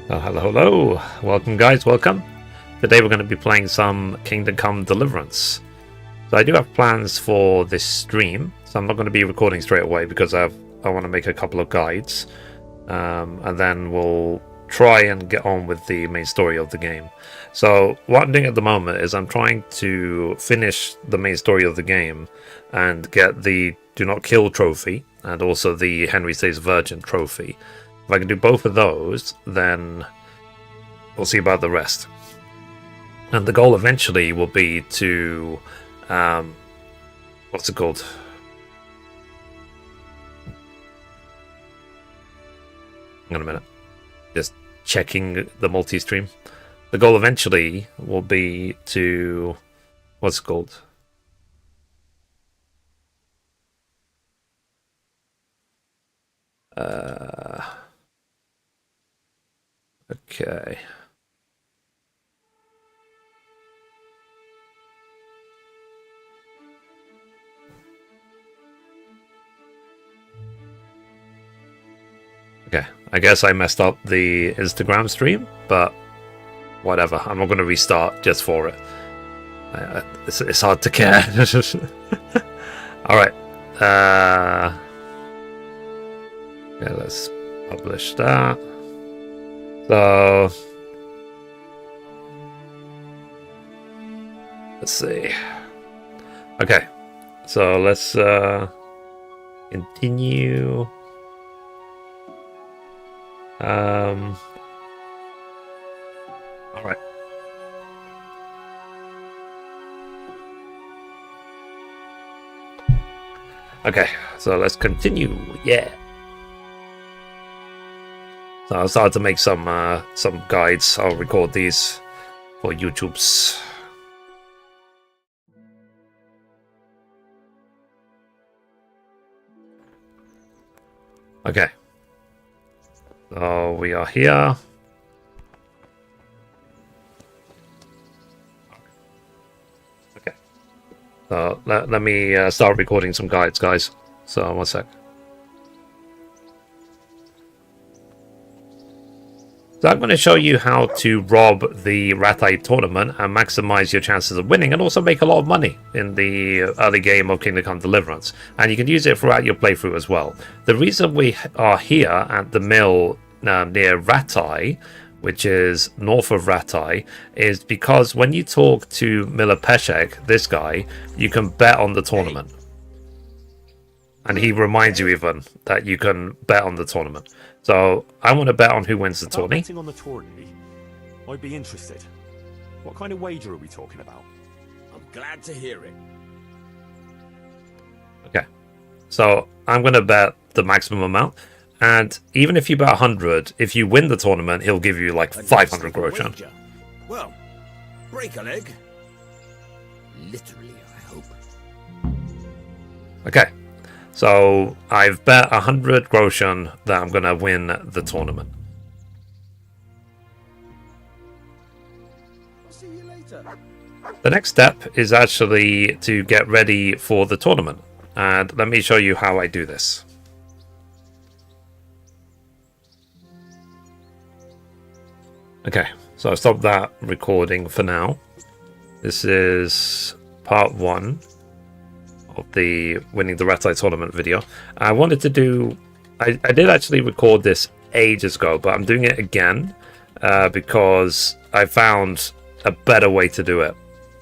Oh, hello. Welcome, guys. Welcome. Today we're going to be playing some Kingdom Come Deliverance. So I do have plans for this stream, so I'm not going to be recording straight away because I want to make a couple of guides, and then we'll try and get on with the main story of the game. So what I'm doing at the moment is I'm trying to finish the main story of the game and get the Do Not Kill trophy and also the Henry Stays Virgin trophy. If I can do both of those, then we'll see about the rest. And the goal eventually will be to, what's it called? Hang on a minute. Just checking the multi-stream. The goal eventually will be to, what's it called? Okay. Okay, I guess I messed up the Instagram stream, but whatever. I'm not going to restart just for it. It's hard to care. Alright. Yeah, let's publish that. So, let's see. Okay, so let's continue. All right. Okay, so let's continue. Yeah. So I'll start to make some guides. I'll record these for YouTube's. Okay. So we are here. Okay. So let me start recording some guides, guys. So 1 sec. So I'm going to show you how to rob the Ratai tournament and maximize your chances of winning and also make a lot of money in the early game of Kingdom Come Deliverance. And you can use it throughout your playthrough as well. The reason we are here at the mill near Ratai, which is north of Ratai, is because when you talk to Miller Peshek, this guy, you can bet on the tournament. And he reminds you even that you can bet on the tournament. So I want to bet on who wins the tourney. Betting on the tourney, I'd be interested. What kind of wager are we talking about? I'm glad to hear it. Okay, so I'm going to bet the maximum amount. And even if you bet 100, if you win the tournament, he'll give you like 500 groschen. Well, break a leg. Literally, I hope. Okay. So I've bet 100 groschen that I'm going to win the tournament. I'll see you later. The next step is actually to get ready for the tournament. And let me show you how I do this. Okay, so I'll stop that recording for now. This is part 1. Of the winning the Ratai tournament video. I wanted to do, I did actually record this ages ago, but I'm doing it again because I found a better way to do it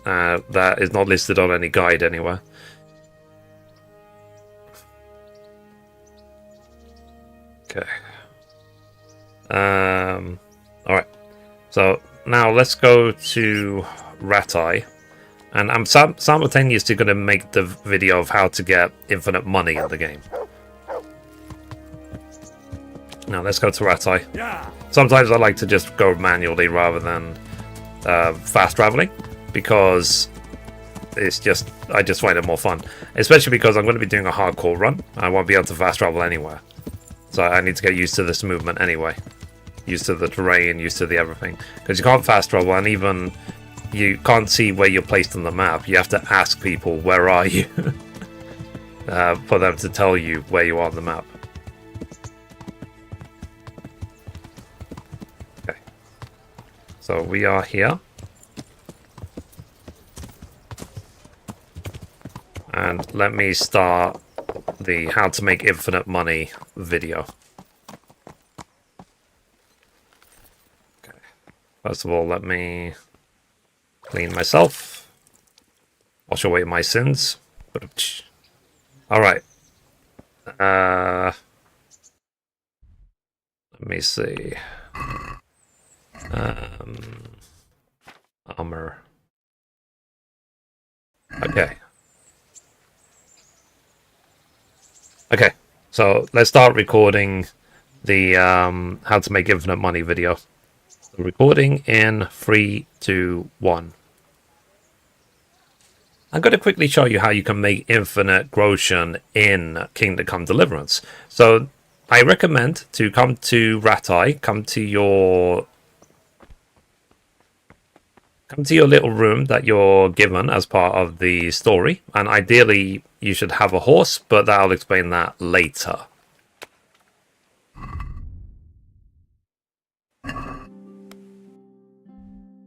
that is not listed on any guide anywhere. Okay. Alright, so now let's go to Ratai. And I'm simultaneously going to make the video of how to get infinite money in the game. Now let's go to Ratai. Sometimes I like to just go manually rather than fast traveling because it's just I just find it more fun. Especially because I'm going to be doing a hardcore run. I won't be able to fast travel anywhere. So I need to get used to this movement anyway. Used to the terrain, used to the everything. Because you can't fast travel and even you can't see where you're placed on the map. You have to ask people, where are you? For them to tell you where you are on the map. Okay. So we are here. And let me start the how to make infinite money video. Okay. First of all, let me clean myself. Wash away my sins. Alright. Let me see. Armor. Okay. Okay, so let's start recording the how to make infinite money video. Recording in 3, 2, 1. I'm going to quickly show you how you can make infinite groschen in Kingdom Come Deliverance. So I recommend to come to Ratai, come to your little room that you're given as part of the story, and ideally you should have a horse, but I'll explain that later.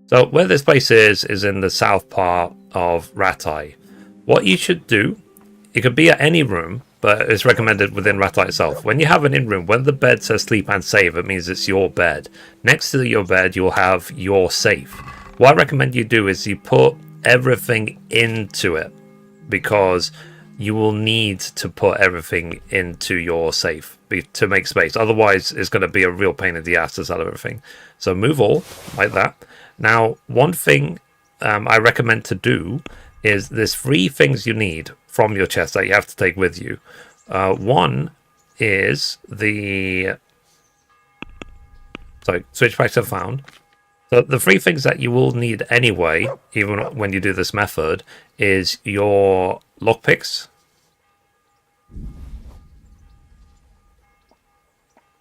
So where this place is in the south part of Ratai. What you should do, it could be at any room, but it's recommended within Ratai itself. When you have an in-room, when the bed says sleep and save, it means it's your bed. Next to your bed, you'll have your safe. What I recommend you do is you put everything into it, because you will need to put everything into your safe to make space. Otherwise, it's going to be a real pain in the ass to sell everything. So move all like that. Now, one thing I recommend to do is there's 3 things you need from your chest that you have to take with you. One is the... Sorry, switch back to found. So the 3 things that you will need anyway, even when you do this method, is your lockpicks,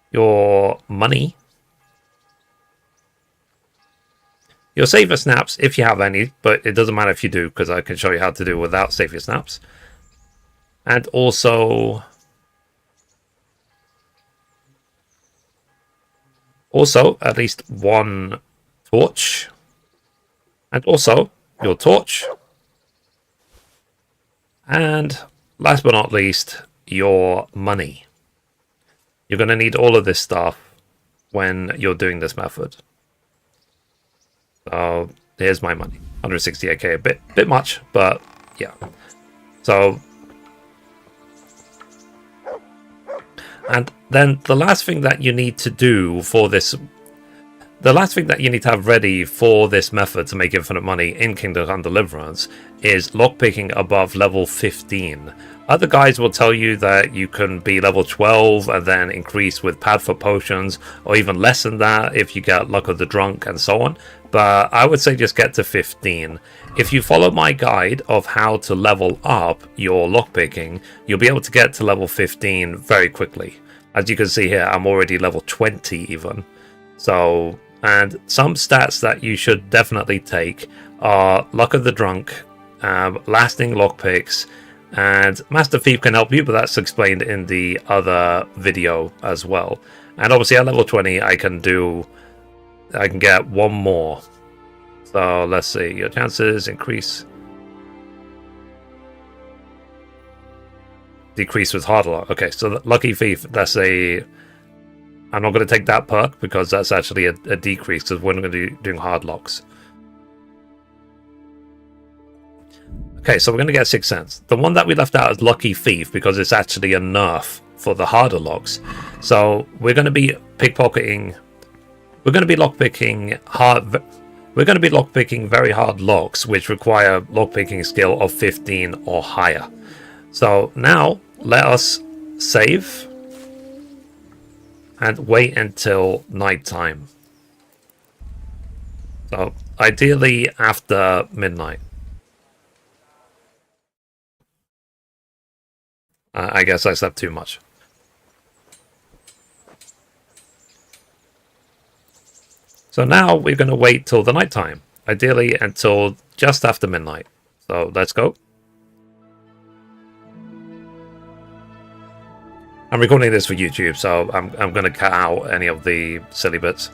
your money, your savior snaps if you have any, but it doesn't matter if you do, because I can show you how to do it without savior snaps. And also at least 1 torch, and also your torch, and last but not least, your money. You're going to need all of this stuff when you're doing this method. So here's my money, 168k, a bit much, but yeah. So, and then the last thing that you need to do for this, the last thing that you need to have ready for this method to make infinite money in Kingdom Come Deliverance is lockpicking above level 15. Other guys will tell you that you can be level 12 and then increase with pad for potions, or even less than that if you get luck of the drunk and so on. But I would say just get to 15. If you follow my guide of how to level up your lockpicking, you'll be able to get to level 15 very quickly. As you can see here, I'm already level 20 even. So, and some stats that you should definitely take are luck of the drunk, lasting lockpicks, and Master Thief can help you, but that's explained in the other video as well. And obviously at level 20 I can get 1 more. So let's see, your chances increase, decrease with hard luck. Okay, so Lucky Thief, that's a... I'm not going to take that perk because that's actually a decrease, because we're going to be doing hard locks. Okay, so we're going to get 6 cents. The one that we left out is Lucky Thief because it's actually a nerf for the harder locks. So we're going to be pickpocketing. We're going to be lockpicking hard. We're going to be lockpicking very hard locks, which require lockpicking skill of 15 or higher. So now let us save and wait until night time. So ideally after midnight. I guess I slept too much. So now we're going to wait till the night time, ideally until just after midnight. So let's go. I'm recording this for YouTube, so I'm going to cut out any of the silly bits.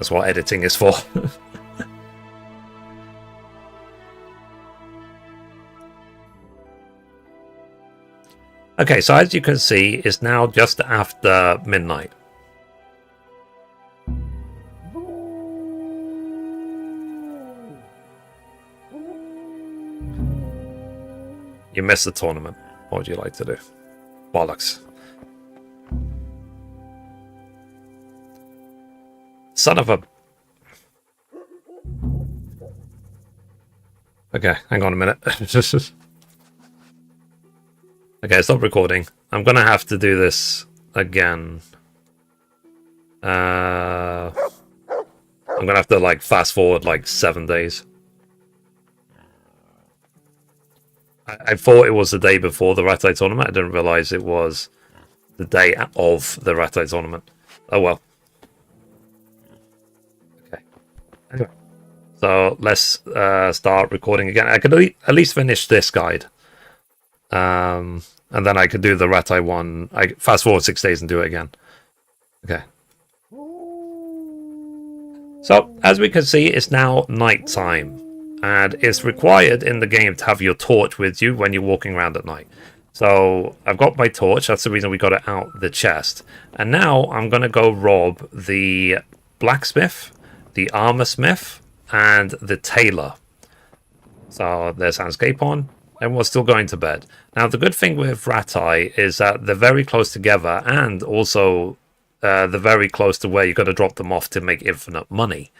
That's what editing is for. Okay, so as you can see, it's now just after midnight. You missed the tournament. What would you like to do? Bollocks. Son of a... Okay, hang on a minute. Okay, stop recording. I'm gonna have to do this again. I'm gonna have to like fast forward like 7 days. I thought it was the day before the Rattay tournament. I didn't realize it was the day of the Rattay tournament. Oh well. Okay. Anyway, so let's start recording again. I could at least finish this guide. And then I could do the Rattay one. I fast forward 6 days and do it again. Okay. So, as we can see, it's now night time. And it's required in the game to have your torch with you when you're walking around at night. So, I've got my torch. That's the reason we got it out the chest. And now I'm going to go rob the blacksmith, the armor smith, and the tailor. So, there's Hans Capon. Everyone's still going to bed. Now, the good thing with Rattay is that they're very close together, and also they're very close to where you've got to drop them off to make infinite money.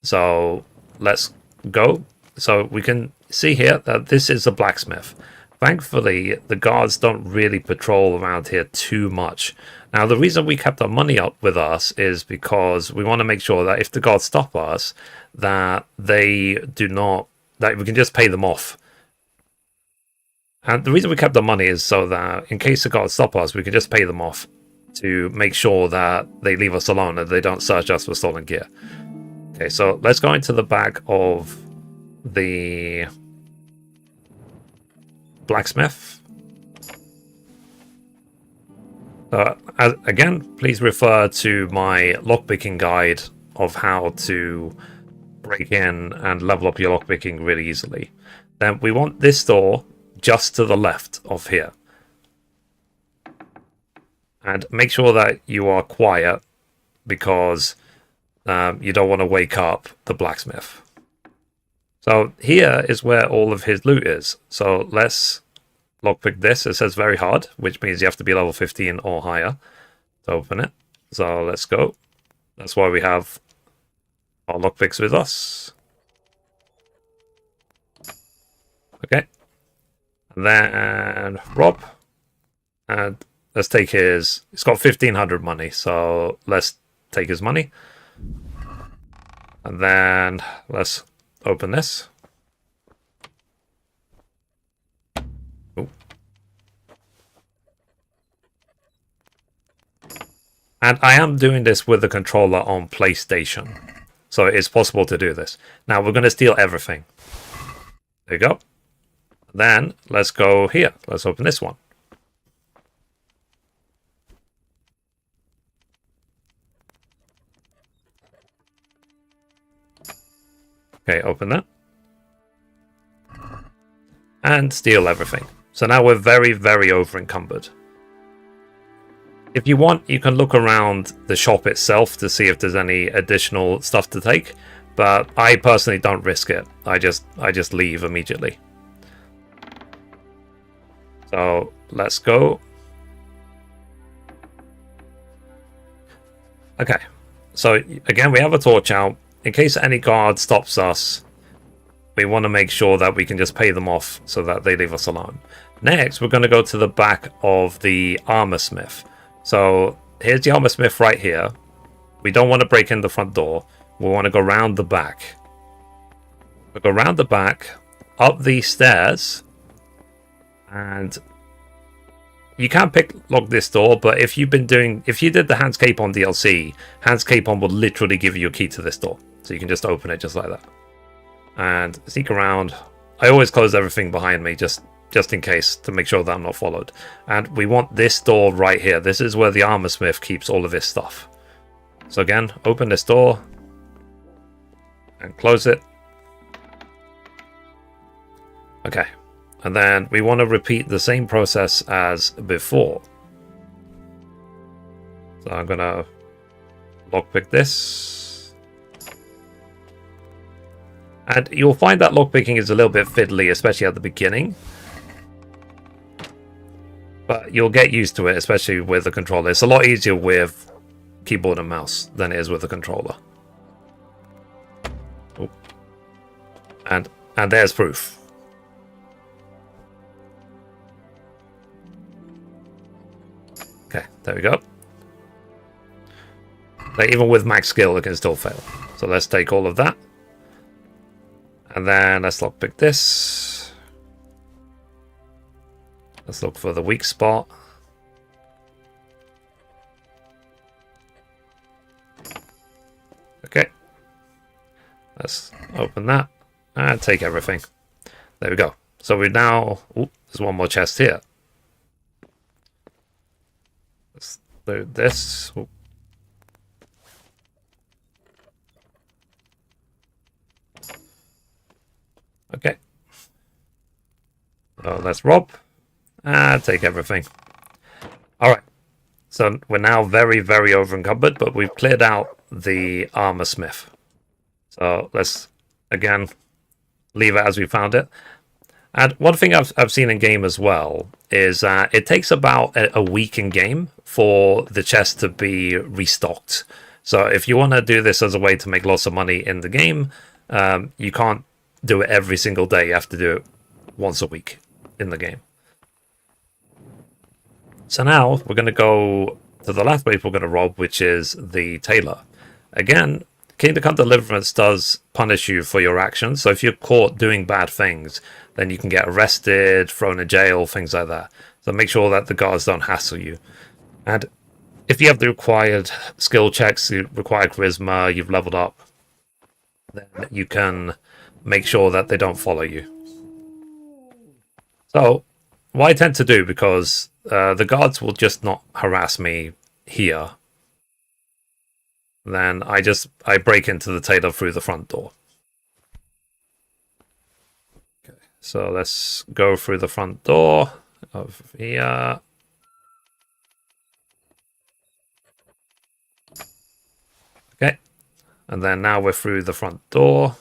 So, let's go. So, we can see here that this is a blacksmith. Thankfully, the guards don't really patrol around here too much. Now, the reason we kept our money up with us is because we want to make sure that if the guards stop us, that they do not... that we can just pay them off. And the reason we kept the money is so that in case the guards stop us, we can just pay them off to make sure that they leave us alone and they don't search us for stolen gear. Okay, so let's go into the back of the blacksmith. Again, please refer to my lockpicking guide of how to break in and level up your lockpicking really easily. Then we want this door just to the left of here. And make sure that you are quiet because you don't want to wake up the blacksmith. So here is where all of his loot is. So let's lockpick this. It says very hard, which means you have to be level 15 or higher to open it. So let's go. That's why we have our lockpicks with us. Okay. Then Rob, and let's take his... He's got 1,500 money, so let's take his money. And then let's open this. Ooh. And I am doing this with the controller on PlayStation, so it's possible to do this. Now we're going to steal everything. There you go. Then let's go here. Let's open this one. Okay, open that. And steal everything. So now we're very, very over encumbered. If you want, you can look around the shop itself to see if there's any additional stuff to take. But I personally don't risk it. I just leave immediately. So let's go. Okay. So again, we have a torch out. In case any guard stops us, we want to make sure that we can just pay them off so that they leave us alone. Next, we're going to go to the back of the armor smith. So here's the armor smith right here. We don't want to break in the front door. We want to go round the back. We'll go round the back, up these stairs, and you can lock this door, but if you did the Hans Capon DLC, Hans Capon will literally give you a key to this door. So you can just open it just like that. And sneak around. I always close everything behind me just in case, to make sure that I'm not followed. And we want this door right here. This is where the armor smith keeps all of his stuff. So again, open this door. And close it. Okay. And then we want to repeat the same process as before. So I'm going to lockpick this. And you'll find that lockpicking is a little bit fiddly, especially at the beginning. But you'll get used to it, especially with the controller. It's a lot easier with keyboard and mouse than it is with the controller. Ooh. And there's proof. Okay, there we go. Like, even with max skill, it can still fail. So let's take all of that. And then let's lockpick this. Let's look for the weak spot. Okay. Let's open that and take everything. There we go. So we now... Ooh, there's one more chest here. Let's do this. Ooh. Okay. So let's rob. And take everything. Alright. So we're now very, very over encumbered, but we've cleared out the armor smith. So let's, again, leave it as we found it. And one thing I've seen in game as well is it takes about a week in game for the chest to be restocked. So if you want to do this as a way to make lots of money in the game, you can't do it every single day. You have to do it once a week in the game. So now we're going to go to the last place we're going to rob, which is the tailor. Again, Kingdom Come Deliverance does punish you for your actions. So if you're caught doing bad things, then you can get arrested, thrown in jail, things like that. So make sure that the guards don't hassle you. And if you have the required skill checks, the required charisma, you've leveled up, then you can make sure that they don't follow you. So what I tend to do, because the guards will just not harass me here, then I break into the tailor through the front door. Okay, so let's go through the front door over here. Okay, and then now we're through the front door.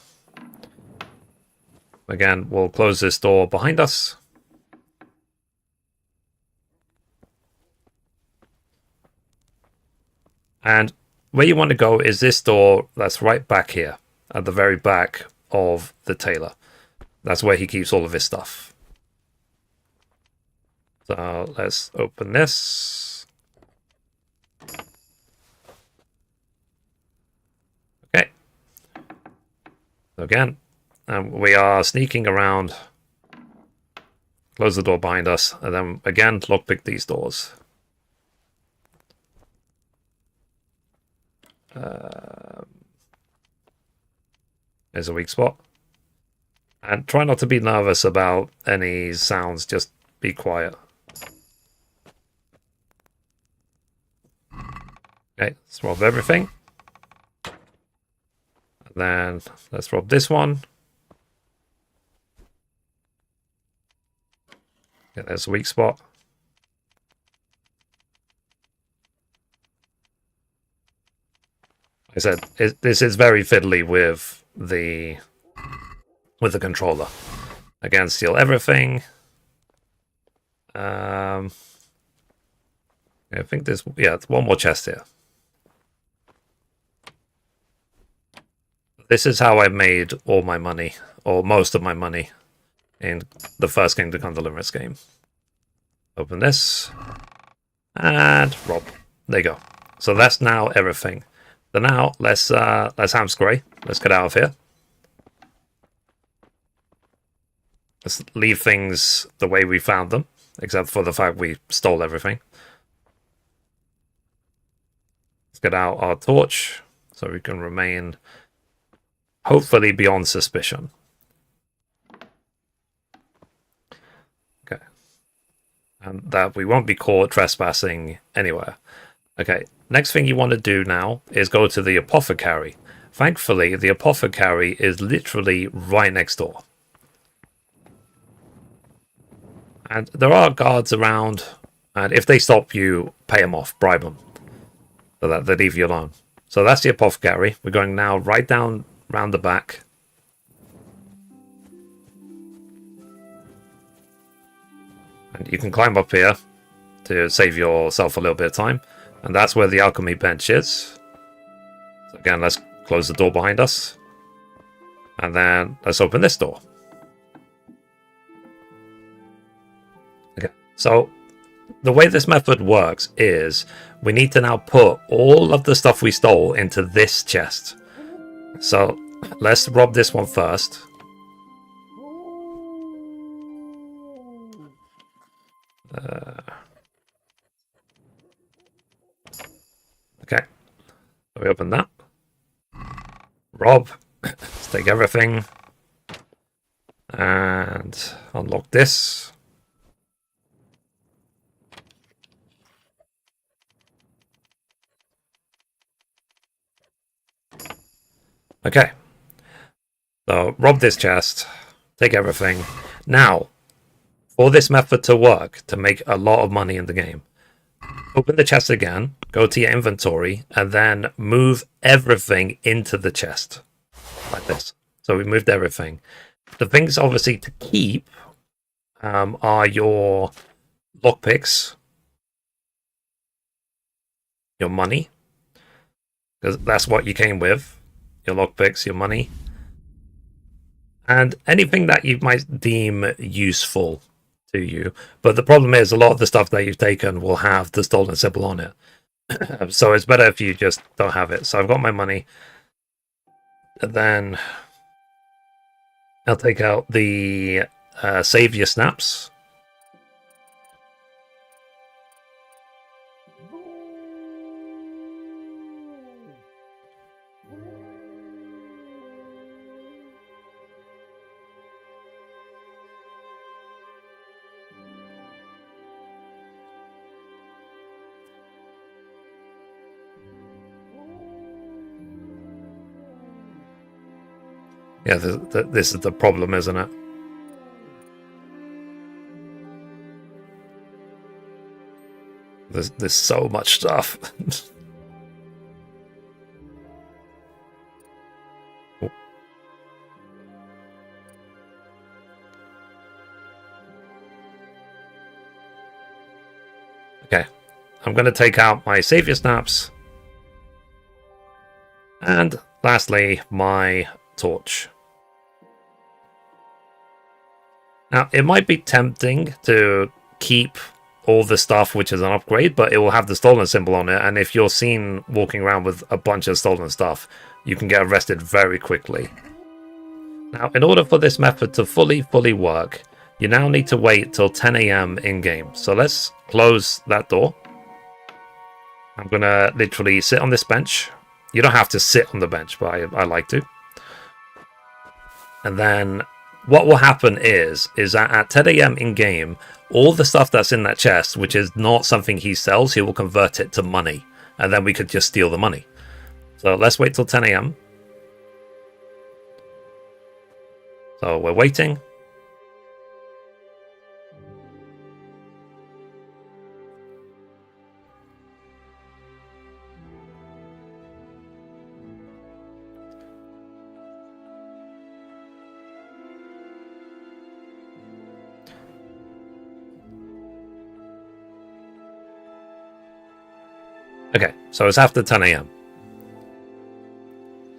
Again, we'll close this door behind us. And where you want to go is this door that's right back here, at the very back of the tailor. That's where he keeps all of his stuff. So let's open this. Okay. So again, we are sneaking around. Close the door behind us, and then again, lockpick these doors. There's a weak spot. And try not to be nervous about any sounds, just be quiet. Okay, let's rob everything. And then let's rob this one. Okay, there's a weak spot. I said this is very fiddly with the controller. Again, steal everything. I think there's one more chest here. This is how I made all my money, or most of my money, in the first Kingdom Come Deliverance game. Open this and rob. There you go. So that's now everything. So now let's hamscray. Let's get out of here. Let's leave things the way we found them, except for the fact we stole everything. Let's get out our torch so we can remain hopefully beyond suspicion. Okay. And that we won't be caught trespassing anywhere. Okay, next thing you want to do now is go to the apothecary thankfully, the apothecary is literally right next door. And there are guards around, and if they stop you, pay them off, bribe them, so that they leave you alone. So that's the apothecary. We're going now right down round the back. And you can climb up here to save yourself a little bit of time. And that's where the alchemy bench is. So again, let's close the door behind us. And then let's open this door. Okay, so the way this method works is we need to now put all of the stuff we stole into this chest. So let's rob this one first. Okay, so we open that. Rob. Let's take everything. And unlock this. Okay. So rob this chest. Take everything. Now, for this method to work, to make a lot of money in the game, open the chest again, go to your inventory, and then move everything into the chest. Like this. So we moved everything. The things, obviously, to keep are your lockpicks, your money, because that's what you came with. Your lockpicks, your money, and anything that you might deem useful to you. But the problem is, a lot of the stuff that you've taken will have the stolen symbol on it. So it's better if you just don't have it. So I've got my money. And then I'll take out the savior snaps. Yeah, this is the problem, isn't it? There's so much stuff. Okay, I'm going to take out my savior snaps. And lastly, my torch. Now, it might be tempting to keep all the stuff which is an upgrade, but it will have the stolen symbol on it, and if you're seen walking around with a bunch of stolen stuff, you can get arrested very quickly. Now, in order for this method to fully work, you now need to wait till 10 AM in-game. So let's close that door. I'm going to literally sit on this bench. You don't have to sit on the bench, but I like to. And then what will happen is that at 10 AM in-game, all the stuff that's in that chest, which is not something he sells, he will convert it to money. And then we could just steal the money. So let's wait till 10 AM. So we're waiting. Okay, so it's after 10 AM.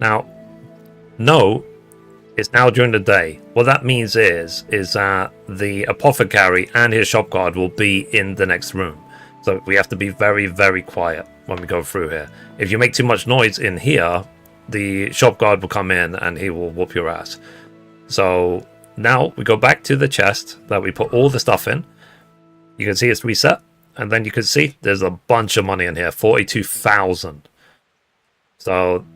Now, no, it's now during the day. What that means is that the apothecary and his shop guard will be in the next room. So we have to be very quiet when we go through here. If you make too much noise in here, the shop guard will come in and he will whoop your ass. So now we go back to the chest that we put all the stuff in. You can see it's reset. And then you can see there's a bunch of money in here, 42,000. So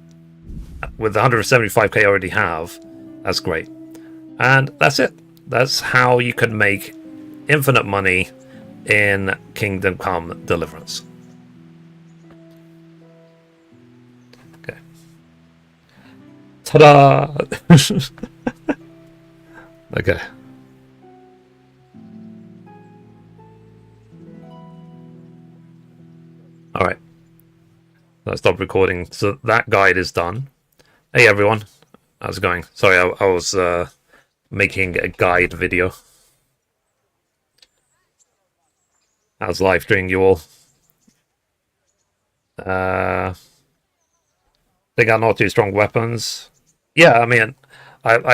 with the 175k I already have, that's great. And that's it. That's how you can make infinite money in Kingdom Come Deliverance. Okay. Ta-da! Okay. Alright. Let's stop recording. So that guide is done. Hey everyone. How's it going? Sorry, I was making a guide video. How's life treating you all? They got not too strong weapons. Yeah, I mean, I'm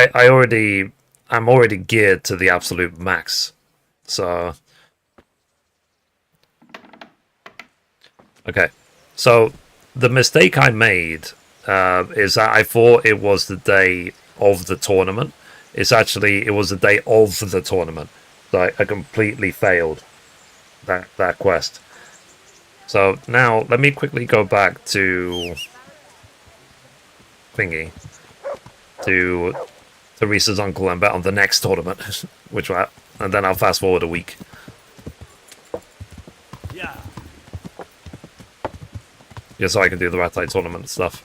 already geared to the absolute max. So, okay. So the mistake I made is that I thought it was the day of the tournament. It was the day of the tournament. So I completely failed that quest. So now let me quickly go back to thingy to Teresa's uncle and bet on the next tournament, and then I'll fast forward a week. Yeah. Just so I can do the Ratai tournament stuff.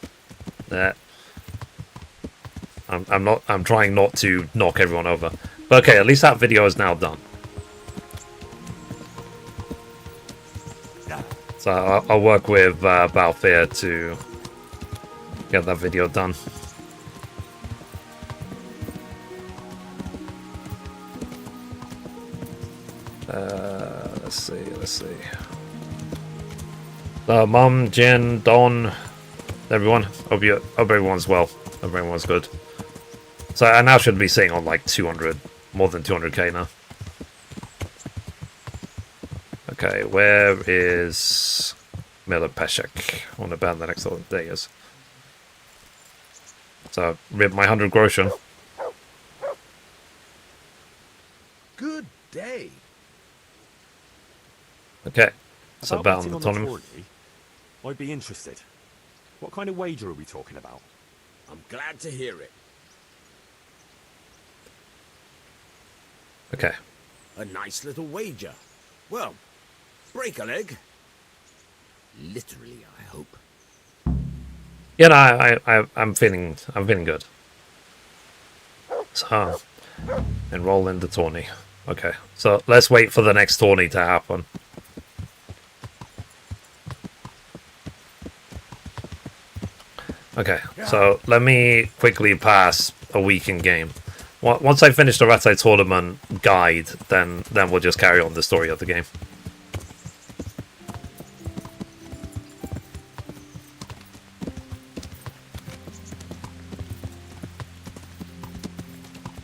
I'm trying not to knock everyone over. But okay, at least that video is now done. So I'll work with Balthier to get that video done. Let's see. Mum, Jen, Don, everyone. Hope everyone's well. Hope everyone's good. So I now should be seeing on like 200, more than 200k now. Okay, where is Miller Peshek? I want to ban the next day is. So rip my 100 groschen. Good day. Okay, so About bet on betting the on tournament. tourney, I'd be interested. What kind of wager are we talking about? I'm glad to hear it. Okay. A nice little wager. Well, break a leg. Literally, I hope. Yeah, no, I'm feeling good. So enroll in the tourney. Okay, so let's wait for the next tourney to happen. Okay, so let me quickly pass a week in game. Once I finish the Ratai tournament guide, then we'll just carry on the story of the game.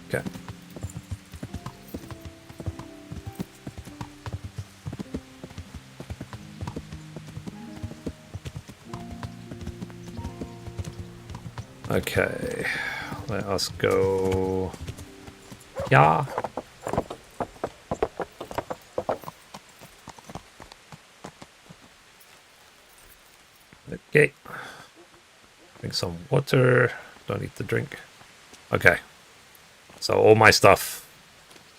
Okay. Okay, let us go. Yeah. Okay. Drink some water. Don't need to drink. Okay. So all my stuff.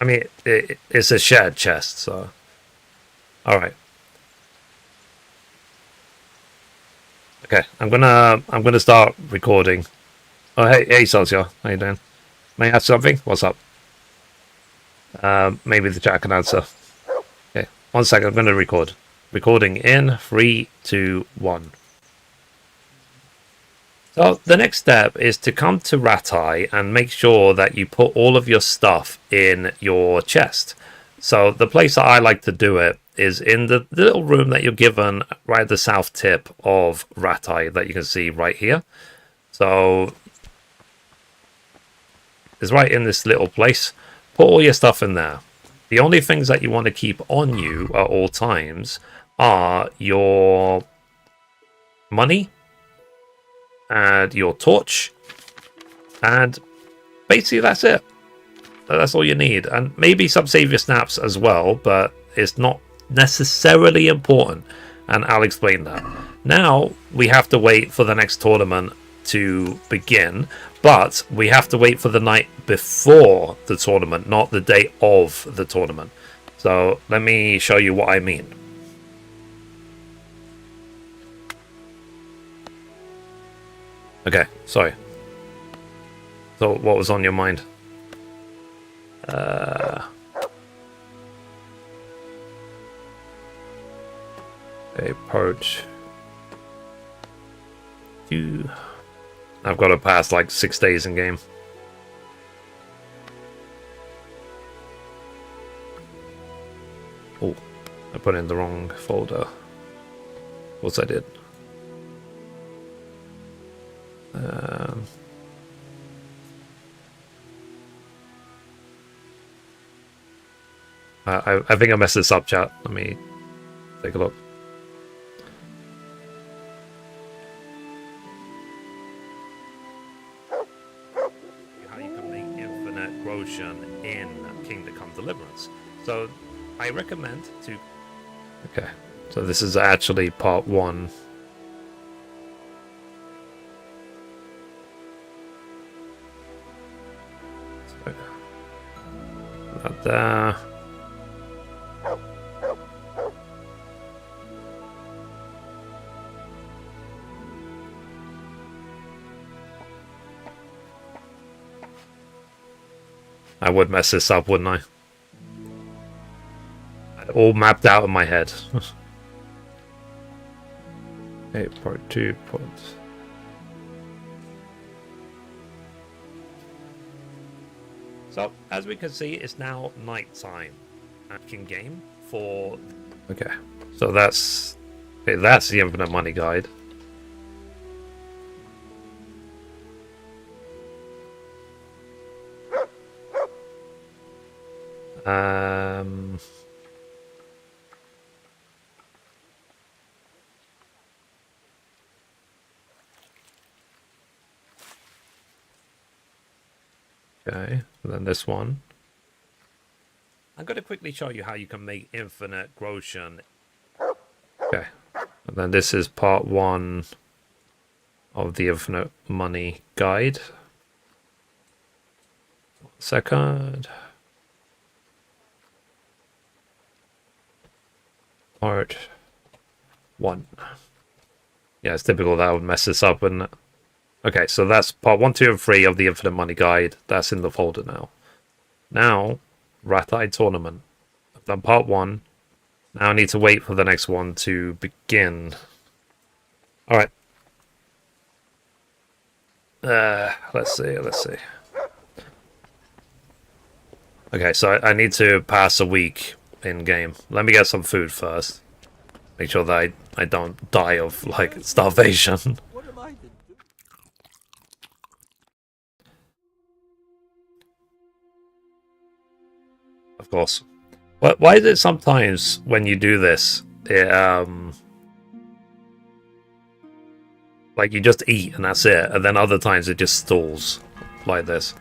I mean, it's a shared chest. So. All right. Okay, I'm gonna start recording. Oh, hey, Celsius, how you doing? May I ask something? What's up? Maybe the chat can answer. Okay, 1 second. I'm gonna record. Recording in 3, 2, 1. So the next step is to come to Ratai and make sure that you put all of your stuff in your chest. So the place that I like to do it is in the little room that you're given right at the south tip of Ratai that you can see right here. So it's right in this little place. Put all your stuff in there. The only things that you want to keep on you at all times are your money and your torch, and basically that's it. That's all you need, and maybe some savior snaps as well, but it's not necessarily important, and I'll explain that. Now we have to wait for the next tournament to begin, but we have to wait for the night before the tournament, not the day of the tournament. So let me show you what I mean. Okay, sorry. So what was on your mind? Approach. I've got to pass like 6 days in game. Oh, I put in the wrong folder. Of course I did. I think I messed this up, chat. Let me take a look. How you can make infinite Roshan in Kingdom Come Deliverance. So I recommend to... Okay, so this is actually part 1. So, not there. I would mess this up, wouldn't I? All mapped out in my head. Okay, part 2, part... So, as we can see, it's now night time. Action game for... Okay, so that's... Okay, that's the Infinite Money Guide. Okay, and then this one. I'm going to quickly show you how you can make infinite Roshan. Okay, and then this is part 1 of the Infinite Money Guide. Second. Part 1. Yeah, it's typical that would mess this up, wouldn't it? Okay, so that's part 1, 2, and 3 of the Infinite Money Guide. That's in the folder now. Now, Ratai Tournament. I've done part 1. Now I need to wait for the next one to begin. Alright. Let's see. Okay, so I need to pass a week in game. Let me get some food first. Make sure that I don't die of, like, starvation. What am I to do? Of course. Why is it sometimes when you do this, it, like you just eat and that's it, and then other times it just stalls like this?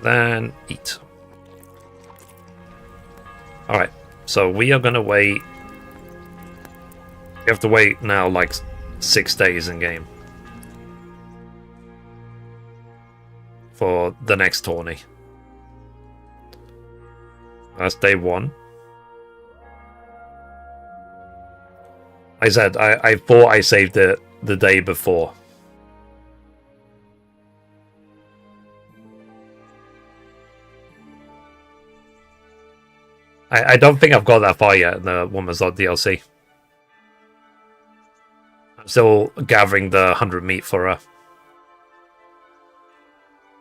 Then eat. Alright, so we are gonna wait. We have to wait now like 6 days in game for the next tourney. That's day 1. I said I thought I saved it the day before. I don't think I've got that far yet in the Woman's Lot DLC. I'm still gathering the 100 meat for her.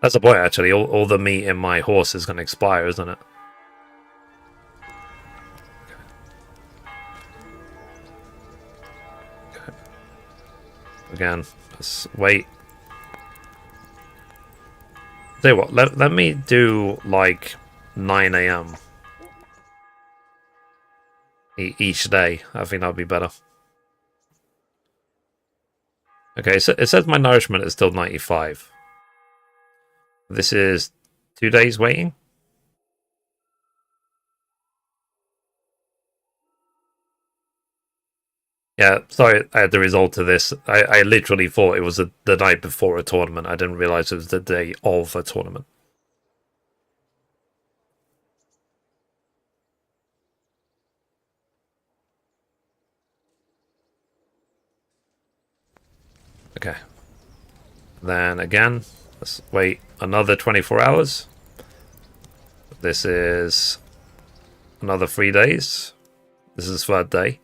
That's the point, actually. All the meat in my horse is going to expire, isn't it? Okay. Again, let's wait. Tell you what, let me do like 9 AM each day. I think that'll be better. Okay, so it says my nourishment is still 95. This is 2 days waiting. Yeah, sorry I had the result of this. I literally thought it was the night before a tournament. I didn't realize it was the day of a tournament. Okay. Then again, let's wait another 24 hours. This is another 3 days. This is third day.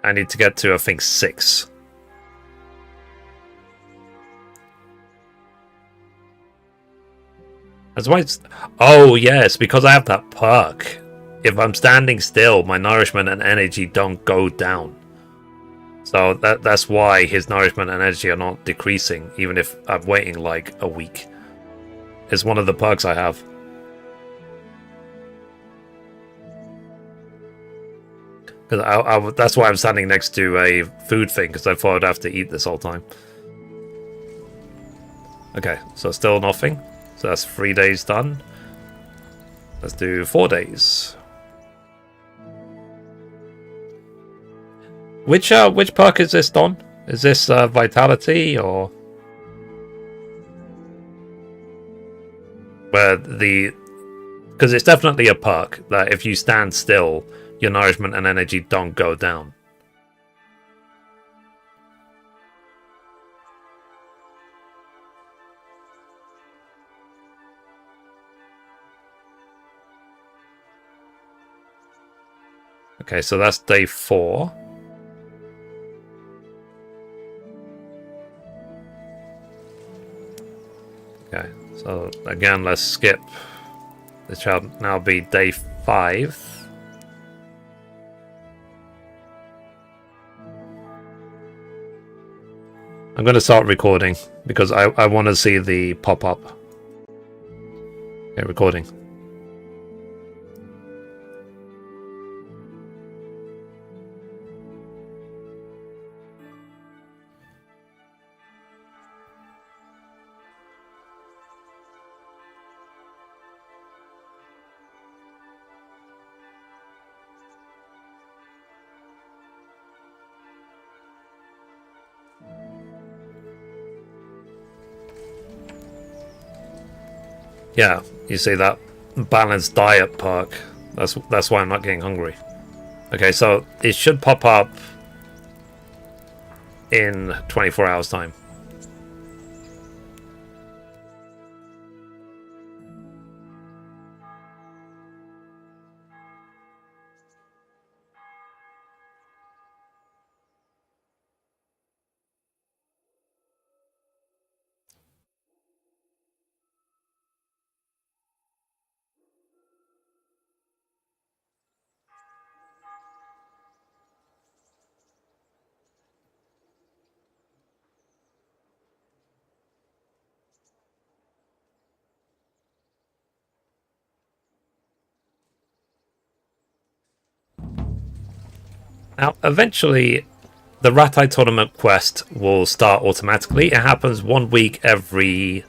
I need to get to, I think, 6. That's why it's... Oh, yes, because I have that perk. If I'm standing still, my nourishment and energy don't go down. So that's why his nourishment and energy are not decreasing, even if I'm waiting like a week. It's one of the perks I have. Because that's why I'm standing next to a food thing, because I thought I'd have to eat this whole time. Okay, so still nothing. So that's 3 days done. Let's do 4 days. Which perk is this, Don? Is this vitality or where the? Because it's definitely a perk that if you stand still, your nourishment and energy don't go down. Okay, so that's day 4. Okay, so again, let's skip. This shall now be day 5. I'm going to start recording because I want to see the pop-up. Okay, recording. Yeah, you see that balanced diet perk. That's why I'm not getting hungry. Okay, so it should pop up in 24 hours time. Now, eventually, the Ratai Tournament quest will start automatically. It happens 1 week every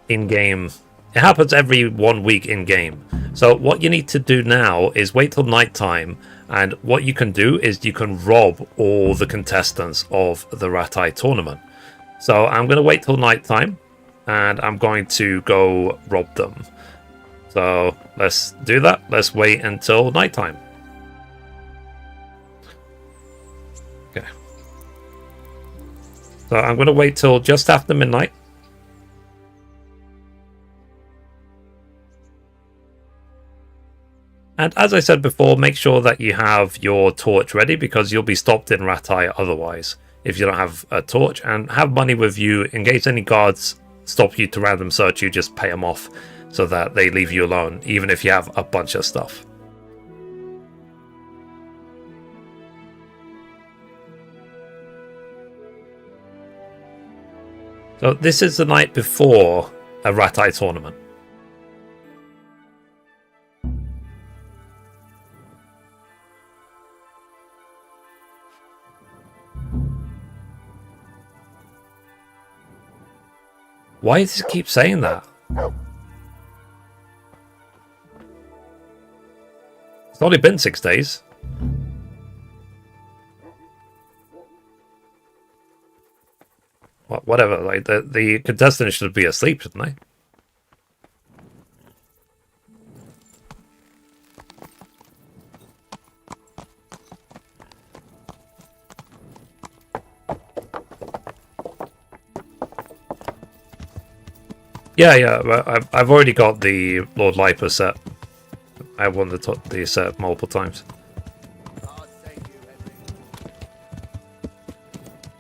in-game. It happens every 1 week in-game. So what you need to do now is wait till nighttime, and what you can do is you can rob all the contestants of the Ratai Tournament. So I'm going to wait till nighttime, and I'm going to go rob them. So let's do that. Let's wait until nighttime. Okay. So I'm going to wait till just after midnight. And as I said before, make sure that you have your torch ready because you'll be stopped in Ratai otherwise if you don't have a torch. And have money with you in case any guards stop you to random search you, just pay them off so that they leave you alone, even if you have a bunch of stuff. So this is the night before a Ratai tournament. Why does it keep saying that? It's only been 6 days. Whatever, like the contestants should be asleep, shouldn't they? Yeah. I've already got the Lord Liper set. I won the set multiple times.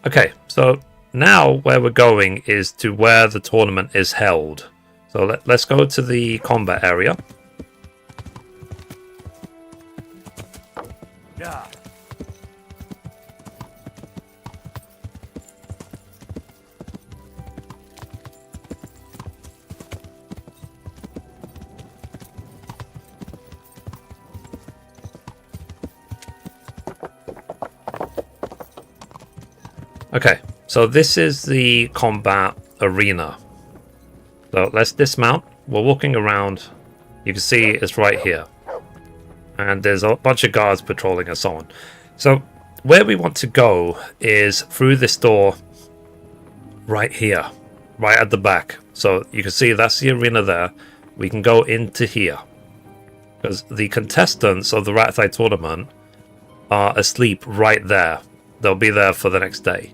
Okay, so now where we're going is to where the tournament is held. So let's go to the combat area. Yeah. Okay, so this is the combat arena. So let's dismount. We're walking around. You can see it's right here. And there's a bunch of guards patrolling and so on. So where we want to go is through this door right here, right at the back. So you can see that's the arena there. We can go into here. Because the contestants of the Rat-a-Thai tournament are asleep right there. They'll be there for the next day.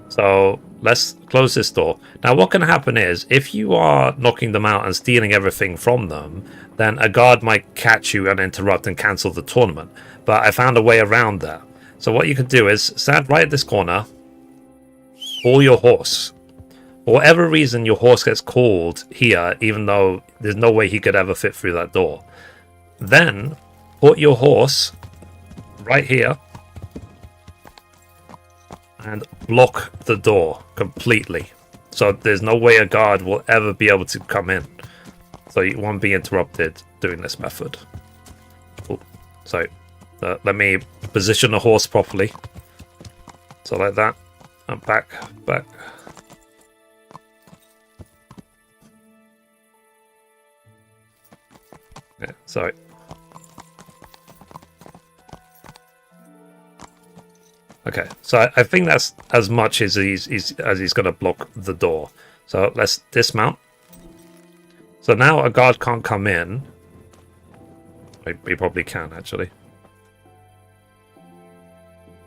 So let's close this door. Now what can happen is, if you are knocking them out and stealing everything from them, then a guard might catch you and interrupt and cancel the tournament. But I found a way around that. So what you can do is stand right at this corner, call your horse. For whatever reason, your horse gets called here, even though there's no way he could ever fit through that door. Then put your horse right here and block the door completely. So there's no way a guard will ever be able to come in. So you won't be interrupted doing this method. Ooh. So let me position the horse properly. So like that. And back. Yeah, sorry. Okay, so I think that's as much as he's going to block the door. So let's dismount. So now a guard can't come in. He probably can, actually.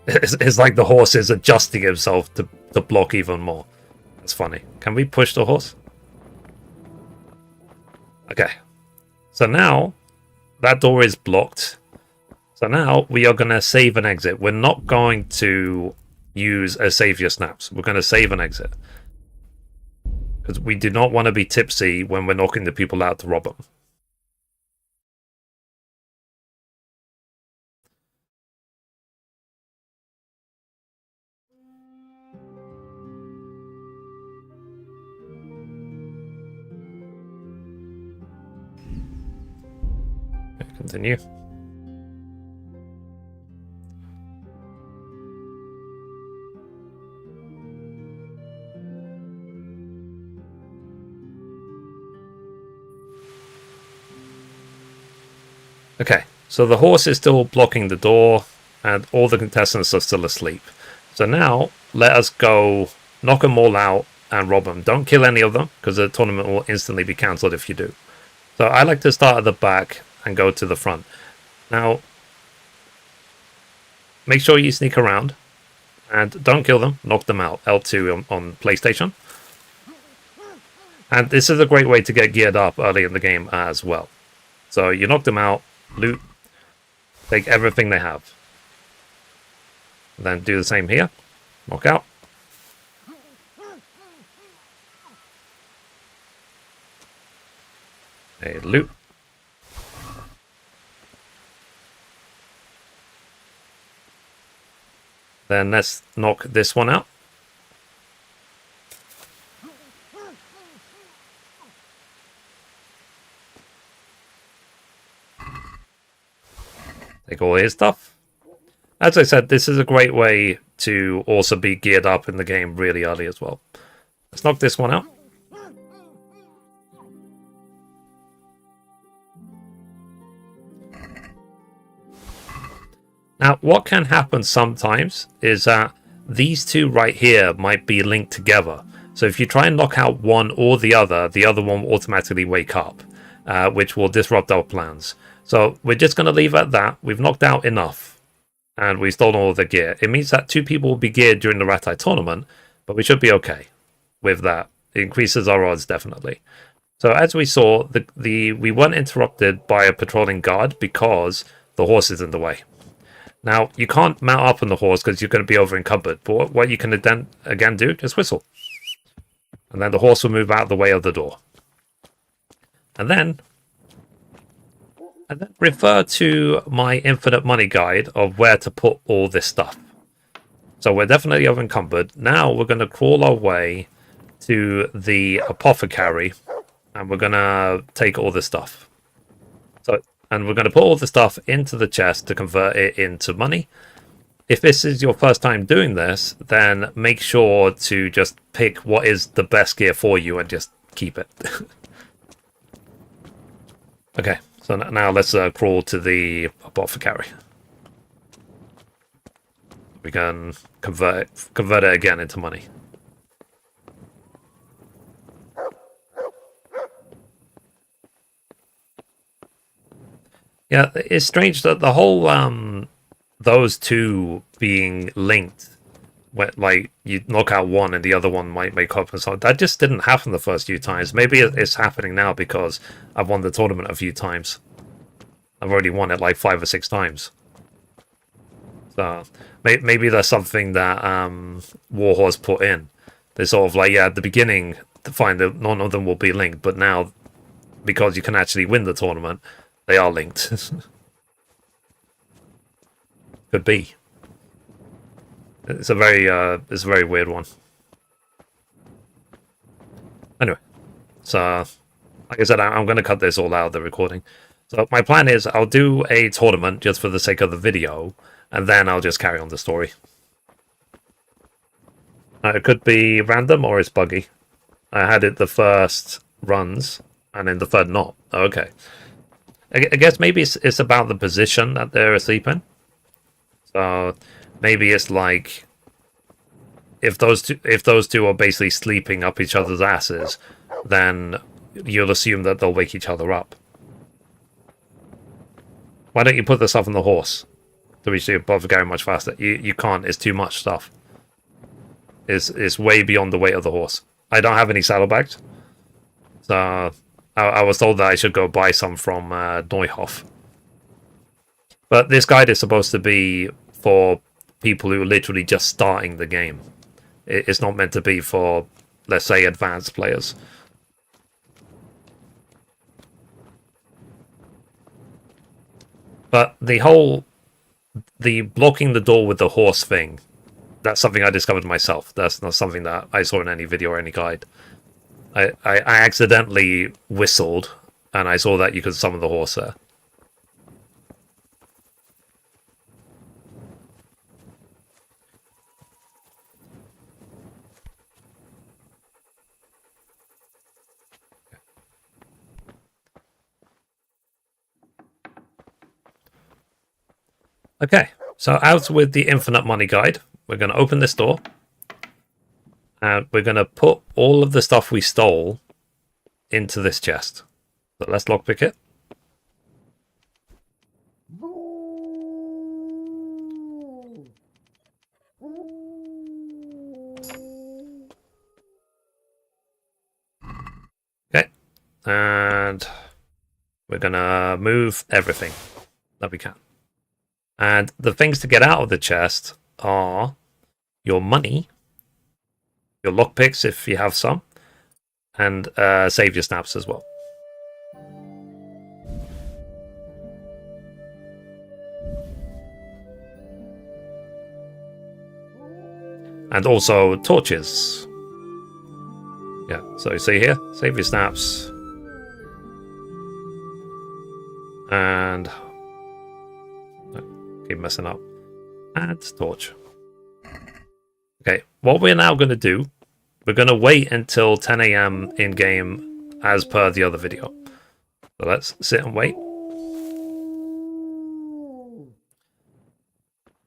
It's like the horse is adjusting himself to block even more. That's funny. Can we push the horse? Okay. So now that door is blocked. So now we are going to save and exit. We're not going to use a save your snaps. We're going to save and exit. Because we do not want to be tipsy when we're knocking the people out to rob them. Okay, continue. Okay, so the horse is still blocking the door, and all the contestants are still asleep. So now, let us go knock them all out and rob them. Don't kill any of them, because the tournament will instantly be cancelled if you do. So I like to start at the back and go to the front. Now, make sure you sneak around, and don't kill them, knock them out. L2 on PlayStation. And this is a great way to get geared up early in the game as well. So you knock them out, loot, take everything they have. Then do the same here. Knock out. A loot. Then let's knock this one out. Take all his stuff. As I said, this is a great way to also be geared up in the game really early as well. Let's knock this one out. Now, what can happen sometimes is that these two right here might be linked together. So if you try and knock out one or the other one will automatically wake up, which will disrupt our plans. So we're just going to leave it at that. We've knocked out enough, and we've stolen all the gear. It means that 2 people will be geared during the Rat-a-Thai tournament, but we should be okay with that. It increases our odds, definitely. So as we saw, we weren't interrupted by a patrolling guard because the horse is in the way. Now, you can't mount up on the horse because you're going to be over encumbered. But what you can then again do, just whistle. And then the horse will move out of the way of the door. And then refer to my infinite money guide of where to put all this stuff. So we're definitely over encumbered. Now we're going to crawl our way to the apothecary. And we're going to take all this stuff. And we're going to put all the stuff into the chest to convert it into money. If this is your first time doing this, then make sure to just pick what is the best gear for you and just keep it. Okay, so now let's crawl to the apothecary. We can convert it again into money. Yeah, it's strange that the whole those two being linked, where, like, you knock out one and the other one might make up and so on, that just didn't happen the first few times. Maybe it's happening now because I've won the tournament a few times. I've already won it like 5 or 6 times. So maybe there's something that Warhorse put in. They're sort of like, yeah, at the beginning to find that none of them will be linked, but now because you can actually win the tournament, they are linked. Could be. It's a very weird one. Anyway, so like I said, I'm going to cut this all out of the recording. So my plan is I'll do a tournament just for the sake of the video, and then I'll just carry on the story. It could be random or it's buggy. I had it the first runs, and in the third not. Okay. I guess maybe it's about the position that they're asleep in. So maybe it's like if those two are basically sleeping up each other's asses, then you'll assume that they'll wake each other up. Why don't you put the stuff on the horse to reach the apothecary much faster? You can't. It's too much stuff. It's way beyond the weight of the horse. I don't have any saddlebags, so I was told that I should go buy some from Neuhoff. But this guide is supposed to be for people who are literally just starting the game. It's not meant to be for, let's say, advanced players. But the blocking the door with the horse thing, that's something I discovered myself. That's not something that I saw in any video or any guide. I accidentally whistled, and I saw that you could summon the horse there. Okay, so out with the infinite money guide. We're going to open this door. And we're going to put all of the stuff we stole into this chest. So let's lockpick it. Okay. And we're going to move everything that we can. And the things to get out of the chest are your money, your lockpicks if you have some, and savior snaps as well. And also torches. Yeah, so see here, savior snaps. And keep messing up. And torch. Okay, what we're now going to do, we're going to wait until 10 AM in game as per the other video. So let's sit and wait.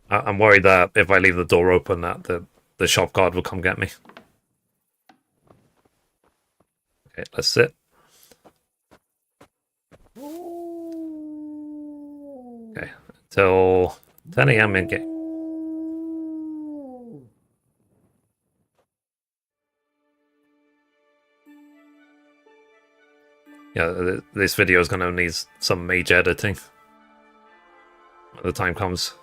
I'm worried that if I leave the door open that the shop guard will come get me. Okay, let's sit. Okay, until 10 AM in game. Yeah, this video is going to need some major editing when the time comes.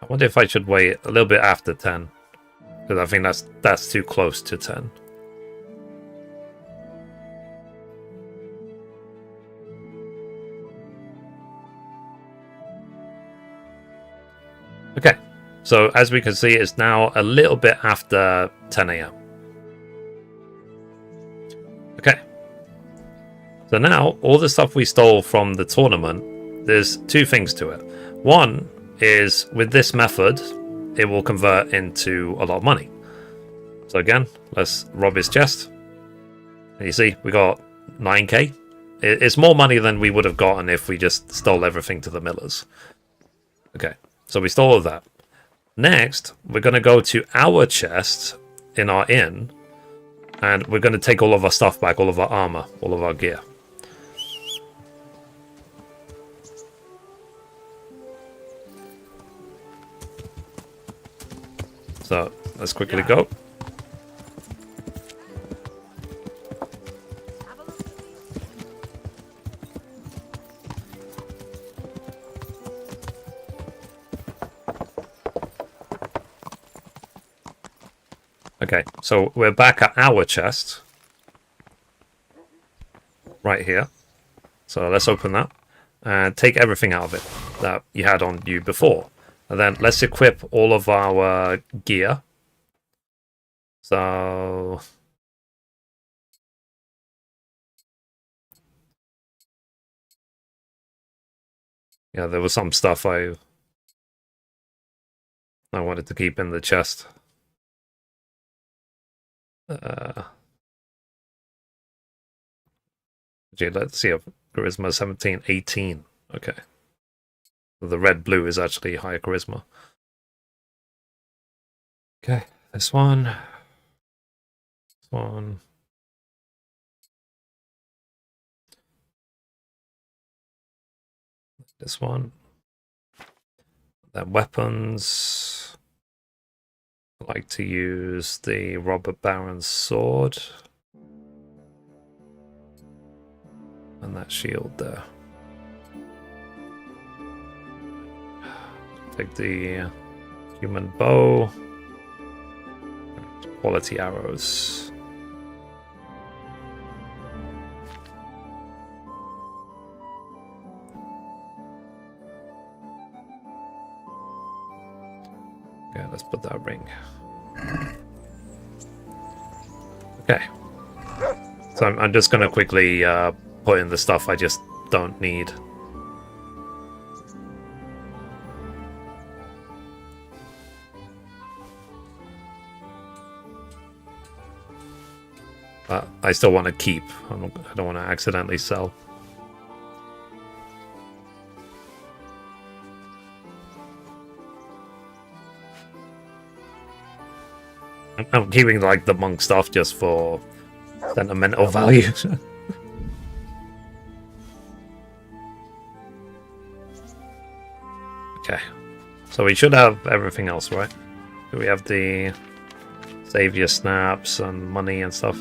I wonder if I should wait a little bit after 10, because I think that's too close to 10. Okay, so as we can see, it's now a little bit after 10 a.m. Okay, so now all the stuff we stole from the tournament, there's two things to it. One is with this method, it will convert into a lot of money. So again, let's rob his chest. And you see, we got 9k. It's more money than we would have gotten if we just stole everything to the millers. Okay, so we stole all of that. Next, we're going to go to our chest in our inn, and we're going to take all of our stuff back, all of our armor, all of our gear. So let's quickly go. Okay, so we're back at our chest. Right here. So let's open that. And take everything out of it that you had on you before. And then let's equip all of our gear. So... yeah, there was some stuff I wanted to keep in the chest. Gee, let's see. Charisma 17, 18. Okay. The red-blue is actually higher charisma. Okay, this one. This one. This one. Then weapons. I like to use the Robber Baron's sword. And that shield there. Take the human bow. Quality arrows. Okay, let's put that ring. Okay. So I'm just going to quickly put in the stuff I just don't need. I still want to keep. I don't want to accidentally sell. I'm keeping like the monk stuff just for sentimental value. Okay, so we should have everything else, right? Do we have the savior snaps and money and stuff?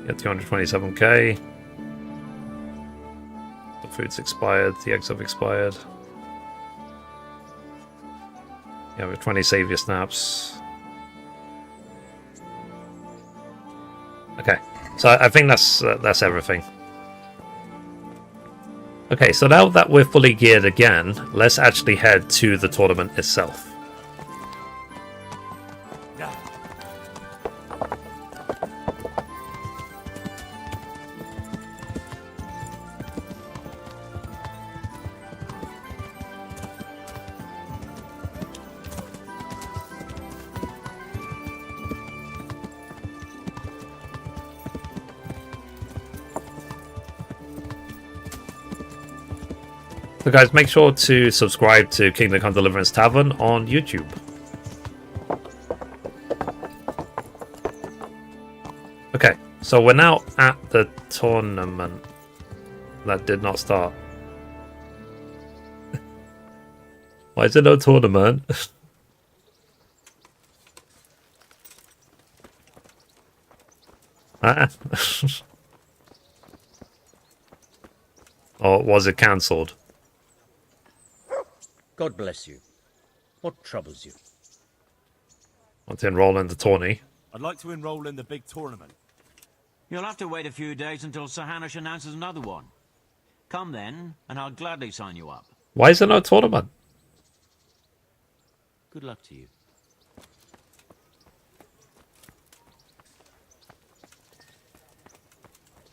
Get 227k. The food's expired. The eggs have expired. Yeah, we have 20 savior snaps. Okay, so I think that's everything. Okay, so now that we're fully geared again, let's actually head to the tournament itself. So guys, make sure to subscribe to Kingdom Come Deliverance Tavern on YouTube. Okay, so we're now at the tournament. That did not start. Why is there no tournament? Ah. Or was it cancelled? God bless you. What troubles you? Want to enroll in the tourney? I'd like to enroll in the big tournament. You'll have to wait a few days until Sir Hanush announces another one. Come then, and I'll gladly sign you up. Why is there no tournament? Good luck to you.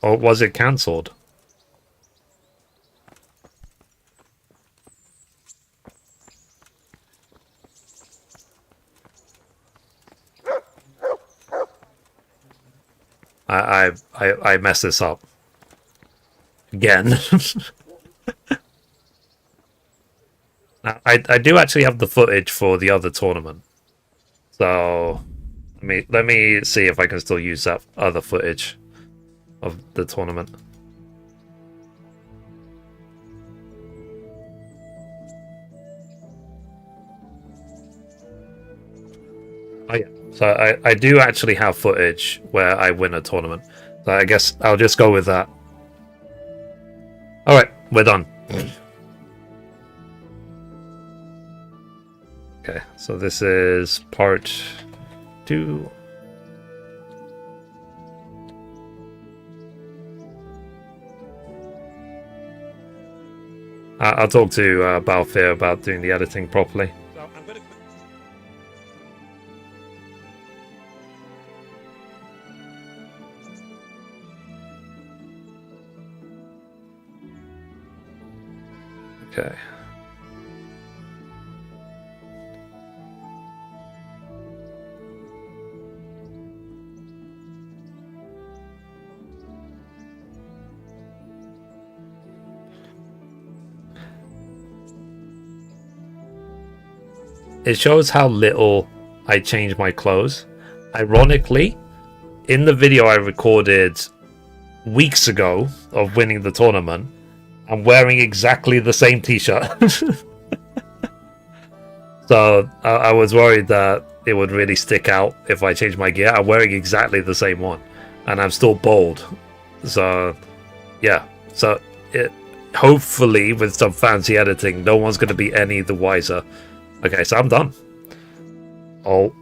Or was it cancelled? I messed this up again. I do actually have the footage for the other tournament, so let me see if I can still use that other footage of the tournament. Oh yeah, so I do actually have footage where I win a tournament, so I guess I'll just go with that. Alright, we're done. Okay, so this is part 2. I'll talk to Balfour about doing the editing properly. Okay. It shows how little I change my clothes. Ironically, in the video I recorded weeks ago of winning the tournament, I'm wearing exactly the same t-shirt. So I was worried that it would really stick out if I changed my gear. I'm wearing exactly the same one, and I'm still bald. So yeah, so hopefully with some fancy editing, no one's going to be any the wiser. Okay, so I'm done. Oh,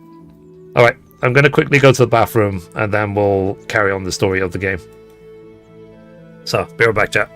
alright, I'm going to quickly go to the bathroom, and then we'll carry on the story of the game. So, be right back, chat.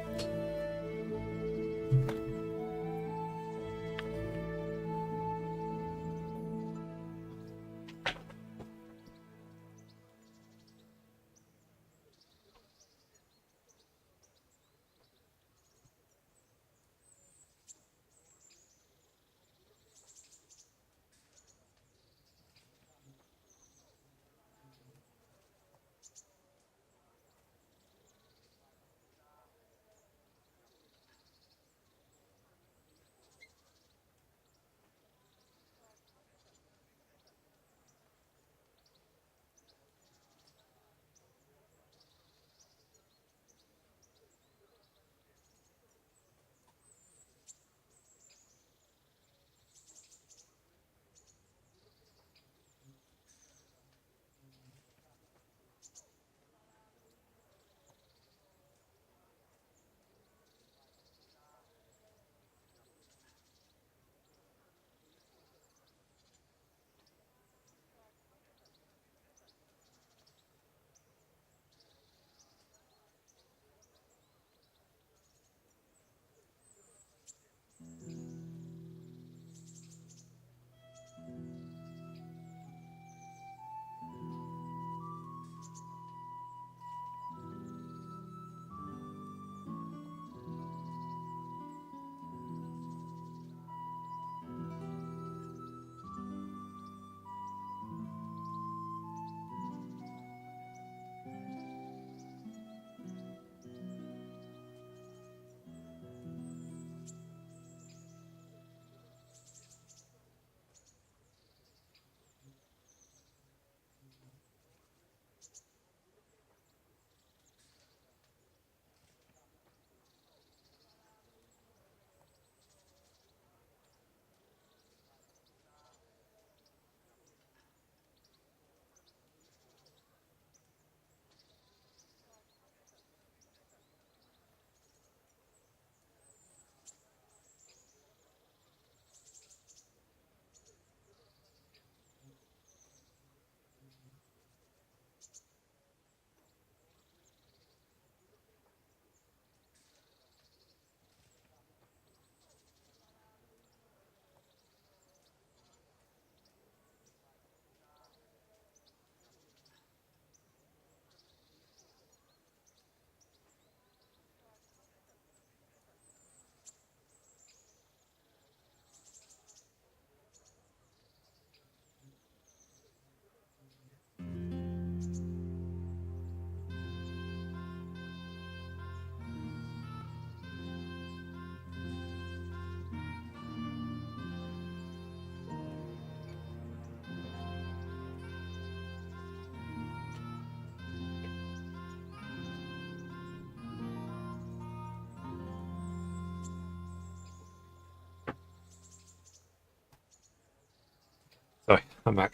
I'm back.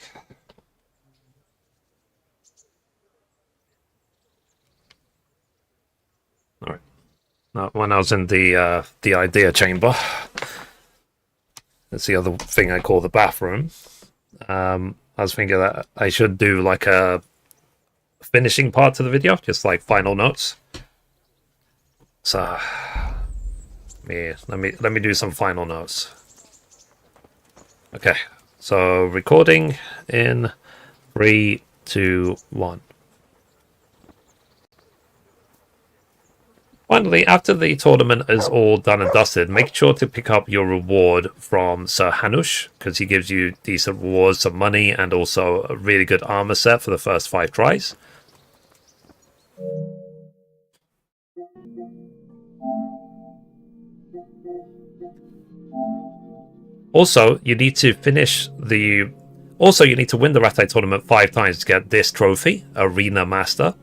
All right. Now, when I was in the idea chamber, that's the other thing I call the bathroom. I was thinking that I should do like a finishing part to the video, just like final notes. So, yeah, let me do some final notes. Okay, so recording in 3, 2, 1. Finally, after the tournament is all done and dusted, make sure to pick up your reward from Sir Hanush, because he gives you decent rewards, some money, and also a really good armor set for the first 5 tries. Also, you need to finish the... Also, you need to win the Ratai tournament 5 times to get this trophy, Arena Master.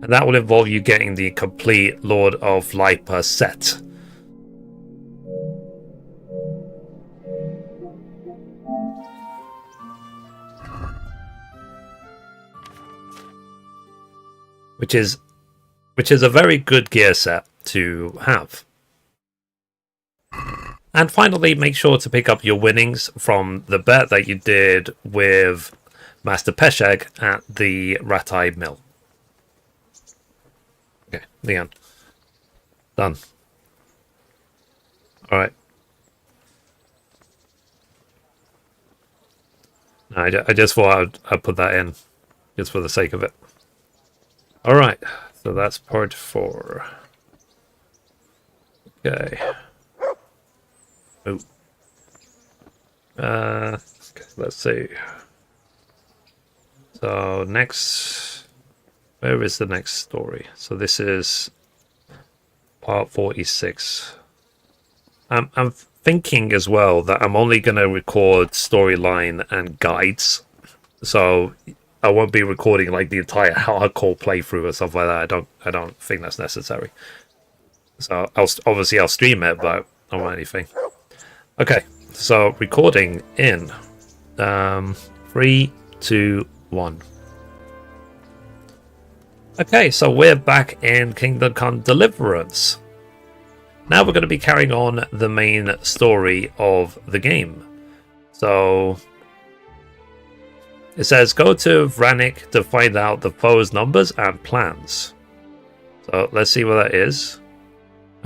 And that will involve you getting the complete Lord of Lipa set. Which is a very good gear set to have. And finally, make sure to pick up your winnings from the bet that you did with Master Peshek at the Ratai Mill. Okay, the end. Done. Alright. I just thought I'd put that in, just for the sake of it. Alright, so that's part 4. Okay. Oh. Let's see. So next, where is the next story? So this is part 46. I'm thinking as well that I'm only going to record storyline and guides, so I won't be recording like the entire hardcore playthrough or stuff like that. I don't think that's necessary. So I'll stream it, but I don't want anything. Okay, so recording in 3, 2, 1. Okay, so we're back in Kingdom Come Deliverance. Now we're going to be carrying on the main story of the game. So it says go to Vranik to find out the foe's numbers and plans. So let's see where that is.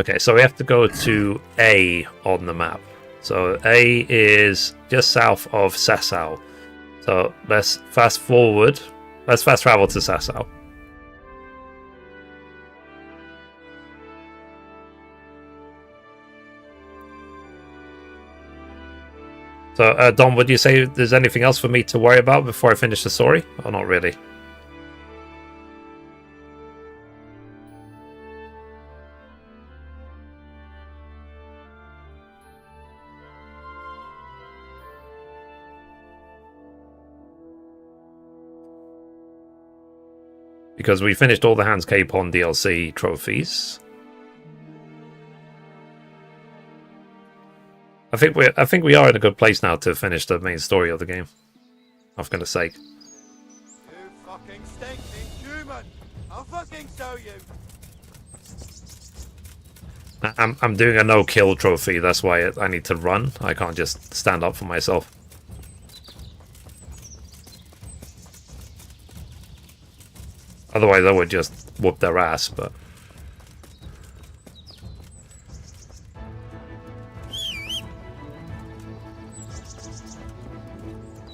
Okay, so we have to go to A on the map. So A is just south of Sasau. So let's fast forward. Let's fast travel to Sasau. So, Dom, would you say there's anything else for me to worry about before I finish the story? Or not really? Because we finished all the Hans Capon DLC trophies. I think we are in a good place now to finish the main story of the game. I'm gonna say. You fucking stinking human! I'll fucking show you! I'm doing a no-kill trophy, that's why I need to run. I can't just stand up for myself. Otherwise I would just whoop their ass, but...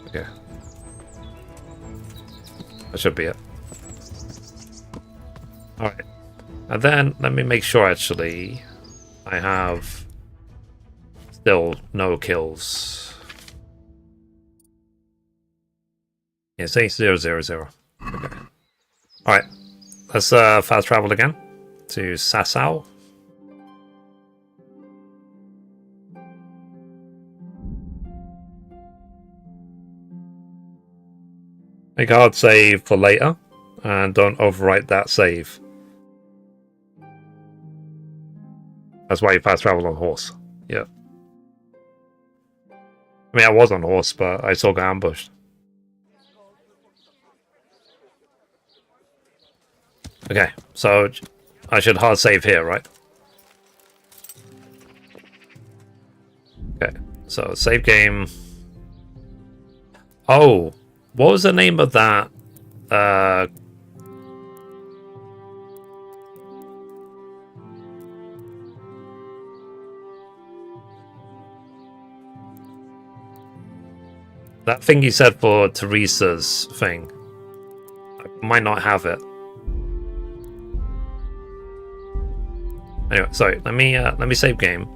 Okay. That should be it. Alright. And then, let me make sure actually I have still no kills. Yeah, say 000. Okay. Alright. Let's fast travel again to Sasau. Make a hard save for later, and don't overwrite that save. That's why you fast travel on horse. Yeah. I mean, I was on horse, but I still got ambushed. Okay, so I should hard save here, right? Okay, so save game. Oh, what was the name of that? That thing you said for Teresa's thing. I might not have it. Anyway, sorry. Let me save game.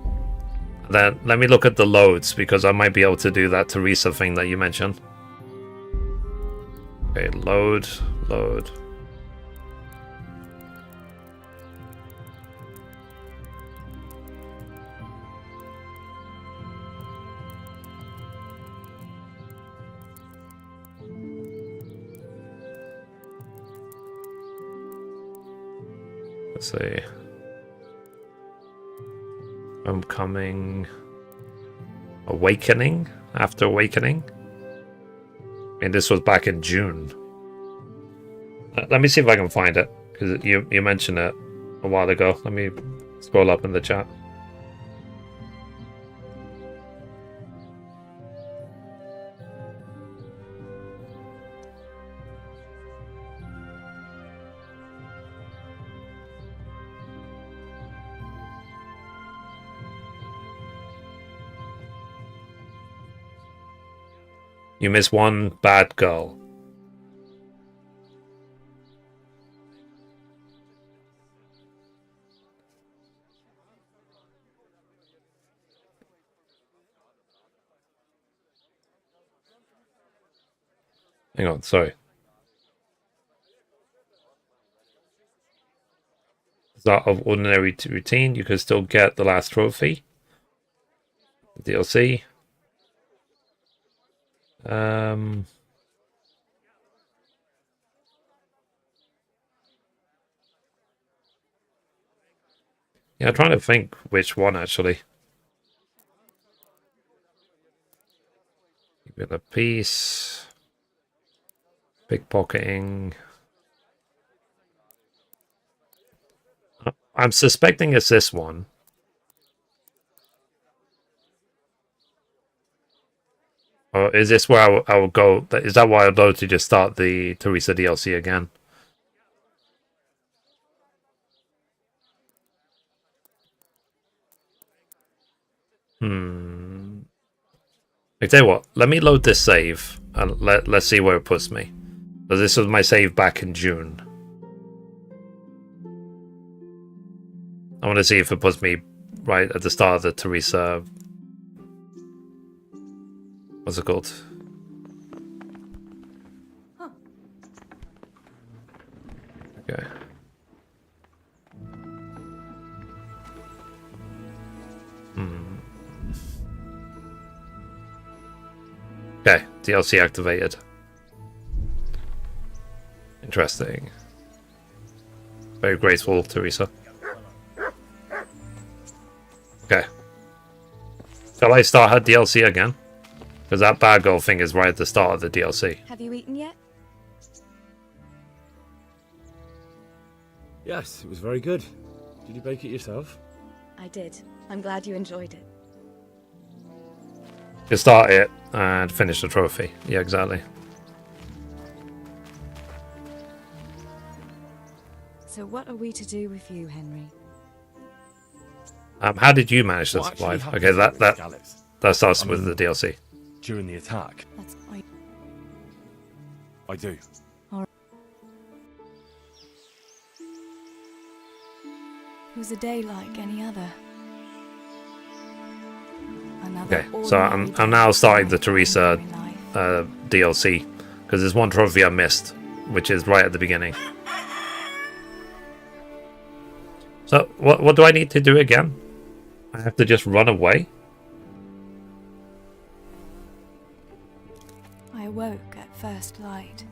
Then let me look at the loads because I might be able to do that Teresa thing that you mentioned. Okay, load. Let's see. Homecoming. Awakening? After Awakening? And this was back in June. Let me see if I can find it. Because you mentioned it a while ago. Let me scroll up in the chat. You miss one bad girl. Hang on, sorry. Start of ordinary routine. You can still get the last trophy. DLC. Yeah, I'm trying to think which one actually. Give it a piece. Pickpocketing. I'm suspecting it's this one. Or is this where I will go? Is that why I'll go to just start the Teresa DLC again? I tell you what, let me load this save and let's see where it puts me. So this was my save back in June. I want to see if it puts me right at the start of the Teresa. What's it called? Okay. Okay, DLC activated. Interesting. Very graceful, Teresa. Okay. Shall I start her DLC again? Because that bad girl thing is right at the start of the DLC. Have you eaten yet? Yes, it was very good. Did you bake it yourself? I did. I'm glad you enjoyed it. You start it and finish the trophy. Yeah, exactly. So what are we to do with you, Henry? How did you manage to What actually survive? happened Okay, to that Gallus starts with the DLC. during the attack? That's I do. It was a day like any other. Okay, so I'm now starting the Teresa DLC because there's one trophy I missed, which is right at the beginning. So what do I need to do again? I have to just run away? I awoke at first light,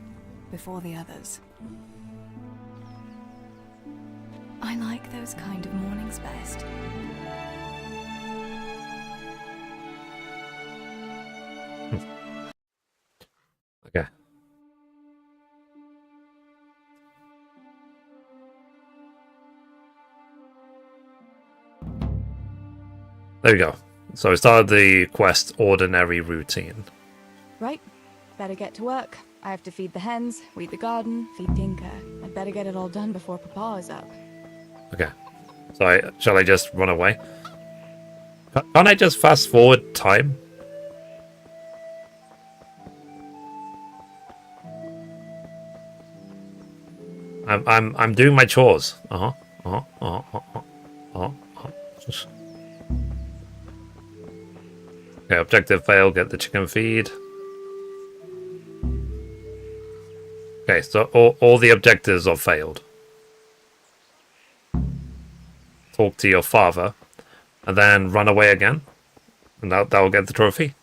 before the others. I like those kind of mornings best. There we go. So I started the quest ordinary routine. Right, better get to work. I have to feed the hens, weed the garden, feed Tinker. I'd better get it all done before Papa is up. Okay. So shall I just run away? Can't I just fast forward time? I'm doing my chores. Okay, objective failed. Get the chicken feed. Okay, so all the objectives are failed. Talk to your father, and then run away again, and that will get the trophy.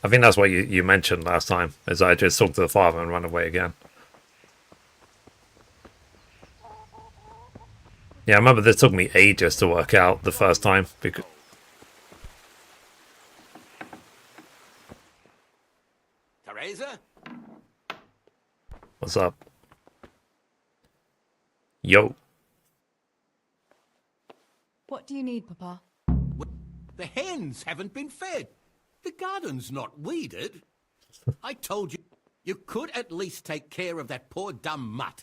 I think that's what you mentioned last time, is I just talk to the father and run away again. Yeah, I remember this took me ages to work out the first time. Because... Teresa? What's up? Yo. What do you need, Papa? The hens haven't been fed. The garden's not weeded. I told you, you could at least take care of that poor dumb mutt.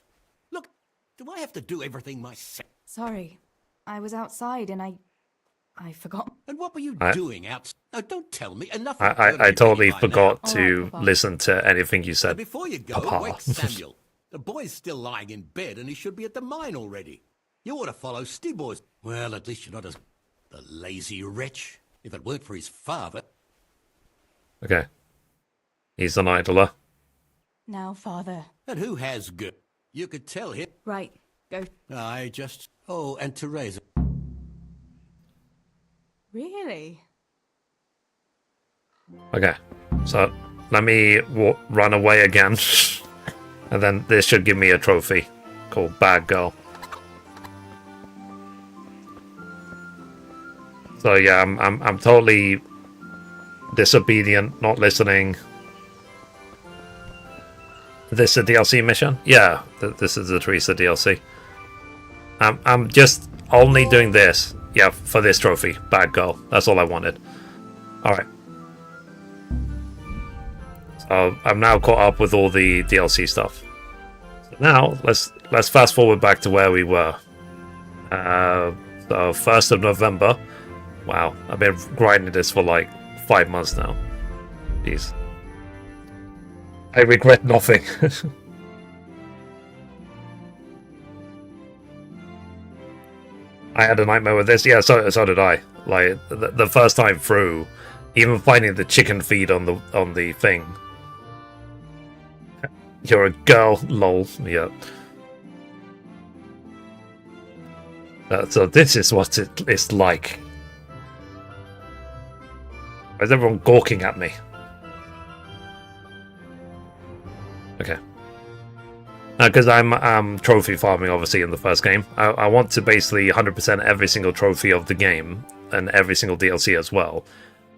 Look, do I have to do everything myself? Sorry, I was outside and I forgot. And what were you doing outside? No, don't tell me. Enough. I totally forgot now. to All right, listen to anything you said. Before you go, Papa. wake Samuel. The boy's still lying in bed and he should be at the mine already. You ought to follow Stiboy's. Well, at least you're not as the lazy wretch. If it weren't for his father. Okay. He's an idler. Now, Father. And who has good? You could tell him. Right, go. I just... Oh, and Teresa. Really? Okay. So, let me run away again. And then this should give me a trophy called Bad Girl. So yeah, I'm totally disobedient, not listening. This a DLC mission? Yeah, this is the Teresa DLC. I'm just only doing this, yeah, for this trophy, Bad Girl. That's all I wanted. All right. So I'm now caught up with all the DLC stuff. So now let's fast forward back to where we were. So 1st of November. Wow, I've been grinding this for like 5 months now. Jeez. I regret nothing. I had a nightmare with this. Yeah, so did I. Like the first time through, even finding the chicken feed on the thing. You're a girl, lol. Yeah. So this is what it is like. Why is everyone gawking at me? Okay. Because I'm trophy farming, obviously, in the first game. I want to basically 100% every single trophy of the game and every single DLC as well.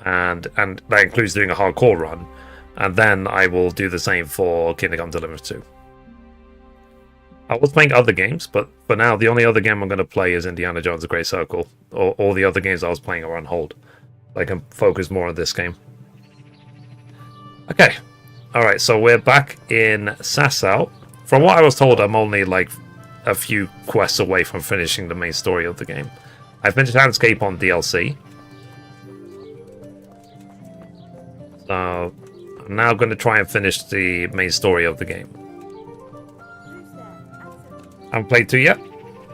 And that includes doing a hardcore run. And then I will do the same for Kingdom Come Deliverance 2. I was playing other games, but for now, the only other game I'm going to play is Indiana Jones: The Great Circle. All the other games I was playing are on hold. I can focus more on this game. Okay. Alright, so we're back in Sasau. From what I was told, I'm only like a few quests away from finishing the main story of the game. I finished Landscape on DLC. So I'm now going to try and finish the main story of the game. I haven't played 2 yet.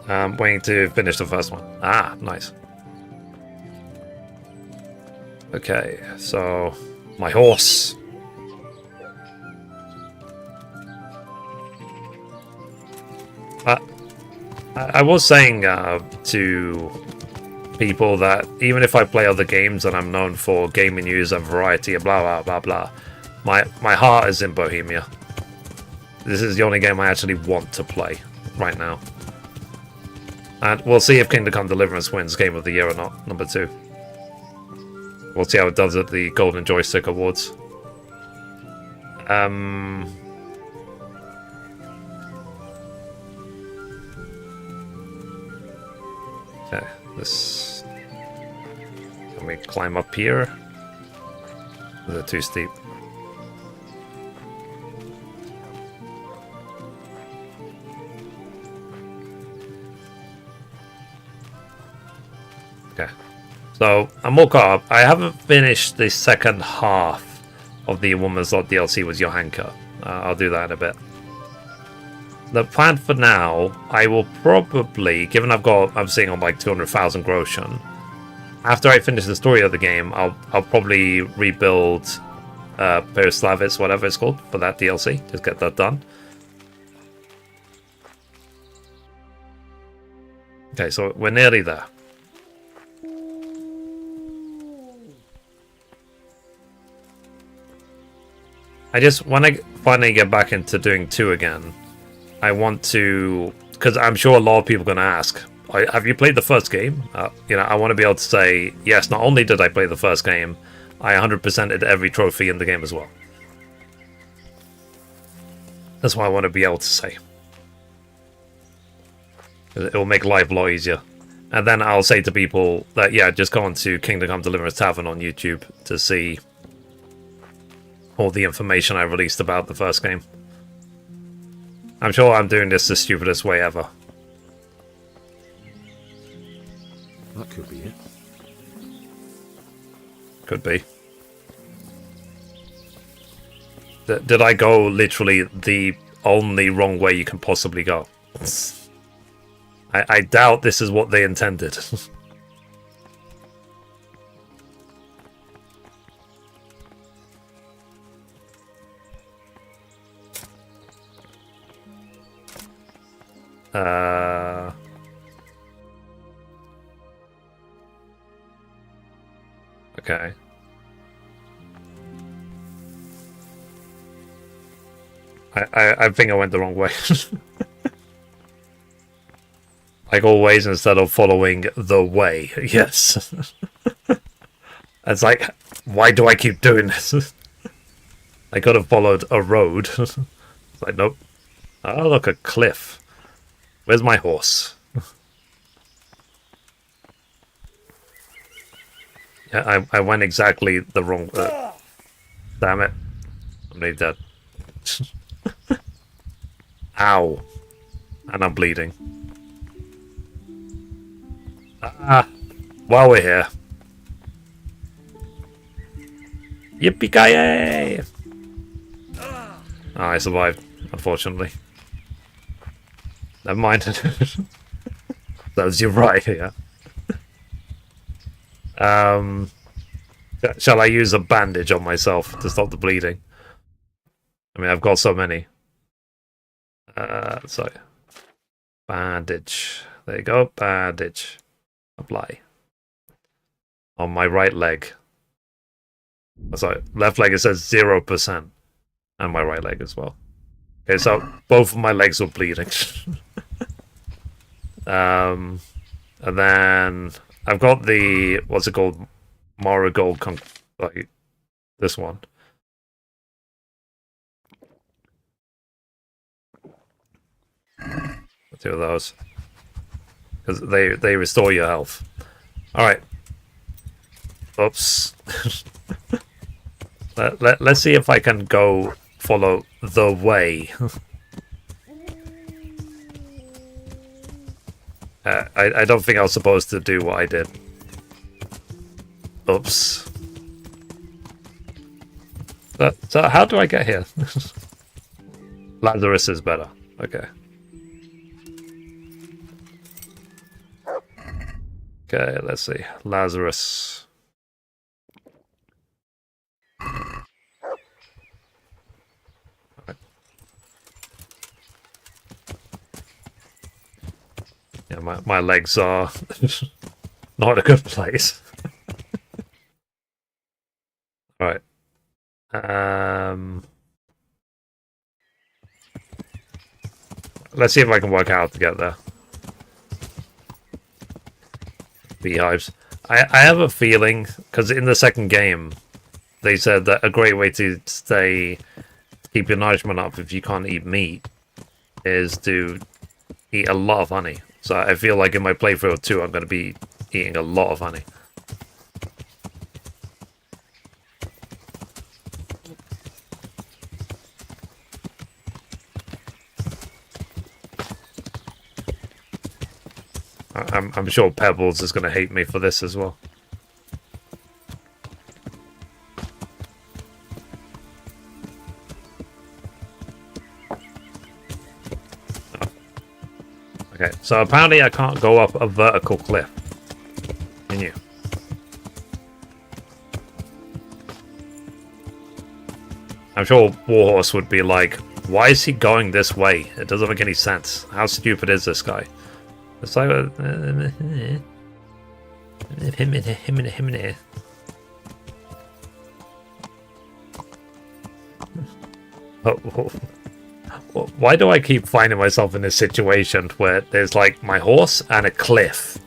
I'm waiting to finish the first one. Ah, nice. Okay, so my horse. I was saying to people that even if I play other games and I'm known for gaming news and variety and blah blah blah blah, my heart is in Bohemia. This is the only game I actually want to play right now. And we'll see if Kingdom Come Deliverance wins Game of the Year or not, number 2. We'll see how it does at the Golden Joystick Awards. This. Can we climb up here? Is it too steep? Okay. So, I'm all caught up. I haven't finished the second half of the Woman's Lot DLC with Johanka. I'll do that in a bit. The plan for now, I will probably, given I'm sitting on like 200,000 groschen, after I finish the story of the game, I'll probably rebuild Perislavitz, whatever it's called, for that DLC. Just get that done. Okay, so we're nearly there. When I finally get back into doing 2 again, I want to, because I'm sure a lot of people are going to ask, have you played the first game? I want to be able to say, yes, not only did I play the first game, I 100%ed every trophy in the game as well. That's what I want to be able to say. It will make life a lot easier. And then I'll say to people that, yeah, just go on to Kingdom Come Deliverance Tavern on YouTube to see all the information I released about the first game. I'm sure I'm doing this the stupidest way ever. That could be it. Could be. Did I go literally the only wrong way you can possibly go? I doubt this is what they intended. Okay. I think I went the wrong way. Like always, instead of following the way. Yes. It's like, why do I keep doing this? I could have followed a road. It's like, nope. Oh, look, a cliff. Where's my horse? Yeah, I went exactly the wrong... damn it. I'm nearly dead. Ow. And I'm bleeding. While we're here. Yippee-ki-yay! Oh, I survived, unfortunately. Never mind. That was your right here. Shall I use a bandage on myself to stop the bleeding? I mean, I've got so many. So bandage. There you go. Bandage. Apply. On my right leg. Sorry, left leg it says 0%. And my right leg as well. Okay, so both of my legs were bleeding. And then I've got the, what's it called? Marigold, like this one. Two of those. Because they restore your health. Alright. Oops. Let's see if I can go follow the way. I don't think I was supposed to do what I did. Oops. So how do I get here? Lazarus is better. Okay. Okay, let's see. Lazarus. Yeah, my legs are not a good place. Right. Let's see if I can work out how to get there. Beehives. I have a feeling, because in the second game, they said that a great way to keep your nourishment up if you can't eat meat is to eat a lot of honey. So I feel like in my playthrough 2, I'm going to be eating a lot of honey. I'm sure Pebbles is going to hate me for this as well. Okay, so apparently I can't go up a vertical cliff. Can you? I'm sure Warhorse would be like, why is he going this way? It doesn't make any sense. How stupid is this guy? It's like why do I keep finding myself in this situation where there's like my horse and a cliff?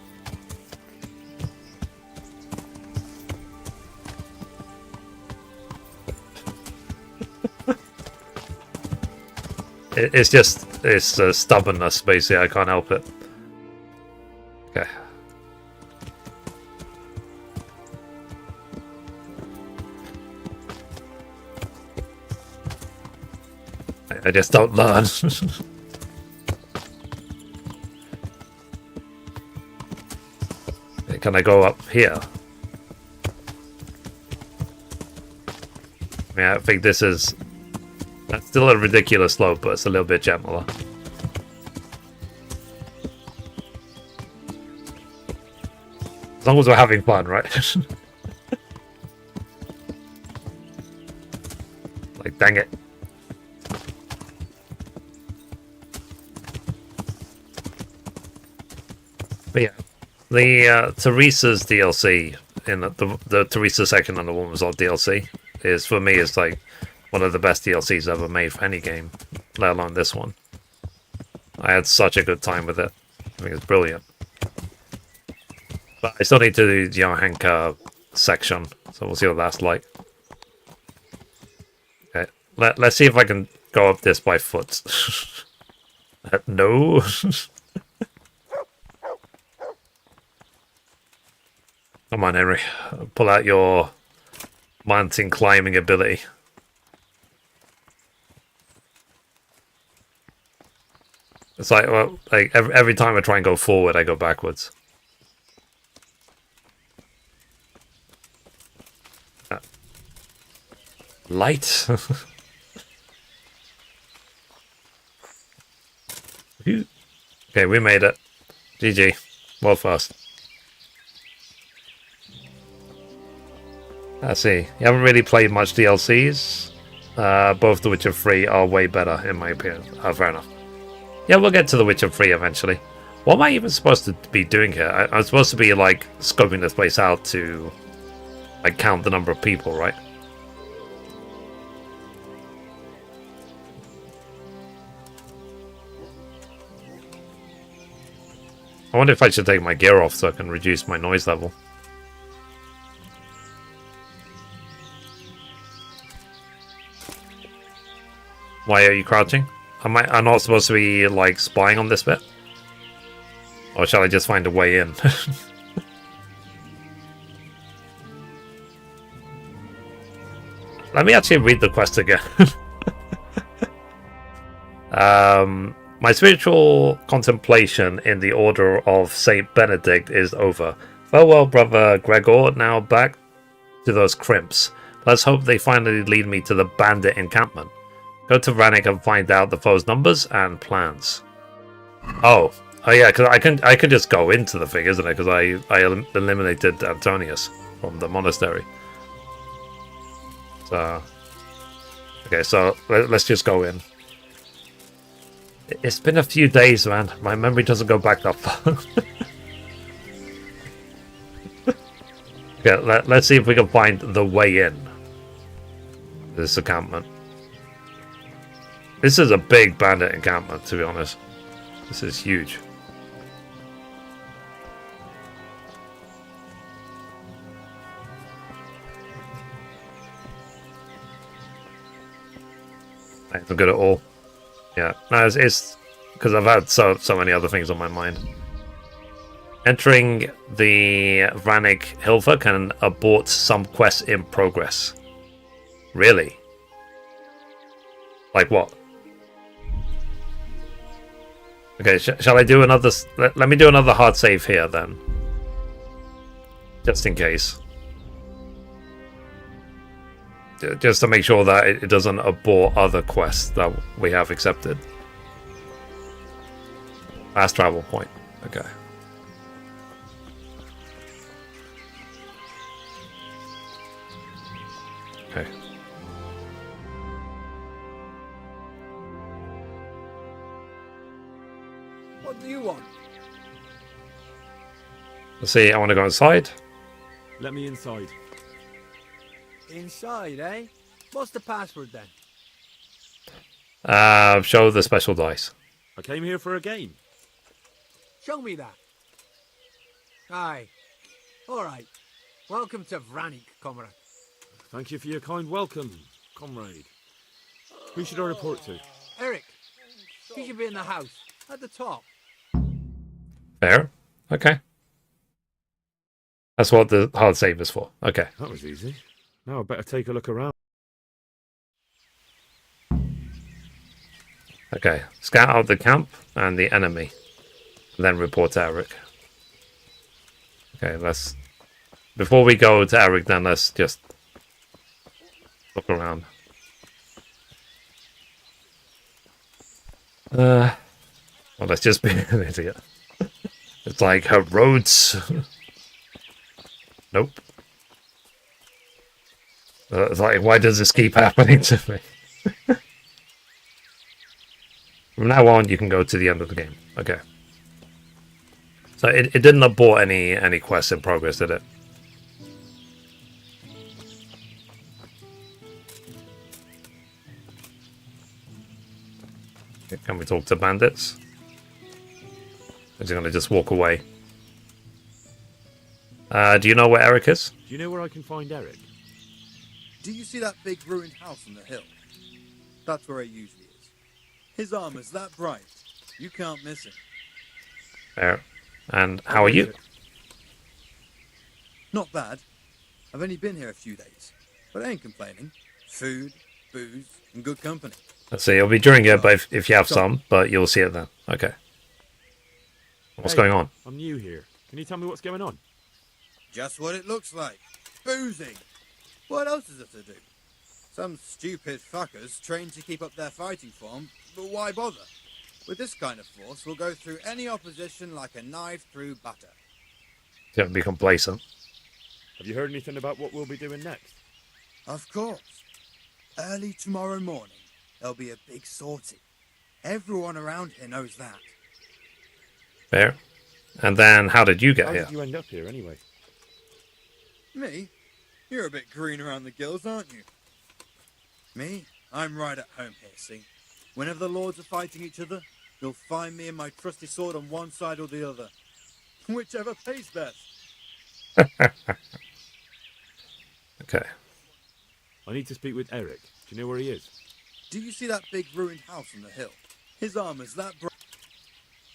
It's stubbornness, basically. I can't help it. Okay. I just don't learn. Can I go up here? Yeah, I think this is... That's still a ridiculous slope, but it's a little bit gentler. As long as we're having fun, right? Like, dang it. But yeah, the Teresa's DLC in the Teresa Second and the Woman's Odd DLC is, for me, is like one of the best DLCs ever made for any game, let alone this one. I had such a good time with it. I think it's brilliant. But I still need to do the Johanka section, so we'll see what that's like. Okay, let's see if I can go up this by foot. No. Come on, Henry. Pull out your mountain climbing ability. It's like, well, like every time I try and go forward, I go backwards. Light. Okay, we made it. GG. Well fast. Let's see. You haven't really played much DLCs. Both The Witcher 3 are way better, in my opinion. Fair enough. Yeah, we'll get to The Witcher 3 eventually. What am I even supposed to be doing here? I'm supposed to be, like, scoping this place out to, like, count the number of people, right? I wonder if I should take my gear off so I can reduce my noise level. Why are you crouching? I'm not supposed to be, like, spying on this bit? Or shall I just find a way in? Let me actually read the quest again. My spiritual contemplation in the Order of Saint Benedict is over. Farewell, Brother Gregor. Now back to those crimps. Let's hope they finally lead me to the bandit encampment. Go to Rannick and find out the foe's numbers and plans. Oh yeah, because I can just go into the thing, isn't it? Because I eliminated Antonius from the monastery. So okay, so let's just go in. It's been a few days, man. My memory doesn't go back that far. Okay, let's see if we can find the way in this encampment. This is a big bandit encampment, to be honest. This is huge. I ain't good at all. Yeah, no, it's because I've had so many other things on my mind. Entering the Vanik Hilfa can abort some quests in progress. Really? Like what? Okay, shall I do another... Let me do another hard save here, then. Just in case. Just to make sure that it doesn't abort other quests that we have accepted. Fast travel point. Okay. Okay. What do you want? Let's see, I want to go inside. Let me inside. Inside, eh? What's the password then? Show the special dice. I came here for a game. Show me that. Aye. Alright. Welcome to Vranik, comrade. Thank you for your kind welcome, comrade. Who should I report to? Eric, he should be in the house, at the top. Fair. Okay. That's what the hard save is for. Okay. That was easy. Now I better take a look around. Okay. Scout out the camp and the enemy. And then report to Eric. Okay, let's... Before we go to Eric, then let's just look around. Well, let's just be an idiot. It's like her roads. Nope. It's like, why does this keep happening to me? From now on, you can go to the end of the game. Okay. So it didn't abort any quests in progress, did it? Okay, can we talk to bandits? Is he going to just walk away? Do you know where Eric is? Do you know where I can find Eric? Do you see that big ruined house on the hill? That's where he usually is. His armor's that bright, you can't miss him. There. And how are you? Not bad. I've only been here a few days, but I ain't complaining. Food, booze, and good company. Let's see, it'll be during it, but if you have some, but you'll see it then. Okay. What's going on? I'm new here. Can you tell me what's going on? Just what it looks like. Boozing. What else is there to do? Some stupid fuckers trained to keep up their fighting form, but why bother? With this kind of force, we'll go through any opposition like a knife through butter. Don't be complacent. Have you heard anything about what we'll be doing next? Of course. Early tomorrow morning, there'll be a big sortie. Everyone around here knows that. Fair. And then, how did you get How here? did you end up here anyway? Me? You're a bit green around the gills, aren't you? Me? I'm right at home here, see? Whenever the lords are fighting each other, you'll find me and my trusty sword on one side or the other. Whichever pays best. Okay. I need to speak with Eric. Do you know where he is? Do you see that big ruined house on the hill? His armor's that bright.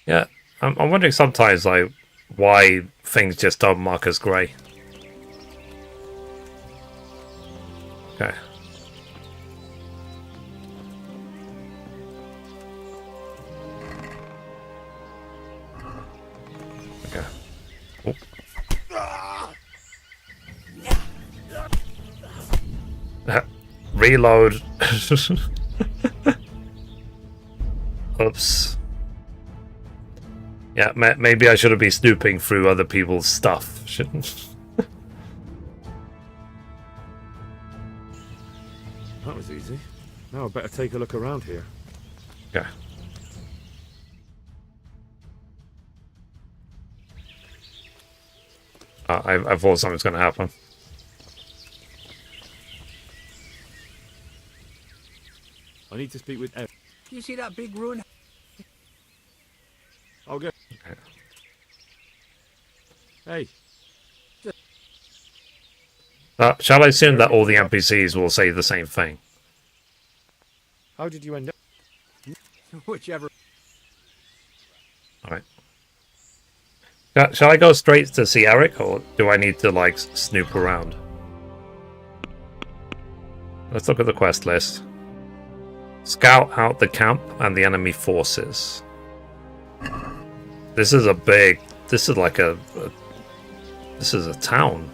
Yeah, I'm wondering sometimes, like, why things just don't mark as grey. Okay. Okay. Oh. Reload. Oops. Yeah, maybe I shouldn't be snooping through other people's stuff. Shouldn't. That was easy. Now I better take a look around here. Okay. I thought something's going to happen. I need to speak with Eric. Do you see that big ruin? I'll go. Okay. Hey, Shall I assume that all the NPCs will say the same thing? how did you end up? Whichever. Alright. Shall I go straight to see Eric, or do I need to, like, snoop around? Let's look at the quest list. Scout out the camp and the enemy forces. This is a big... This is like a this is a town.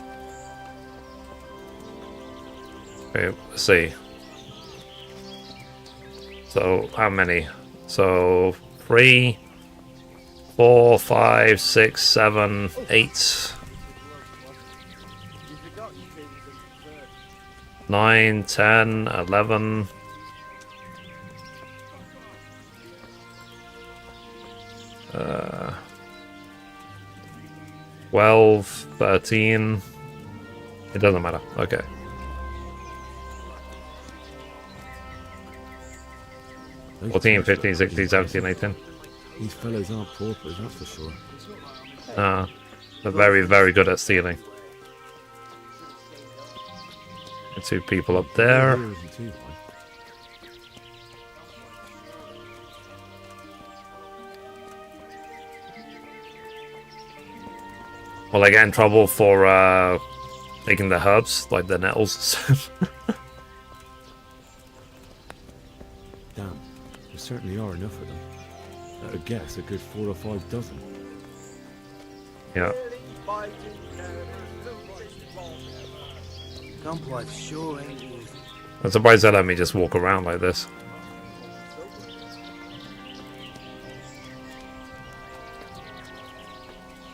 Okay, let's see. So, how many? So, 3, 4, 5, 6, 7, 8, 9, 10, 11. 12, 13. It doesn't matter. Okay. Those 14, tourists 15, are 16, 17, 18. These fellows aren't paupers, that's for sure. They're very, very good at stealing. 2 people up there. Here isn't too high. Will I get in trouble for taking the herbs, like the nettles? Damn, there certainly are enough of them. At a guess, a good 4 or 5 dozen. Yeah. Gunplay sure ain't easy. I'm surprised they let me just walk around like this.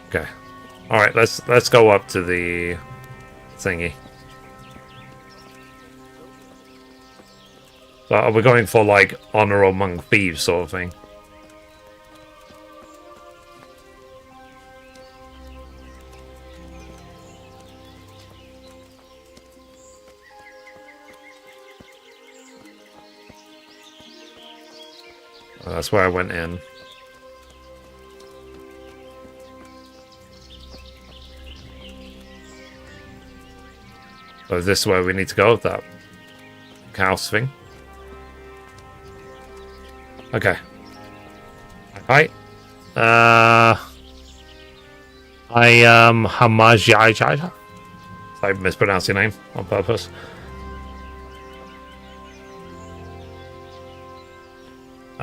Okay. Alright, let's go up to the thingy. So are we going for like honor among thieves sort of thing? That's where I went in. So is this where we need to go with that house thing? Okay. Hi. I am Hamajaja. I mispronounced your name on purpose.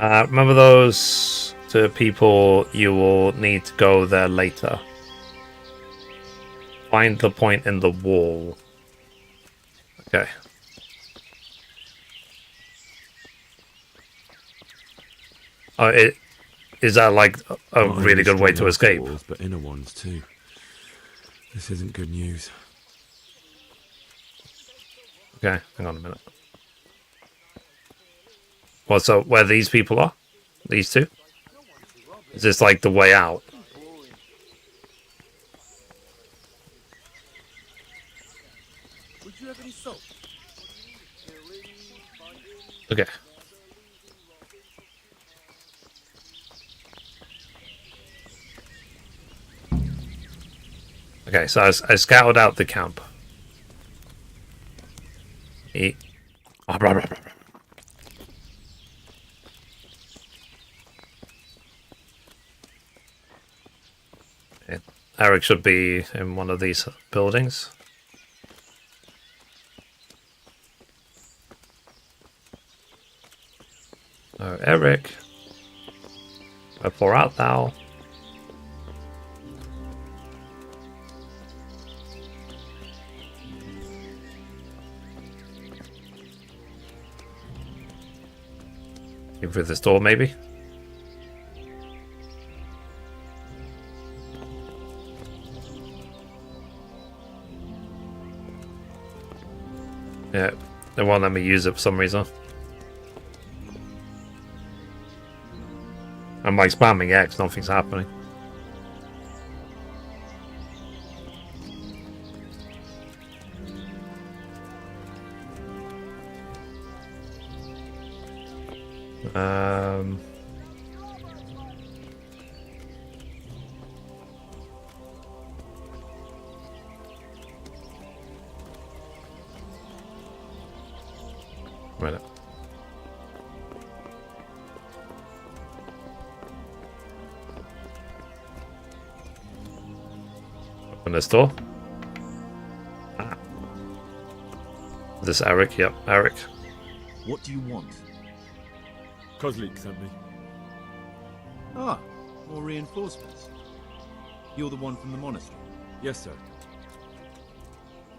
Remember those 2 people, you will need to go there later. Find the point in the wall. Okay. Oh, is that like a Not really only good way straight to up escape? walls, but inner ones too. This isn't good news. Okay, hang on a minute. Well, so where these people are? These 2? Is this like the way out? Would you have any soap? Okay. Okay, so I scouted out the camp. Blah, blah, blah, blah. Eric should be in one of these buildings. Oh, Eric. Wherefore art thou? In through this door, maybe? Yeah, they won't let me use it for some reason. I'm like spamming X, nothing's happening. Minute. Open this door. Ah. Is this Eric? Yep, Eric. What do you want? Kozlik sent me. Ah, more reinforcements. You're the one from the monastery. Yes, sir.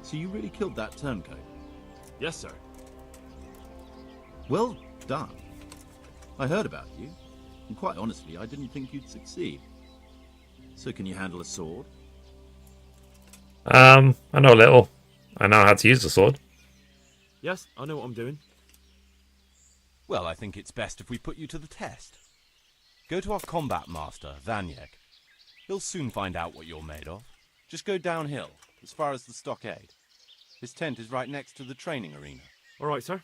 So you really killed that turncoat? Yes, sir. Well done. I heard about you, and quite honestly, I didn't think you'd succeed. So can you handle a sword? I know a little. I know how to use the sword. Yes, I know what I'm doing. Well, I think it's best if we put you to the test. Go to our combat master, Vanyek. He'll soon find out what you're made of. Just go downhill, as far as the stockade. His tent is right next to the training arena. All right, sir.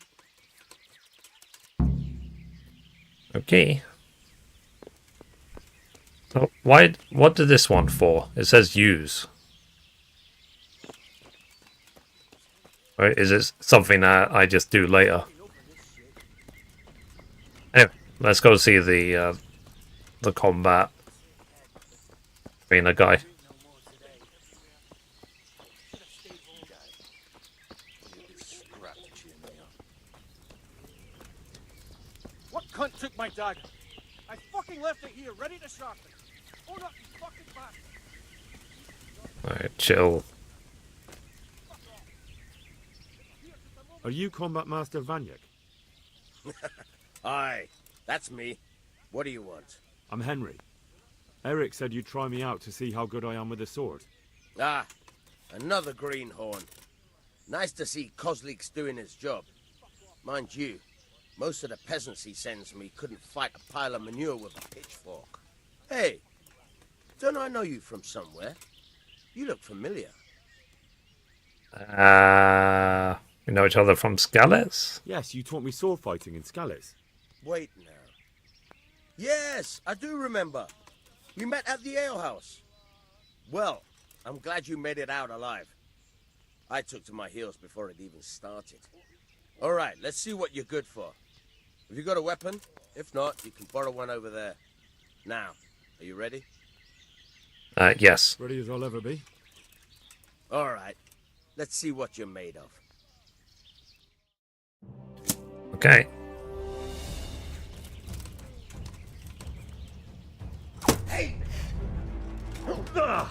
Okay. So what did this one for? It says use. Right, is it something that I just do later? Anyway, let's go see the combat arena guy. What cunt took my dagger? I fucking left it here, ready to sharpen. Hold up, you fucking bastard! Alright, chill. Are you Combat Master Vanyek? Aye, that's me. What do you want? I'm Henry. Eric said you'd try me out to see how good I am with a sword. Ah, another greenhorn. Nice to see Kozlik's doing his job. Mind you, most of the peasants he sends me couldn't fight a pile of manure with a pitchfork. Hey, don't I know you from somewhere? You look familiar. We know each other from Scalets? Yes, you taught me sword fighting in Scalets. Wait now. Yes, I do remember. We met at the alehouse. Well, I'm glad you made it out alive. I took to my heels before it even started. All right, let's see what you're good for. Have you got a weapon? If not, you can borrow one over there. Now, are you ready? Yes. Ready as I'll ever be. All right, let's see what you're made of. Okay. Hey! Now.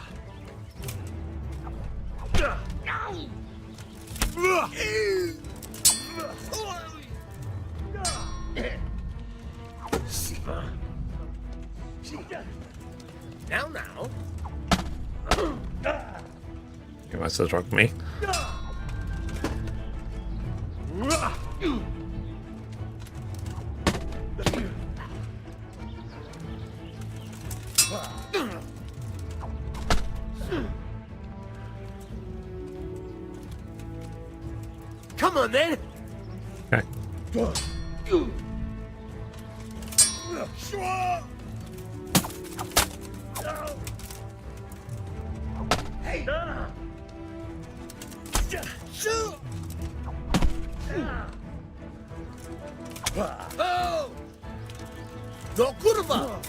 You must have struck me. Come on, then. Okay. Hey. Oh! No kurwa!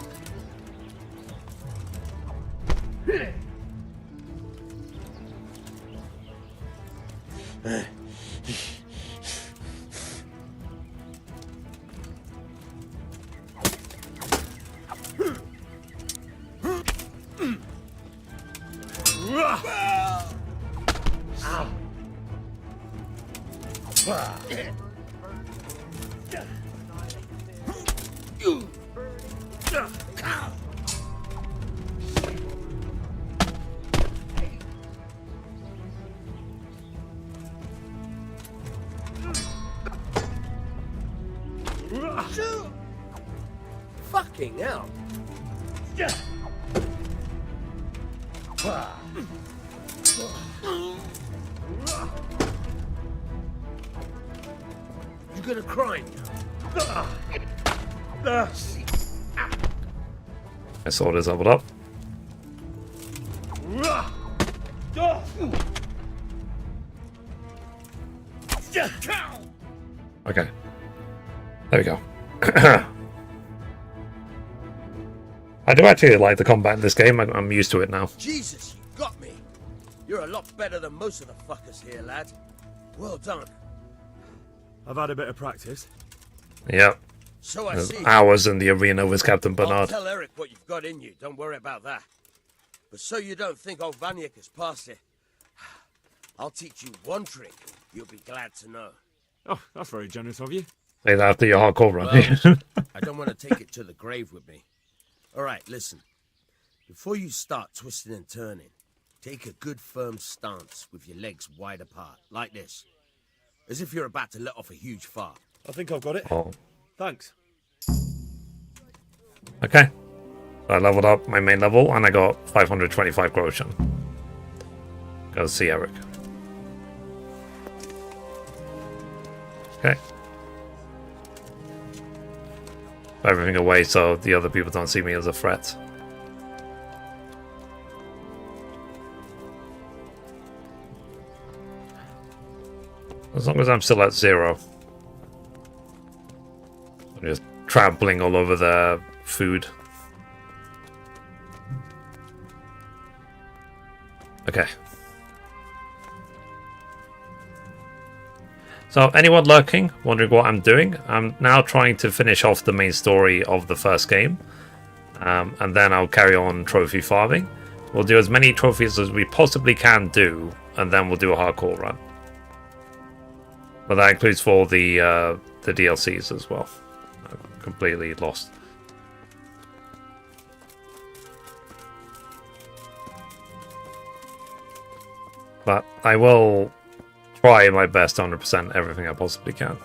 Fucking hell. You're gonna cry now. My sword is leveled up. Okay. There we go. I do actually like the combat in this game. I'm used to it now. Jesus, you got me. You're a lot better than most of the fuckers here, lad. Well done. I've had a bit of practice. Yep. So I There's see. hours in the arena with Captain I'll Bernard. tell Eric what you've got in you. Don't worry about that. But so you don't think old Vanyek has passed it, I'll teach you one trick you'll be glad to know. Oh, that's very generous of you. Later after your hardcore run. Well, I don't want to take it to the grave with me. All right, listen. Before you start twisting and turning, take a good firm stance with your legs wide apart, like this. As if you're about to let off a huge fart. I think I've got it. Oh. Thanks. Okay. So I leveled up my main level and I got 525 groschen. Go see Eric. Okay. Put everything away so the other people don't see me as a threat. As long as I'm still at 0. I'm just trampling all over the food. Okay. So, anyone lurking, wondering what I'm doing? I'm now trying to finish off the main story of the first game. And then I'll carry on trophy farming. We'll do as many trophies as we possibly can do, and then we'll do a hardcore run. But that includes for the DLCs as well. I'm completely lost. But I will try my best to 100% everything I possibly can.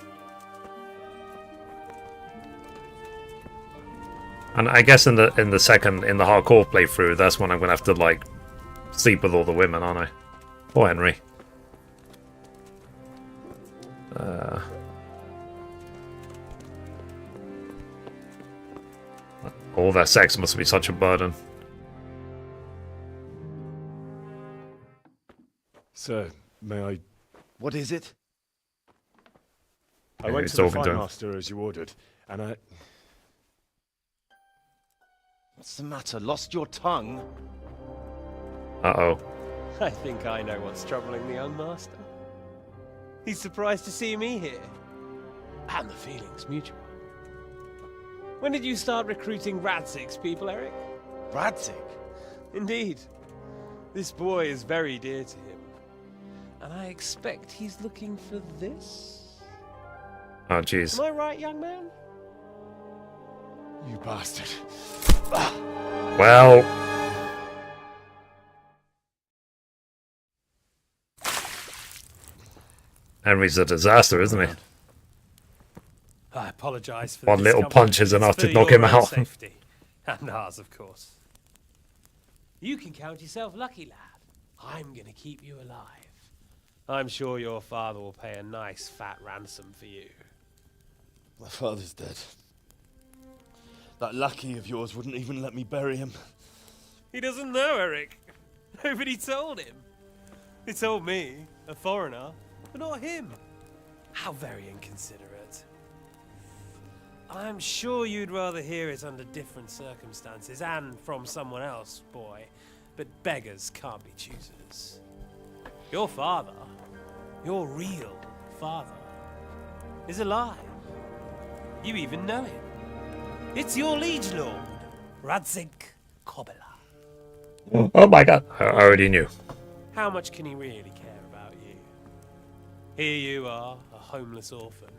And I guess in the hardcore playthrough, that's when I'm gonna have to like sleep with all the women, aren't I? Poor Henry. All that sex must be such a burden. Sir, may I... What is it? I went to the Fire Master as you ordered, and I... What's the matter? Lost your tongue? Uh-oh. I think I know what's troubling the young master. He's surprised to see me here. And the feeling's mutual. When did you start recruiting Radzig's people, Eric? Radzig? Indeed. This boy is very dear to him. And I expect he's looking for this? Oh, jeez. Am I right, young man? You bastard. Well... Henry's a disaster, isn't he? I apologize for one little punch is enough to knock him out. Safety. And ours, of course. You can count yourself lucky, lad. I'm gonna keep you alive. I'm sure your father will pay a nice fat ransom for you. My father's dead. That lucky of yours wouldn't even let me bury him. He doesn't know, Eric. Nobody told him. He told me, a foreigner, but not him. How very inconsiderate. I'm sure you'd rather hear it under different circumstances and from someone else, boy. But beggars can't be choosers. Your father, your real father, is alive. You even know him. It's your liege lord, Radzig Kobyla. Oh my god, I already knew. How much can he really care about you? Here you are, a homeless orphan,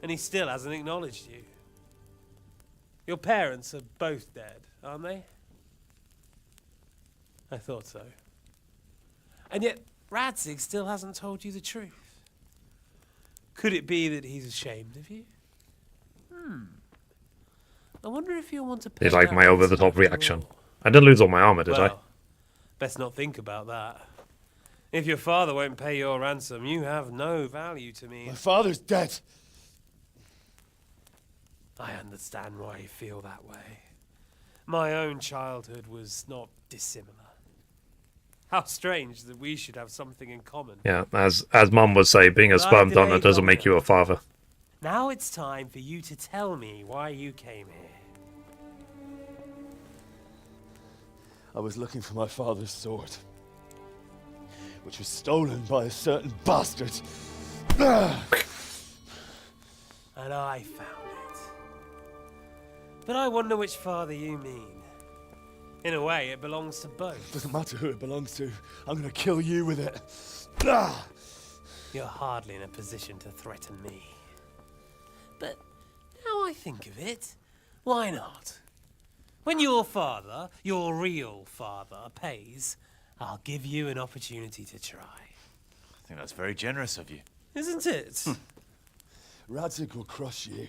and he still hasn't acknowledged you. Your parents are both dead, aren't they? I thought so. And yet, Radzig still hasn't told you the truth. Could it be that he's ashamed of you? I wonder if you'll want to pay They like that my over-the-top ransom reaction. after all. I didn't lose all my armor, did I? Well, best not think about that. If your father won't pay your ransom, you have no value to me. My father's dead. I understand why you feel that way. My own childhood was not dissimilar. How strange that we should have something in common. Yeah, as Mum would say, being a sperm donor doesn't make you a father. Now it's time for you to tell me why you came here. I was looking for my father's sword. which was stolen by a certain bastard. And I found it. But I wonder which father you mean. In a way, it belongs to both. Doesn't matter who it belongs to. I'm gonna kill you with it. You're hardly in a position to threaten me. But now I think of it, why not? When your father, your real father, pays, I'll give you an opportunity to try. I think that's very generous of you. Isn't it? Radzig will crush you.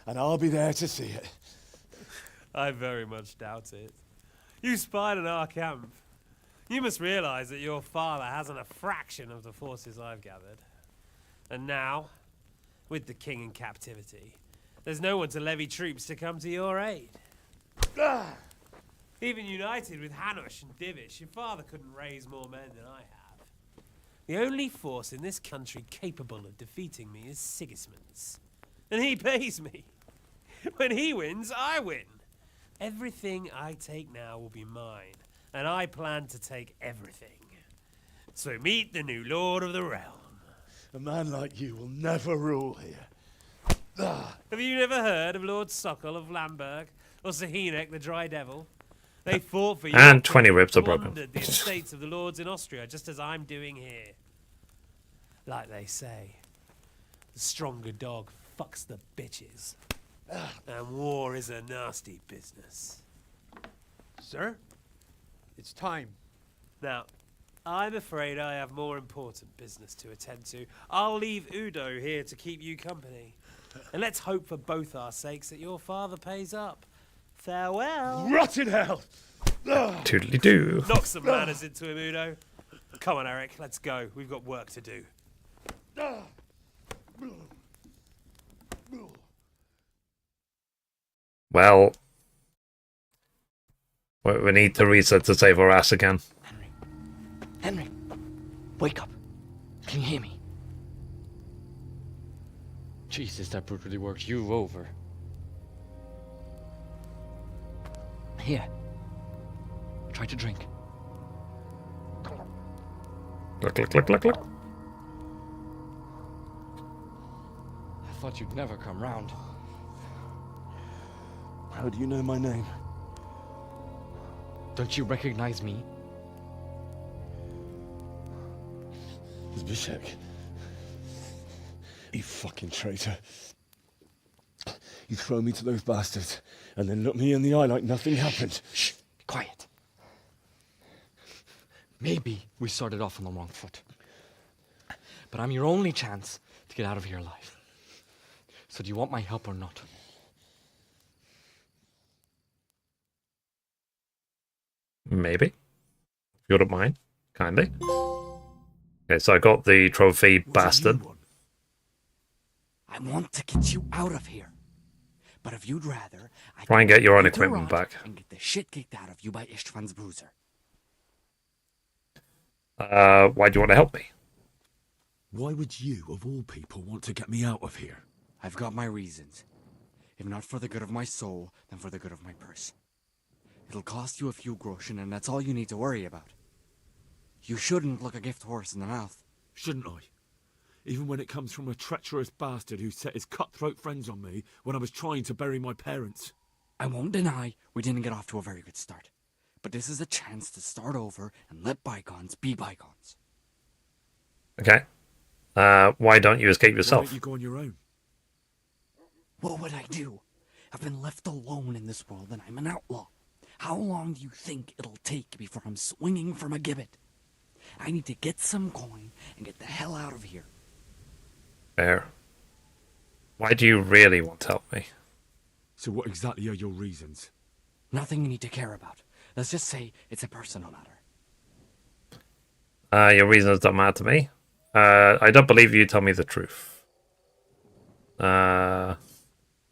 And I'll be there to see it. I very much doubt it. You spied on our camp. You must realize that your father hasn't a fraction of the forces I've gathered. And now, with the king in captivity, there's no one to levy troops to come to your aid. Even united with Hanush and Divish, your father couldn't raise more men than I have. The only force in this country capable of defeating me is Sigismund's. And he pays me. When he wins, I win. Everything I take now will be mine, and I plan to take everything. So meet the new Lord of the Realm. A man like you will never rule here. Have you never heard of Lord Sokol of Lamberg, or Sahinek the Dry Devil? They fought for you. And 20 ribs are broken. The estates of the lords in Austria, just as I'm doing here. Like they say, the stronger dog fucks the bitches. And war is a nasty business. Sir, it's time. Now, I'm afraid I have more important business to attend to. I'll leave Udo here to keep you company. And let's hope for both our sakes that your father pays up. Farewell. Rot in hell! Toodly-doo. Knock some manners into him, Udo. Come on, Eric, let's go. We've got work to do. Well, we need to reset to save our ass again. Henry, wake up. Can you hear me? Jesus, that brutally worked you over. Here. Try to drink. Look, look, look, look, look. I thought you'd never come round. How do you know my name? Don't you recognize me? Zbyszek. You fucking traitor. You throw me to those bastards, and then look me in the eye like nothing happened. Shh, be quiet. Maybe we started off on the wrong foot. But I'm your only chance to get out of here alive. So do you want my help or not? Maybe. If you don't mind. Kindly. Okay, so I got the trophy bastard. I want to get you out of here. But if you'd rather, I Try and get your own into equipment Rot back. and get the shit kicked out of you by Ishtvan's bruiser. Why do you want to help me? Why would you, of all people, want to get me out of here? I've got my reasons. If not for the good of my soul, then for the good of my purse. It'll cost you a few groschen, and that's all you need to worry about. You shouldn't look a gift horse in the mouth. Shouldn't I? Even when it comes from a treacherous bastard who set his cutthroat friends on me when I was trying to bury my parents. I won't deny we didn't get off to a very good start. But this is a chance to start over and let bygones be bygones. Okay. Why don't you escape Why yourself? don't you go on your own? What would I do? I've been left alone in this world and I'm an outlaw. How long do you think it'll take before I'm swinging from a gibbet? I need to get some coin and get the hell out of here. Fair. Why do you really want to help me? So what exactly are your reasons? Nothing you need to care about. Let's just say it's a personal matter. Your reasons don't matter to me. I don't believe you tell me the truth. But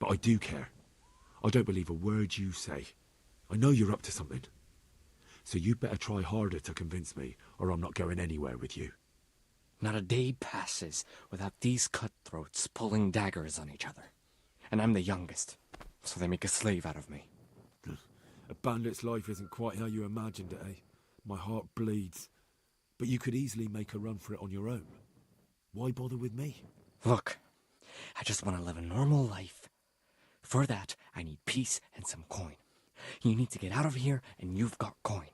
I do care. I don't believe a word you say. I know you're up to something. So you better try harder to convince me, or I'm not going anywhere with you. Not a day passes without these cutthroats pulling daggers on each other. And I'm the youngest, so they make a slave out of me. A bandit's life isn't quite how you imagined it, eh? My heart bleeds. But you could easily make a run for it on your own. Why bother with me? Look, I just want to live a normal life. For that, I need peace and some coin. You need to get out of here, and you've got coin.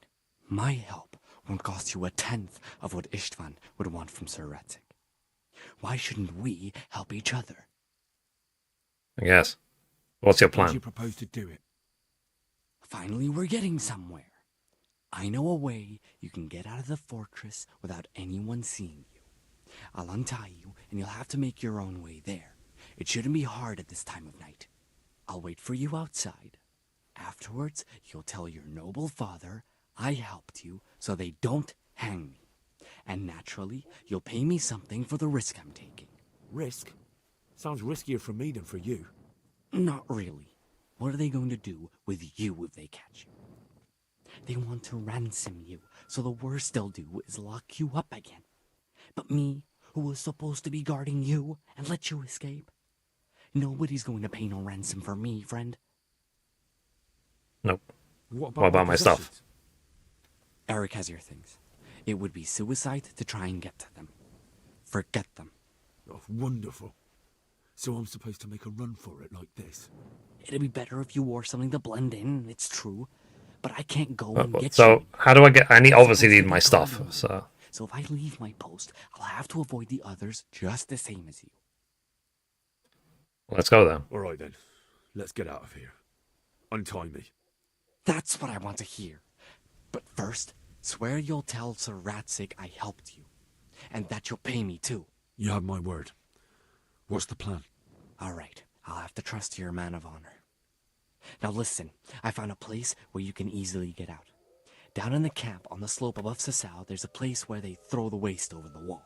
My help won't cost you 1/10 of what Istvan would want from Sir Ratzik. Why shouldn't we help each other? I guess. What's your How do plan? you propose to do it? Finally, we're getting somewhere. I know a way you can get out of the fortress without anyone seeing you. I'll untie you, and you'll have to make your own way there. It shouldn't be hard at this time of night. I'll wait for you outside. Afterwards, you'll tell your noble father I helped you so they don't hang me. And naturally, you'll pay me something for the risk I'm taking. Risk? Sounds riskier for me than for you. Not really. What are they going to do with you if they catch you? They want to ransom you, so the worst they'll do is lock you up again. But me, who was supposed to be guarding you and let you escape? Nobody's going to pay no ransom for me, friend. Nope. What about my stuff? Eric has your things. It would be suicide to try and get to them. Forget them. Oh, wonderful. So I'm supposed to make a run for it like this? It'd be better if you wore something to blend in, it's true. But I can't go and get So you. how do I get? I obviously need my stuff. So if I leave my post, I'll have to avoid the others just the same as you. Let's go then. All right then. Let's get out of here. Untie me. That's what I want to hear. But first, swear you'll tell Sir Ratzik I helped you. And that you'll pay me too. You have my word. What's the plan? All right, I'll have to trust you're a man of honor. Now listen, I found a place where you can easily get out. Down in the camp on the slope above Sasau, there's a place where they throw the waste over the wall.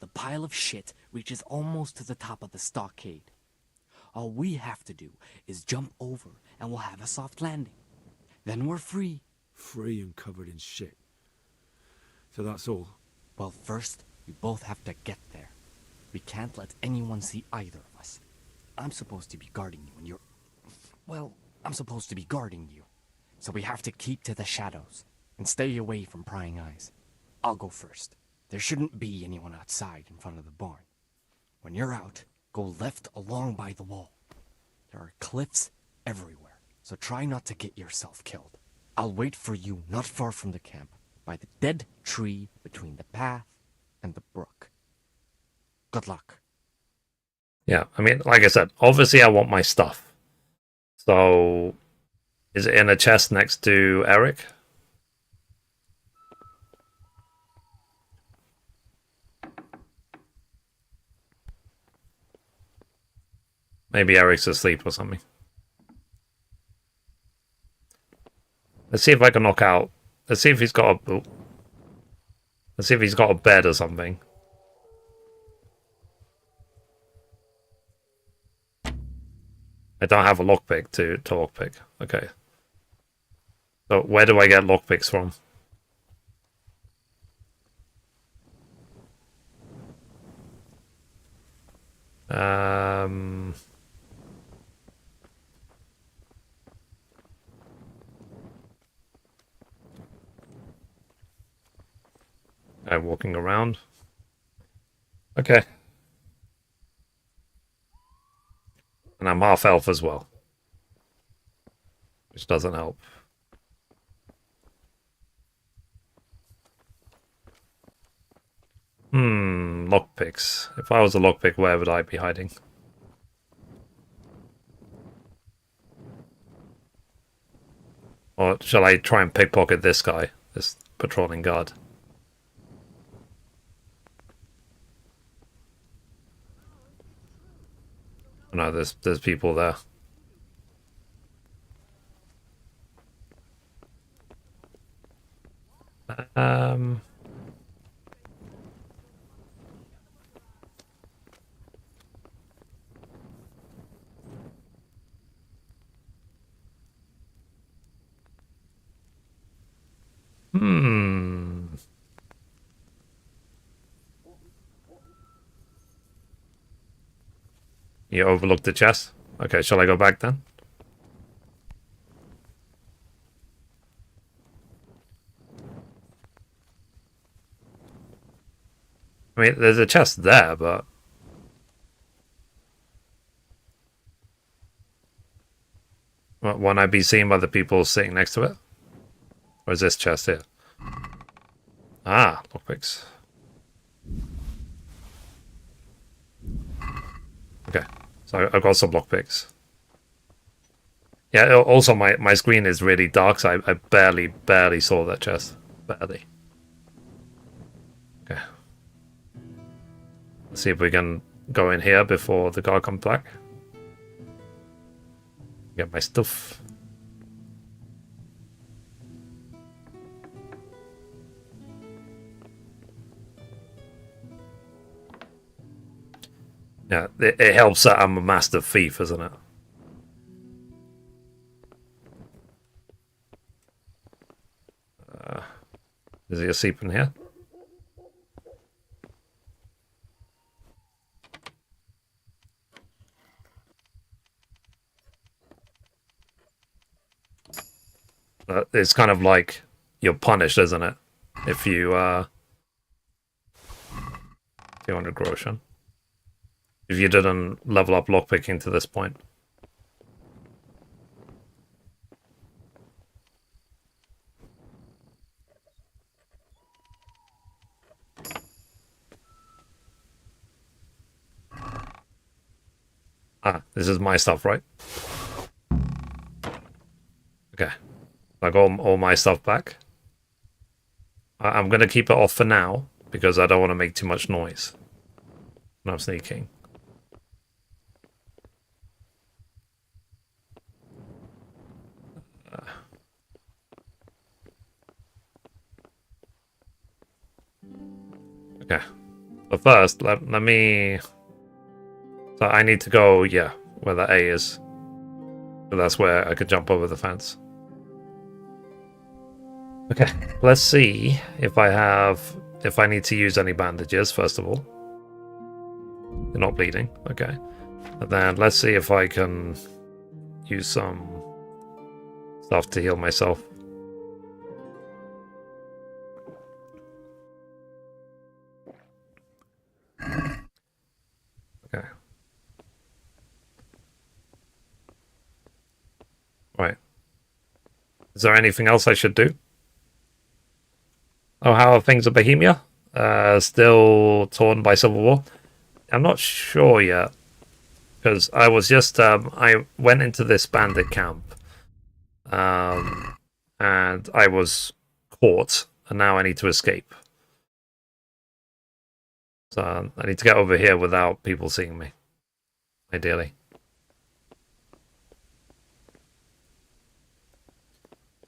The pile of shit reaches almost to the top of the stockade. All we have to do is jump over and we'll have a soft landing. Then we're free. Free and covered in shit. So that's all? Well, first, we both have to get there. We can't let anyone see either of us. I'm supposed to be guarding you and you're... Well, I'm supposed to be guarding you. So we have to keep to the shadows and stay away from prying eyes. I'll go first. There shouldn't be anyone outside in front of the barn. When you're out, go left along by the wall. There are cliffs everywhere, so try not to get yourself killed. I'll wait for you not far from the camp, by the dead tree between the path and the brook. Good luck. Yeah, I mean, like I said, obviously I want my stuff. So, is it in a chest next to Eric? Maybe Eric's asleep or something. Let's see if I can knock out. Let's see if he's got a. Let's see if he's got a bed or something. I don't have a lockpick to lockpick. Okay. So where do I get lockpicks from? I'm walking around. Okay. And I'm half elf as well. Which doesn't help. Lockpicks. If I was a lockpick, where would I be hiding? Or shall I try and pickpocket this guy? This patrolling guard? No, there's people there. You overlooked the chest? Okay, shall I go back then? I mean, there's a chest there, but... Won't I be seen by the people sitting next to it? Or is this chest here? Ah, lockpicks. Okay, so I've got some lockpicks. Yeah, also my screen is really dark, so I barely saw that chest. Barely. Okay. Let's see if we can go in here before the guard comes back. Get my stuff. Yeah, it helps that I'm a master thief, isn't it? Is he asleep in here? It's kind of like you're punished, isn't it? If you 200 groschen. If you didn't level up lockpicking to this point. Ah, this is my stuff, right? Okay. I got all my stuff back. I'm going to keep it off for now, because I don't want to make too much noise when I'm sneaking. Okay. But first, let me... So I need to go, yeah, where the A is. So that's where I could jump over the fence. Okay, let's see if I need to use any bandages, first of all. You're not bleeding, okay. And then let's see if I can use some stuff to heal myself. Okay. Right. Is there anything else I should do? Oh, how are things at Bohemia? Still torn by civil war? I'm not sure yet. Because I was just... I went into this bandit camp. And I was caught. And now I need to escape. So I need to get over here without people seeing me. Ideally.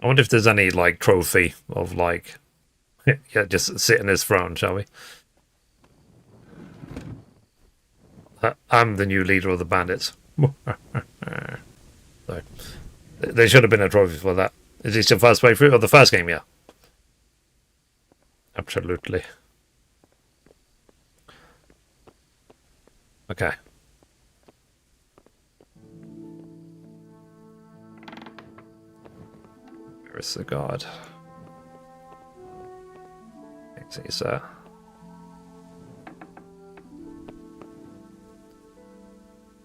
I wonder if there's any, like, trophy of, like... yeah, just sit in his throne, shall we? I'm the new leader of the bandits. So, there should have been a trophy for that. Is this your first playthrough of the first game? Yeah. Absolutely. Okay. Where is the guard? See, sir.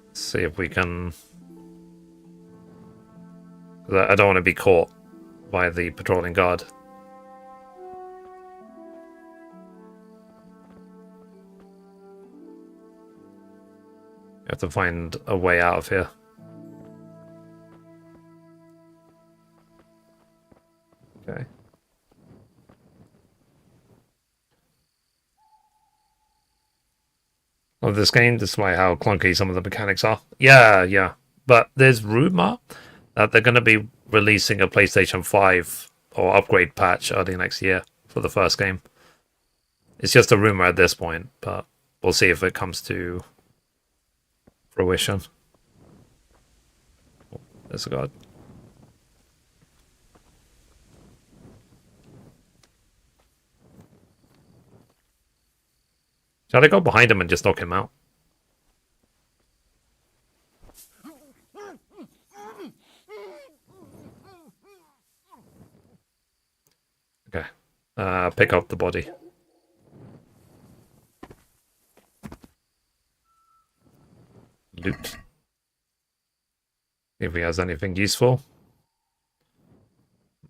Let's see if we can... I don't want to be caught by the patrolling guard. You have to find a way out of here. Okay. Of this game, despite how clunky some of the mechanics are. Yeah. But there's rumor that they're going to be releasing a PlayStation 5 or upgrade patch early next year for the first game. It's just a rumor at this point, but we'll see if it comes to fruition. Oh, there's a guard. Shall I go behind him and just knock him out? Okay. Pick up the body. Loot. If he has anything useful.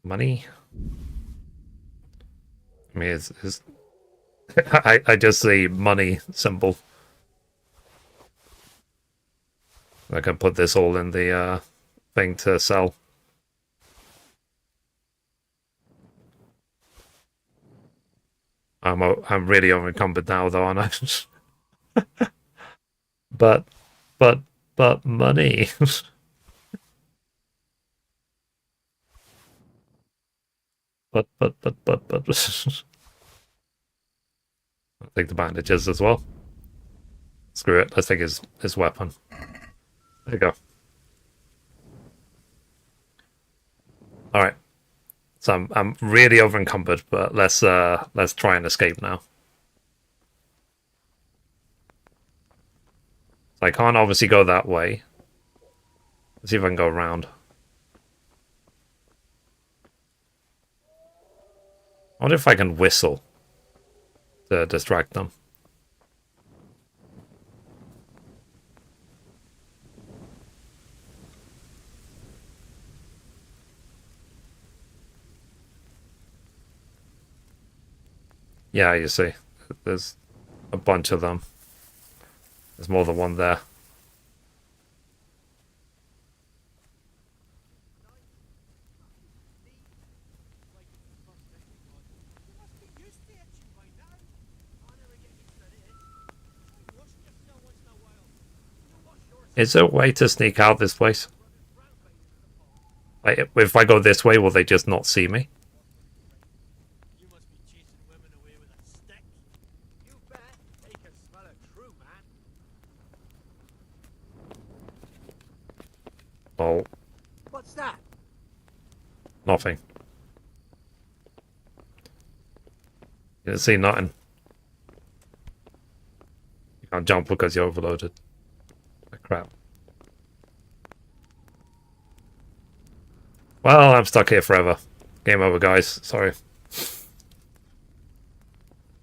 Money. I mean, it's I just see money symbol. I can put this all in the thing to sell. I'm really unencumbered now, though, aren't I? but money. but. I'll take the bandages as well. Screw it. Let's take his weapon. There you go. All right. So I'm really over encumbered, but let's try and escape now. So I can't obviously go that way. Let's see if I can go around. I wonder if I can whistle to distract them. Yeah, you see, there's a bunch of them. There's more than one there. Is there a way to sneak out this place? Like, if I go this way, will they just not see me? Oh. What's that? Nothing. You didn't see nothing. You can't jump because you're overloaded. Crap. Well, I'm stuck here forever. Game over, guys. Sorry.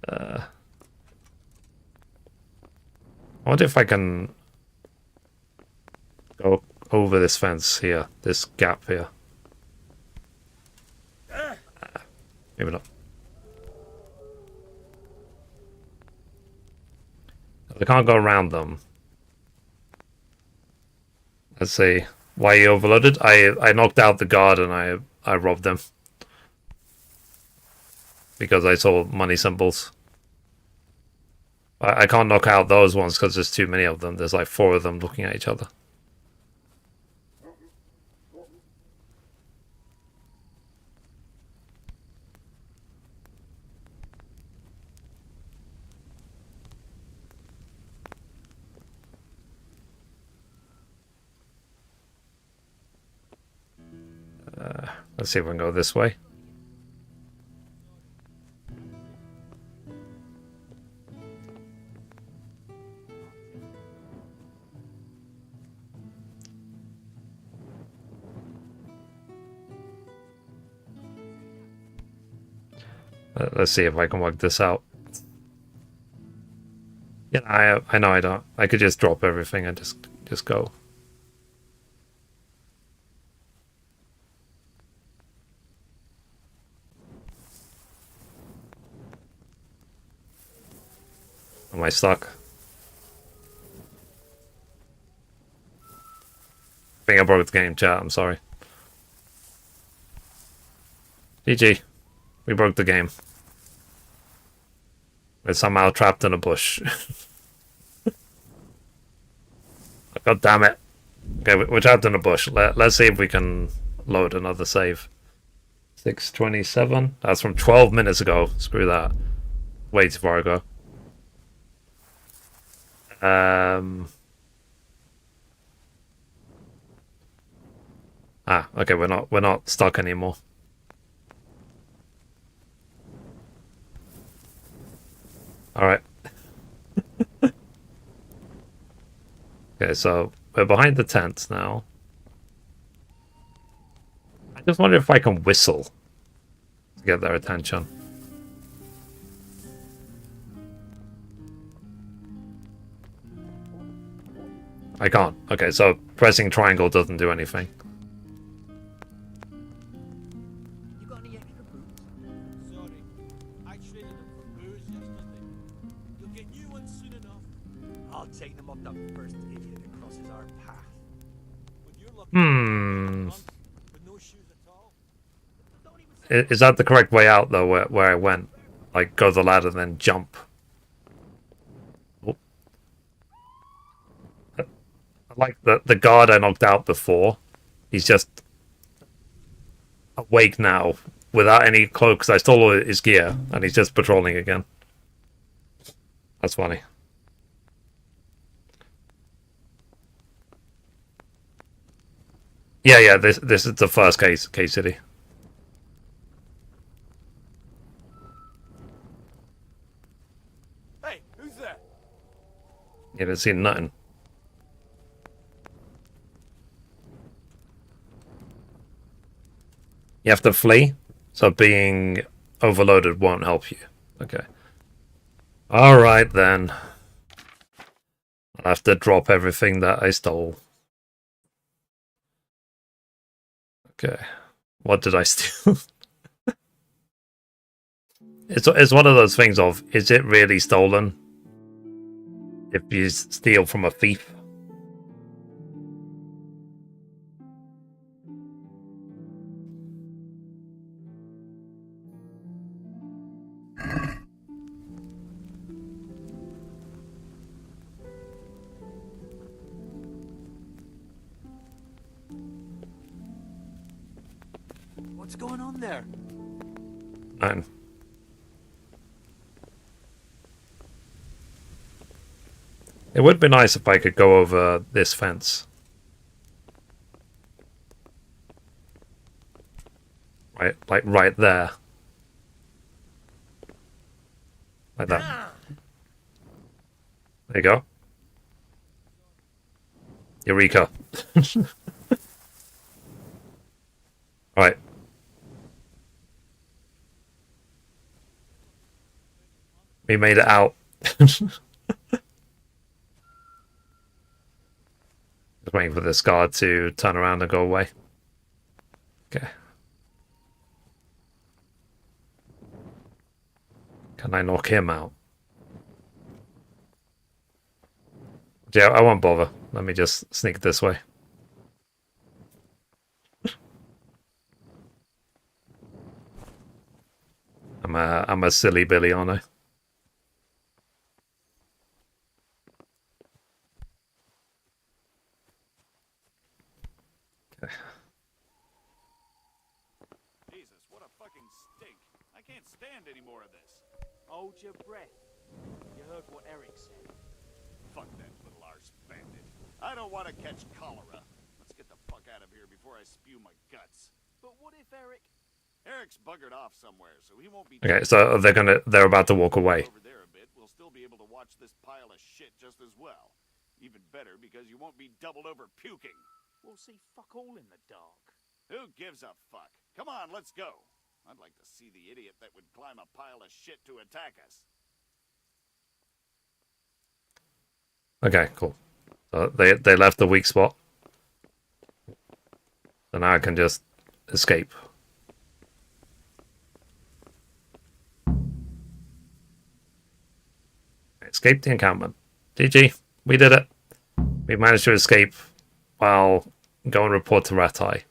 I wonder if I can go over this fence here, this gap here. Maybe not. I can't go around them. Let's see. Why are you overloaded? I knocked out the guard and I robbed them. Because I saw money symbols. I can't knock out those ones because there's too many of them. There's like 4 of them looking at each other. Let's see if we can go this way. Let's see if I can work this out. Yeah, I know I don't. I could just drop everything and just go. Am I stuck? I think I broke the game, chat. I'm sorry. GG. We broke the game. We're somehow trapped in a bush. God damn it. Okay, we're trapped in a bush. Let's see if we can load another save. 6:27. That's from 12 minutes ago. Screw that. Way too far ago. Okay, we're not stuck anymore. Alright. Okay, so we're behind the tent now. I just wonder if I can whistle to get their attention. I can't. Okay, so pressing triangle doesn't do anything. You got any extra boots? Sorry, I traded them for booze yesterday. You'll get new ones soon enough. I'll take them off the first idiot that crosses our path. But you're lucky with no shoes at all. Is that the correct way out, though, where I went? Like, go the ladder, then jump. Oh. I like the guard I knocked out before. He's just awake now, without any cloak, because I stole all his gear, and he's just patrolling again. That's funny. Yeah, this is the first KCD. Hey, who's there? You haven't seen nothing. You have to flee, so being overloaded won't help you. Okay. Alright then. I'll have to drop everything that I stole. Okay. What did I steal? It's one of those things of, is it really stolen? If you steal from a thief? What's going on there? None. It would be nice if I could go over this fence. Right, like right there. Like that. There you go. Eureka. Right. We made it out. Just waiting for this guard to turn around and go away. Okay. Can I knock him out? Yeah, I won't bother. Let me just sneak this way. I'm a silly Billy, aren't I? Okay. Jesus, what a fucking stink. I can't stand any more of this. Hold your breath. You heard what Eric said. Fuck that little arse bandit. I don't want to catch cholera. Let's get the fuck out of here before I spew my guts. But what if Eric's buggered off somewhere, so he won't be... Okay, so they're about to walk away. Over there a bit, we'll still be able to watch this pile of shit just as well. Even better, because you won't be doubled over puking. we'll see fuck all in the dark? Who gives a fuck? Come on, let's go. I'd like to see the idiot that would climb a pile of shit to attack us. Okay, cool. So they left the weak spot. So now I can just escape. Escape the encampment. GG. We did it. We managed to escape while go and report to Ratai.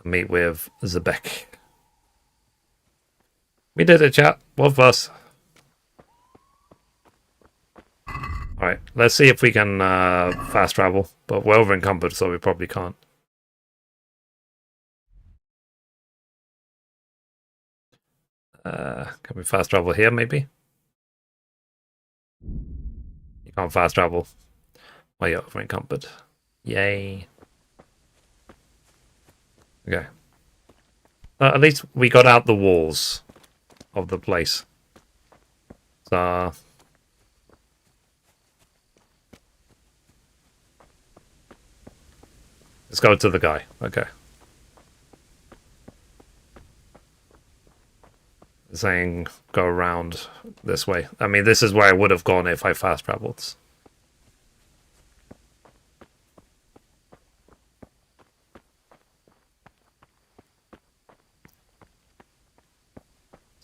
And meet with Zebek. We did it, chat. Both of us. Alright, let's see if we can fast travel. But we're over encumbered, so we probably can't. Can we fast travel here, maybe? You can't fast travel while you're over encumbered. Yay. Okay. At least we got out the walls of the place. So... let's go to the guy. Okay. Saying go around this way. I mean, this is where I would have gone if I fast traveled.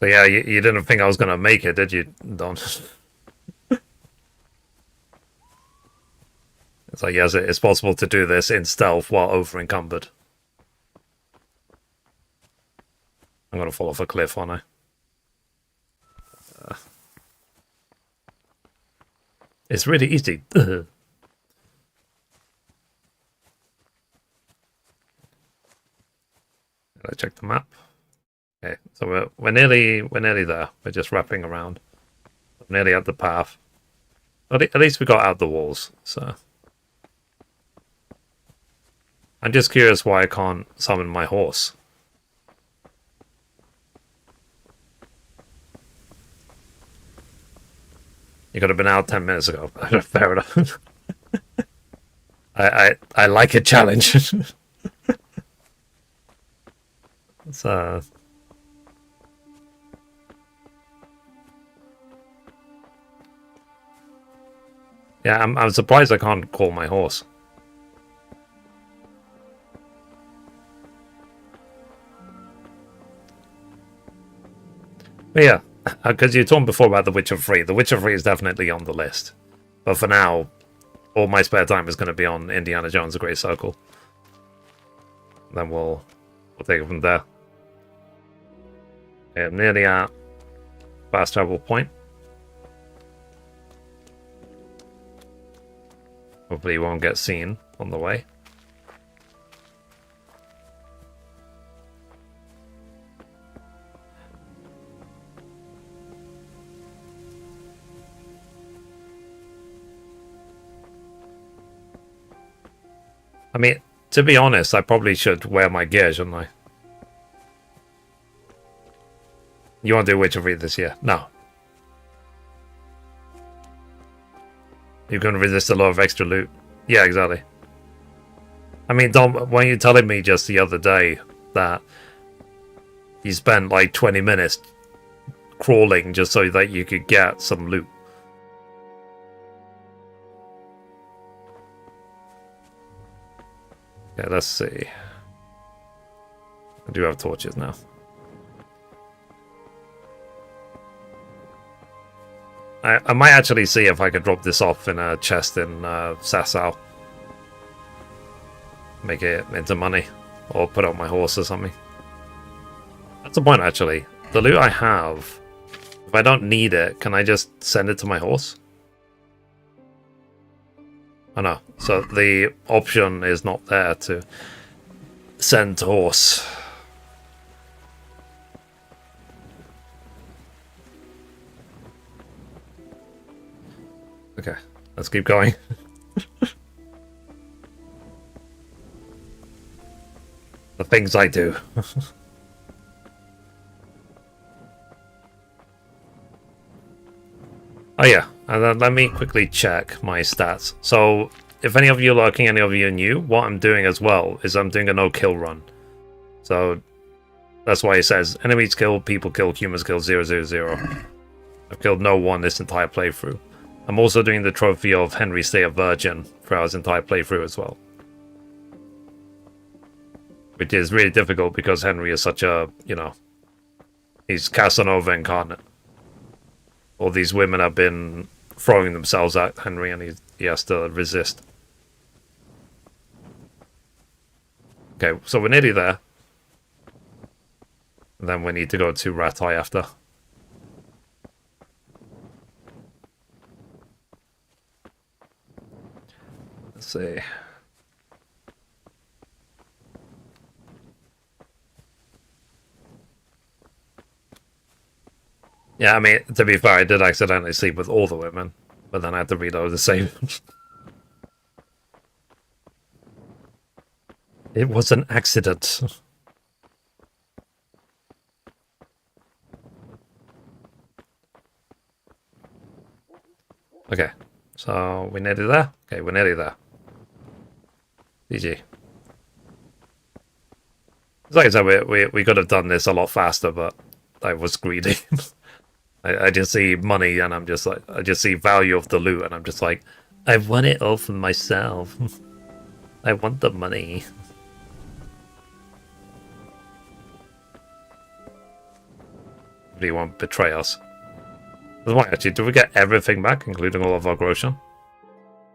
So yeah, you didn't think I was gonna make it, did you, Don? It's like, yes, it's possible to do this in stealth while over encumbered. I'm gonna fall off a cliff, aren't I? It's really easy. Did I check the map? Okay, so we're nearly there. We're just wrapping around. We're nearly at the path. At least we got out the walls. So I'm just curious why I can't summon my horse. You could have been out 10 minutes ago. Fair enough. I like a challenge. So yeah, I'm surprised I can't call my horse. But yeah, because you told me before about The Witcher 3. The Witcher 3 is definitely on the list. But for now, all my spare time is going to be on Indiana Jones: The Great Circle. Then we'll take it from there. Okay, I'm nearly at fast travel point. Hopefully you won't get seen on the way. I mean, to be honest, I probably should wear my gear, shouldn't I? You want to do Witcher 3 this year? No. You're going to resist a lot of extra loot. Yeah, exactly. I mean, Dom, when you telling me just the other day that you spent like 20 minutes crawling just so that you could get some loot. Okay, let's see. I do have torches now. I might actually see if I could drop this off in a chest in Sasau. Make it into money. Or put on my horse or something. That's the point, actually. The loot I have, if I don't need it, can I just send it to my horse? Oh no. So the option is not there to send to horse. Okay, let's keep going. The things I do. Oh yeah, and then let me quickly check my stats. So, if any of you are lurking, any of you are new, what I'm doing as well is I'm doing a no-kill run. So, that's why it says, enemies kill, people kill, humans kill, 000. I've killed no one this entire playthrough. I'm also doing the trophy of Henry Stay a Virgin throughout his entire playthrough as well. Which is really difficult because Henry is such a, you know, he's Casanova incarnate. All these women have been throwing themselves at Henry and he has to resist. Okay, so we're nearly there. And then we need to go to Ratai after. Let's see. Yeah, I mean, to be fair, I did accidentally sleep with all the women, but then I had to reload the same. It was an accident. Okay, so we're nearly there? Okay, we're nearly there. GG. Like I said, we could have done this a lot faster, but I was greedy. I just see money and I'm just like, I just see value of the loot and I'm just like, I want it all for myself. I want the money. But he won't betray us. Actually, do we get everything back, including all of our groschen?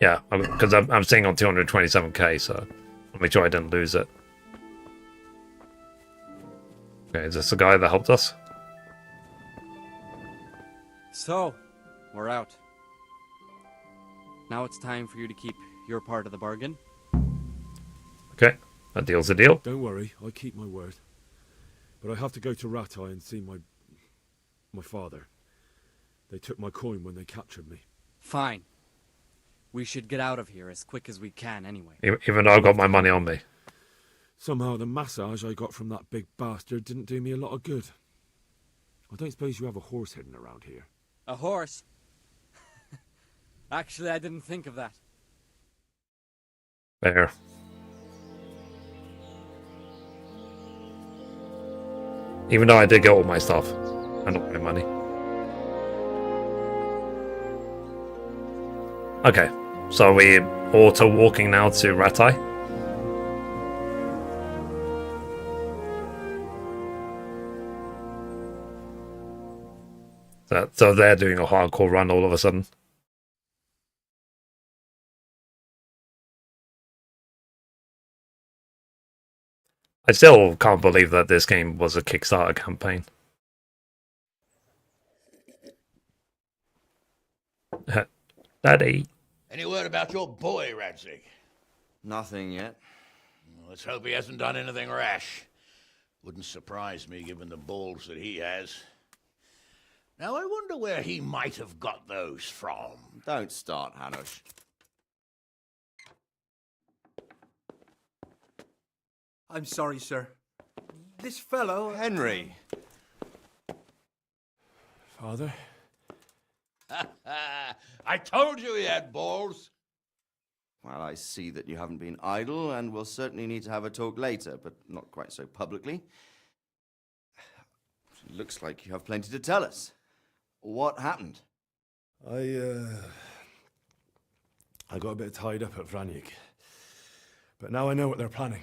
Yeah, because I'm seeing on 227k, so I'll make sure I didn't lose it. Okay, is this the guy that helped us? So, we're out. Now it's time for you to keep your part of the bargain. Okay, that deal's a deal. Don't worry, I keep my word. But I have to go to Ratai and see my father. They took my coin when they captured me. Fine. We should get out of here as quick as we can anyway. Even though I've got my money on me. Somehow the massage I got from that big bastard didn't do me a lot of good. I don't suppose you have a horse hidden around here. A horse? Actually, I didn't think of that. Fair. Even though I did get all my stuff and all my money. Okay, so we auto walking now to Ratai. So they're doing a hardcore run all of a sudden. I still can't believe that this game was a Kickstarter campaign. Daddy. Any word about your boy, Radzig? Nothing yet. Let's hope he hasn't done anything rash. Wouldn't surprise me given the balls that he has. Now I wonder where he might have got those from. Don't start, Hanush. I'm sorry, sir. This fellow... Henry! Father? I told you he had balls. Well, I see that you haven't been idle, and we'll certainly need to have a talk later, but not quite so publicly. It looks like you have plenty to tell us. What happened? I got a bit tied up at Vranyik. But now I know what they're planning.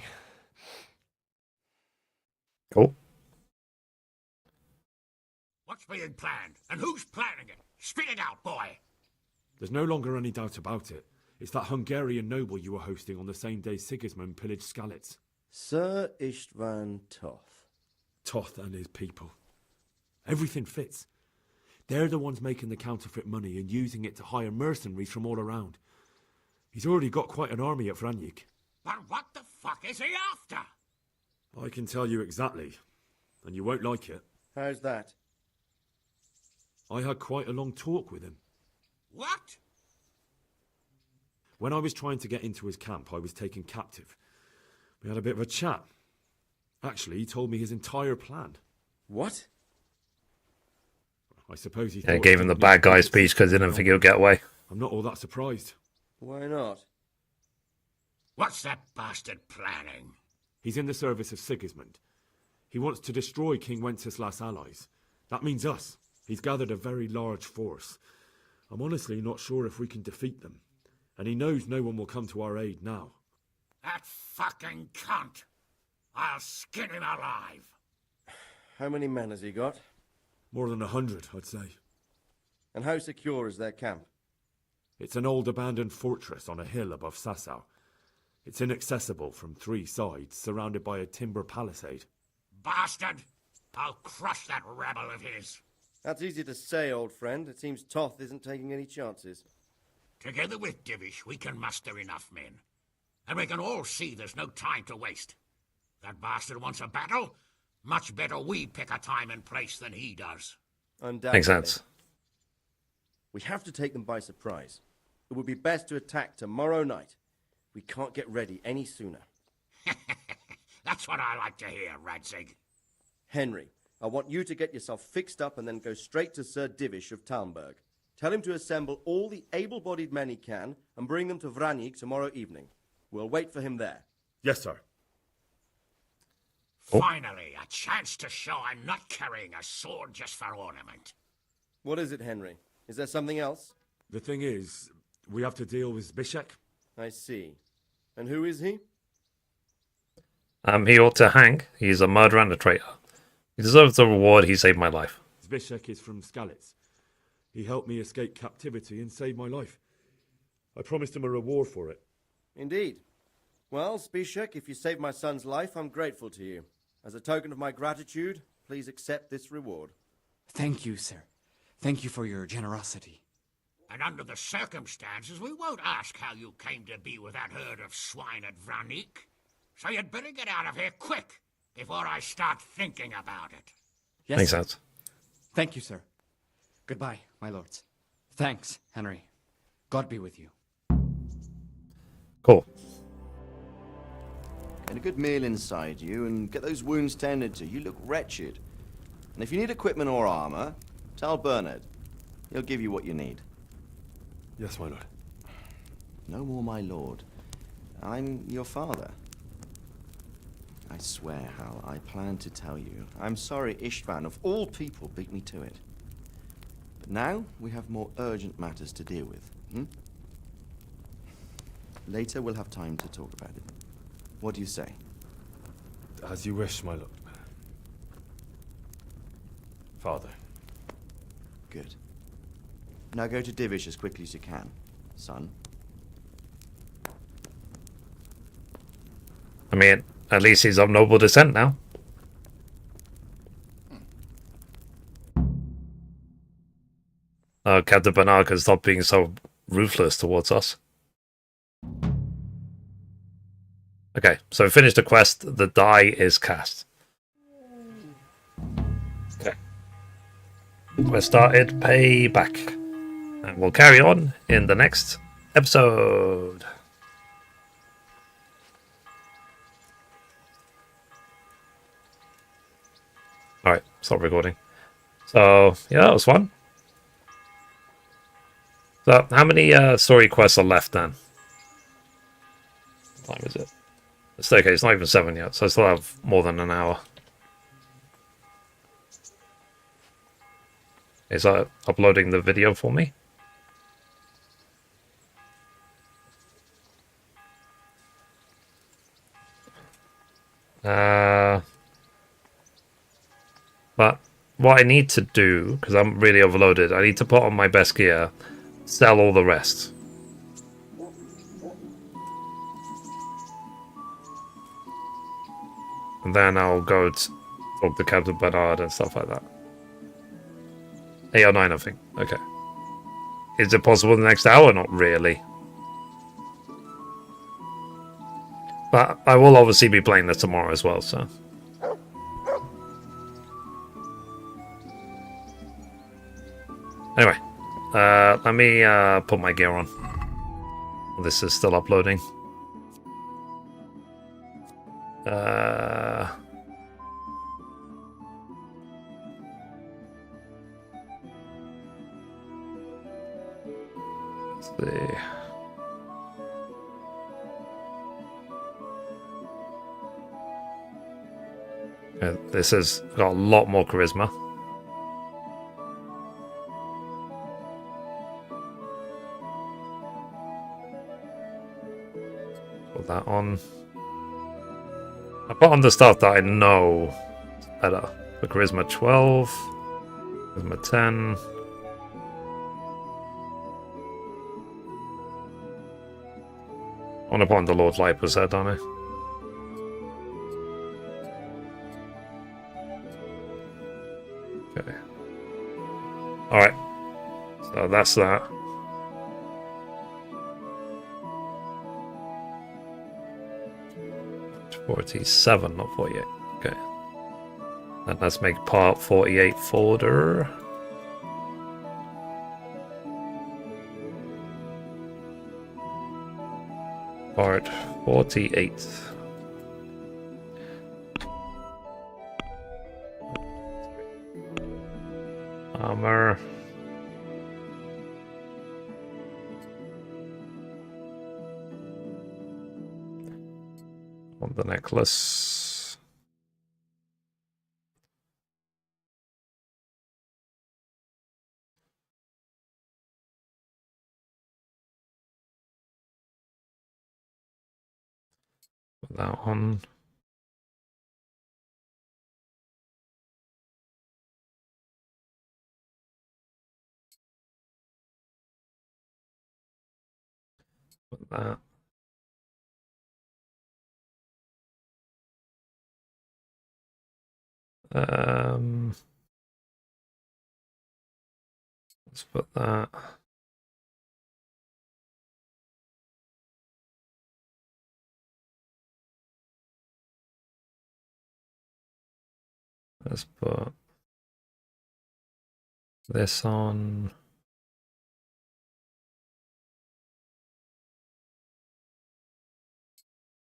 Cool. What's being planned? And who's planning it? Spit it out, boy! There's no longer any doubt about it. It's that Hungarian noble you were hosting on the same day Sigismund pillaged Skalitz. Sir Istvan Toth. Toth and his people. Everything fits. They're the ones making the counterfeit money and using it to hire mercenaries from all around. He's already got quite an army at Vranyik. But what the fuck is he after? I can tell you exactly, and you won't like it. How's that? I had quite a long talk with him. What? When I was trying to get into his camp, I was taken captive. We had a bit of a chat. Actually, he told me his entire plan. What? I suppose he Yeah, gave him the bad guy speech because he didn't think he'll get away. I'm not all that surprised. Why not? What's that bastard planning? He's in the service of Sigismund. He wants to destroy King Wenceslas' allies. That means us. He's gathered a very large force. I'm honestly not sure if we can defeat them. And he knows no one will come to our aid now. That fucking cunt! I'll skin him alive! How many men has he got? More than 100, I'd say. And how secure is their camp? It's an old abandoned fortress on a hill above Sasau. It's inaccessible from 3 sides, surrounded by a timber palisade. Bastard! I'll crush that rebel of his! That's easy to say, old friend. It seems Toth isn't taking any chances. Together with Divish, we can muster enough men. And we can all see there's no time to waste. That bastard wants a battle. Much better we pick a time and place than he does. Undoubtedly. Makes sense. We have to take them by surprise. It would be best to attack tomorrow night. We can't get ready any sooner. That's what I like to hear, Radzig. Henry, I want you to get yourself fixed up and then go straight to Sir Divish of Talmberg. Tell him to assemble all the able-bodied men he can and bring them to Vranyik tomorrow evening. We'll wait for him there. Yes, sir. Finally, a chance to show I'm not carrying a sword just for ornament. What is it, Henry? Is there something else? The thing is, we have to deal with Zbyszek. I see. And who is he? He ought to hang. He's a murderer and a traitor. He deserves the reward. He saved my life. Zbyszek is from Skalitz. He helped me escape captivity and saved my life. I promised him a reward for it. Indeed. Well, Zbyszek, if you saved my son's life, I'm grateful to you. As a token of my gratitude, please accept this reward. Thank you, sir. Thank you for your generosity. And under the circumstances, we won't ask how you came to be with that herd of swine at Vranik. So you'd better get out of here quick, before I start thinking about it. Yes, Makes sir. sense. Thank you, sir. Goodbye, my lords. Thanks, Henry. God be with you. Cool. Get a good meal inside you and get those wounds tended to. You look wretched. And if you need equipment or armor, tell Bernard. He'll give you what you need. Yes, my lord. No more, my lord. I'm your father. I swear, Hal, I planned to tell you. I'm sorry Istvan, of all people, beat me to it. But now we have more urgent matters to deal with. Later we'll have time to talk about it. What do you say? As you wish, my lord. Father. Good. Now go to Divish as quickly as you can, son. I mean, at least he's of noble descent now. Captain Bernard can stop being so ruthless towards us. Okay, so finish the quest. The die is cast. Okay. Quest started. Pay back. And we'll carry on in the next episode. Alright, stop recording. So, yeah, that was fun. So, how many story quests are left then? What time is it? It's okay, it's not even 7 yet, so I still have more than an hour. Is that uploading the video for me? But what I need to do, because I'm really overloaded, I need to put on my best gear, sell all the rest. And then I'll go talk to Captain Bernard and stuff like that. 8 or 9, I think. Okay. Is it possible the next hour? Not really. But I will obviously be playing this tomorrow as well, so. Anyway. Let me put my gear on. This is still uploading. Let's see. This has got a lot more charisma. Put that on. I put on the stuff that I know better. The charisma 12, charisma 10. I want to put on the Lord's Light set, don't I? Okay. Alright. So that's that. $47, not 48. Okay. And let's make part 48 folder. Part 48. Armor. On the necklace. Put that on. Put that. Let's put that. Let's put this on.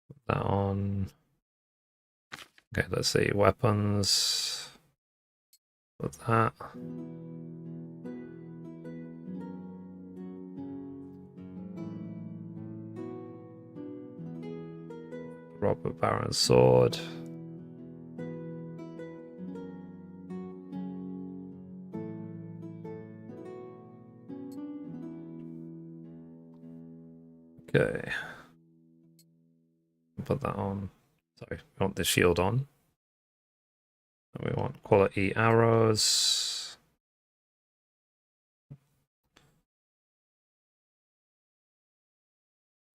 Put that on. Okay, let's see. Weapons. Put that. Robert Baron sword. Okay. Put that on. Sorry, we want the shield on. And we want quality arrows.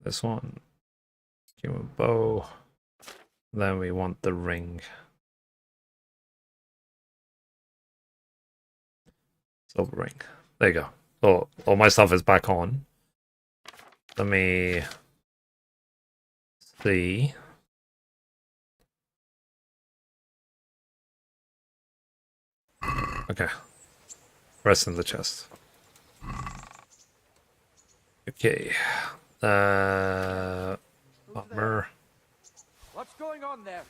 This one. Human bow. Then we want the ring. Silver ring. There you go. Oh, all my stuff is back on. Let me see. Okay. Rest in the chest. Okay. Armor. What's going on there?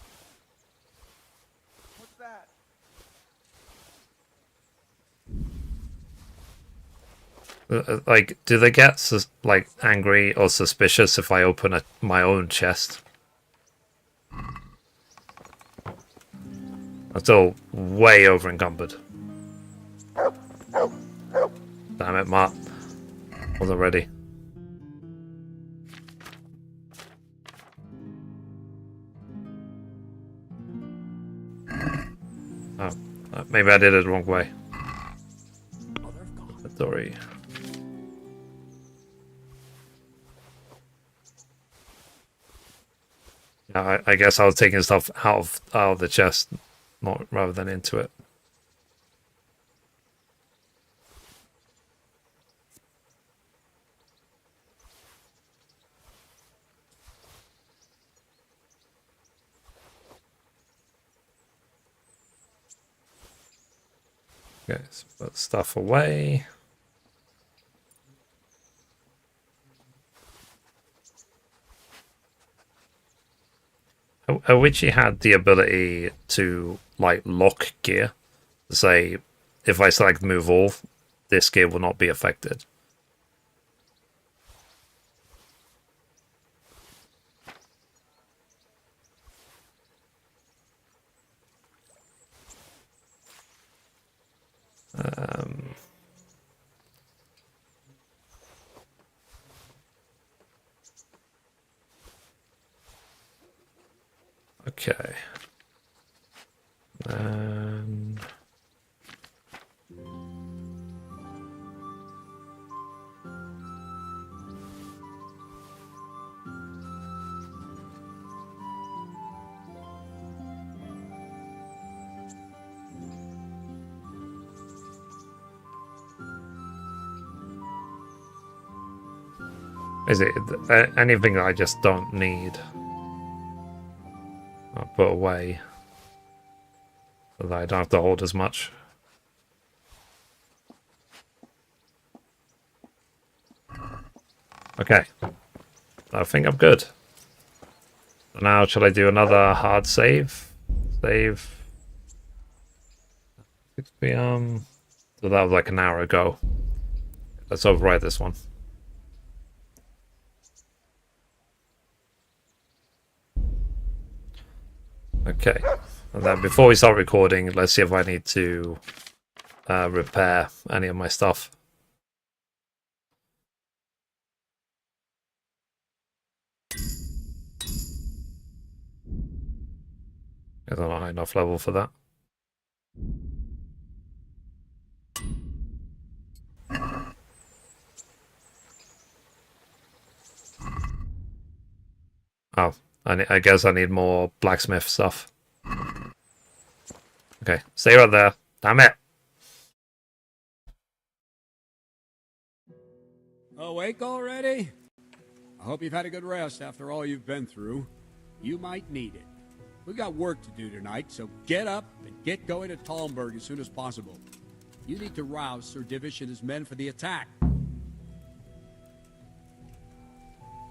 What's that? Like, do they get like angry or suspicious if I open my own chest? I'm still way over encumbered. Damn it, Matt. Wasn't ready. Oh, maybe I did it the wrong way. Sorry. I guess I was taking stuff out of the chest, not rather than into it. Okay, so put stuff away. Oichi had the ability to like lock gear, to say if I select move all, this gear will not be affected. Okay. Is it anything that I just don't need? I'll put away so that I don't have to hold as much. Okay, I think I'm good. So now, should I do another hard save? Save 6 p.m. So that was like an hour ago. Let's overwrite this one. Okay, and then before we start recording, let's see if I need to repair any of my stuff. I'm not high enough level for that. Oh, I guess I need more blacksmith stuff. Okay, stay right there. Damn it. Awake already? I hope you've had a good rest after all you've been through. You might need it. We've got work to do tonight, so get up and get going to Talmberg as soon as possible. You need to rouse Sir Divish and his men for the attack.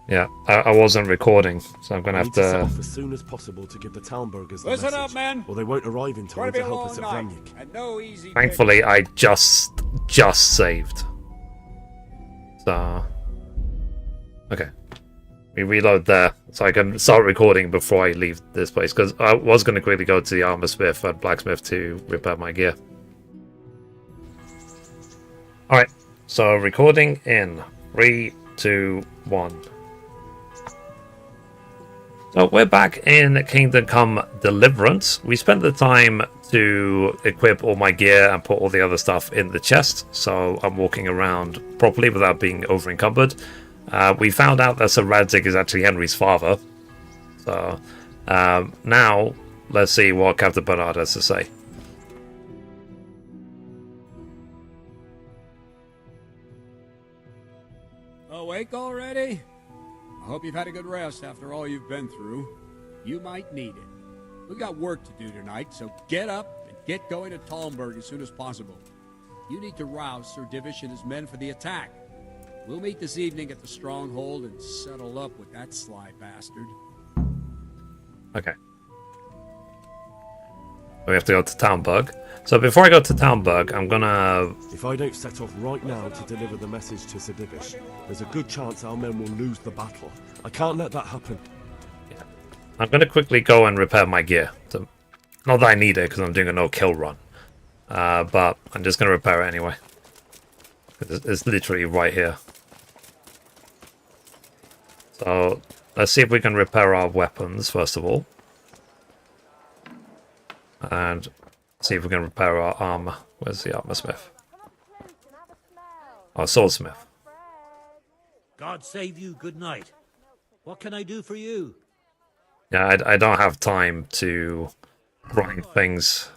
Yeah, I wasn't recording, so I'm gonna have set to. off as soon as possible to give the Talmburgers the Listen message, up, men. or they won't arrive in time Gonna be to a help us at long night, Vanyik. and no easy Thankfully, I just saved. So, okay, we reload there, so I can start recording before I leave this place. Because I was gonna quickly go to the armor smith and blacksmith to repair my gear. All right, so recording in 3, 2, 1. So we're back in Kingdom Come Deliverance. We spent the time to equip all my gear and put all the other stuff in the chest, so I'm walking around properly without being over encumbered. We found out that Sir Radzig is actually Henry's father. So now let's see what Captain Bernard has to say. Awake already? I hope you've had a good rest after all you've been through. You might need it. We've got work to do tonight, so get up and get going to Talmberg as soon as possible. You need to rouse Sir Divish and his men for the attack. We'll meet this evening at the stronghold and settle up with that sly bastard. Okay. We have to go to Talmberg. So before I go to Talmberg, I'm gonna... If I don't set off right now to deliver the message to Sir Divish, there's a good chance our men will lose the battle. I can't let that happen. Yeah. I'm gonna quickly go and repair my gear. So, not that I need it, because I'm doing a no-kill run. But I'm just gonna repair it anyway. It's literally right here. So, let's see if we can repair our weapons, first of all. And see if we can repair our armor. Where's the armor smith? Oh, swordsmith. God save you, good night. What can I do for you? Yeah, I don't have time to grind things.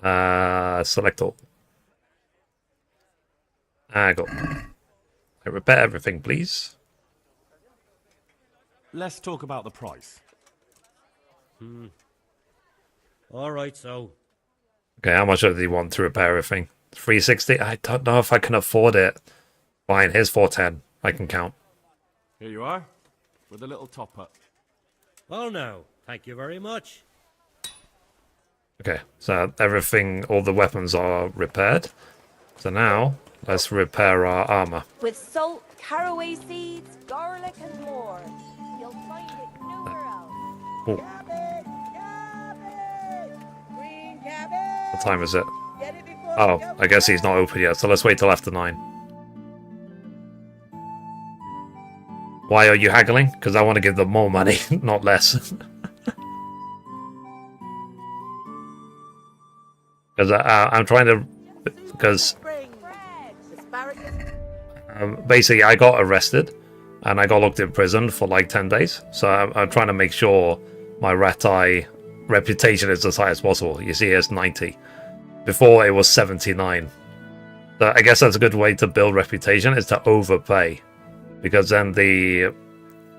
Select all. Go. Repair everything, please. Let's talk about the price. All right, so. Okay, how much do you want to repair everything? 360? I don't know if I can afford it. Fine, here's 410. I can count. Here you are, with a little top-up. Well, no, thank you very much. Okay, so everything, all the weapons are repaired. So now, let's repair our armor. With salt, caraway seeds, garlic, and more. You'll find it nowhere else. Ooh. What time is it? Oh, I guess he's not open yet, so let's wait till after 9. Why are you haggling? Because I want to give them more money, not less. Because I'm trying to... Because... basically, I got arrested, and I got locked in prison for like 10 days. So I'm trying to make sure my Ratai reputation is as high as possible. You see, it's 90. Before, it was 79. So I guess that's a good way to build reputation, is to overpay. Because then the...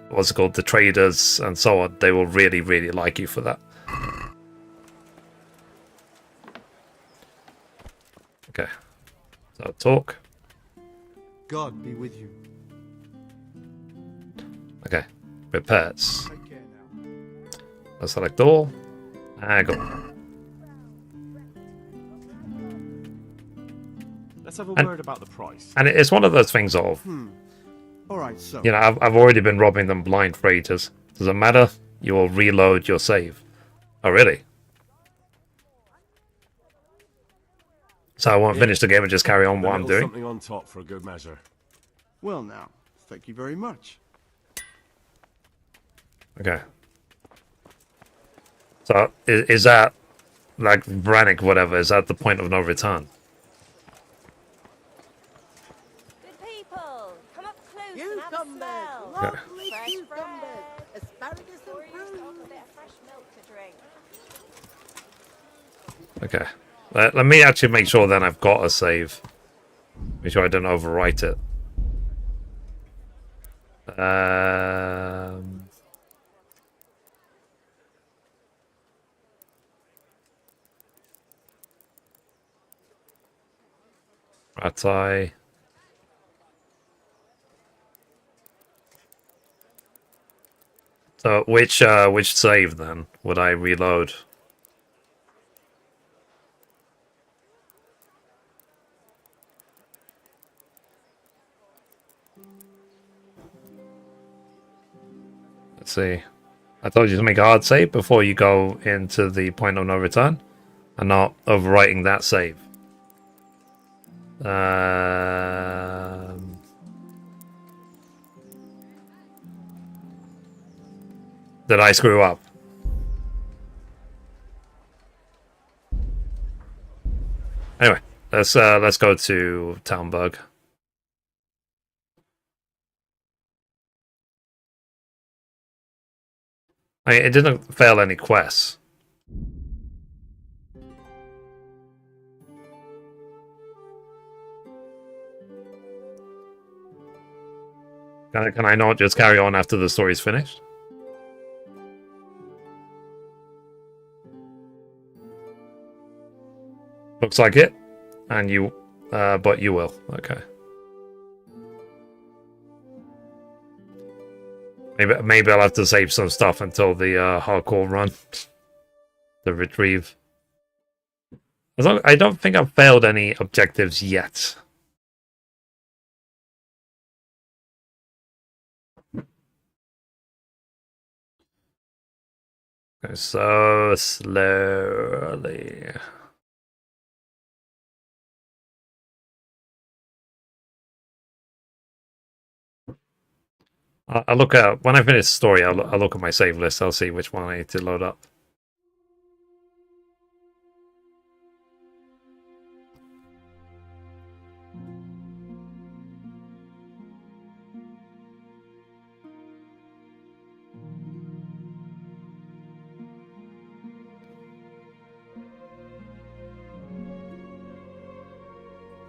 What's it called? The traders and so on, they will really, really like you for that. Okay. So, talk. God be with you. Okay. Repairs. Let's select all. And go. Let's have a word about the price. And it's one of those things of... Alright, so... You know, I've already been robbing them blind for ages. Doesn't matter. You will reload your save. Oh, really? So I won't finish the game and just carry on what I'm doing? Something on top for a good measure. Well now, thank you very much. Okay. So, is that, like, Brannick, whatever, is that the point of no return? Good people, come up close You and have come a back. smell. Okay. Fresh bread. Okay. Let me actually make sure then I've got a save. Make sure I don't overwrite it. Ratai. So which save then would I reload? Let's see. I told you to make a hard save before you go into the point of no return, and not overwriting that save. Did I screw up? Anyway, let's go to Talmberg. It didn't fail any quests. Can I not just carry on after the story's finished? Looks like it. And you, but you will. Okay. Maybe I'll have to save some stuff until the hardcore run. The retrieve. I don't think I've failed any objectives yet. So slowly. I'll look at when I finish the story. I'll look at my save list. I'll see which one I need to load up.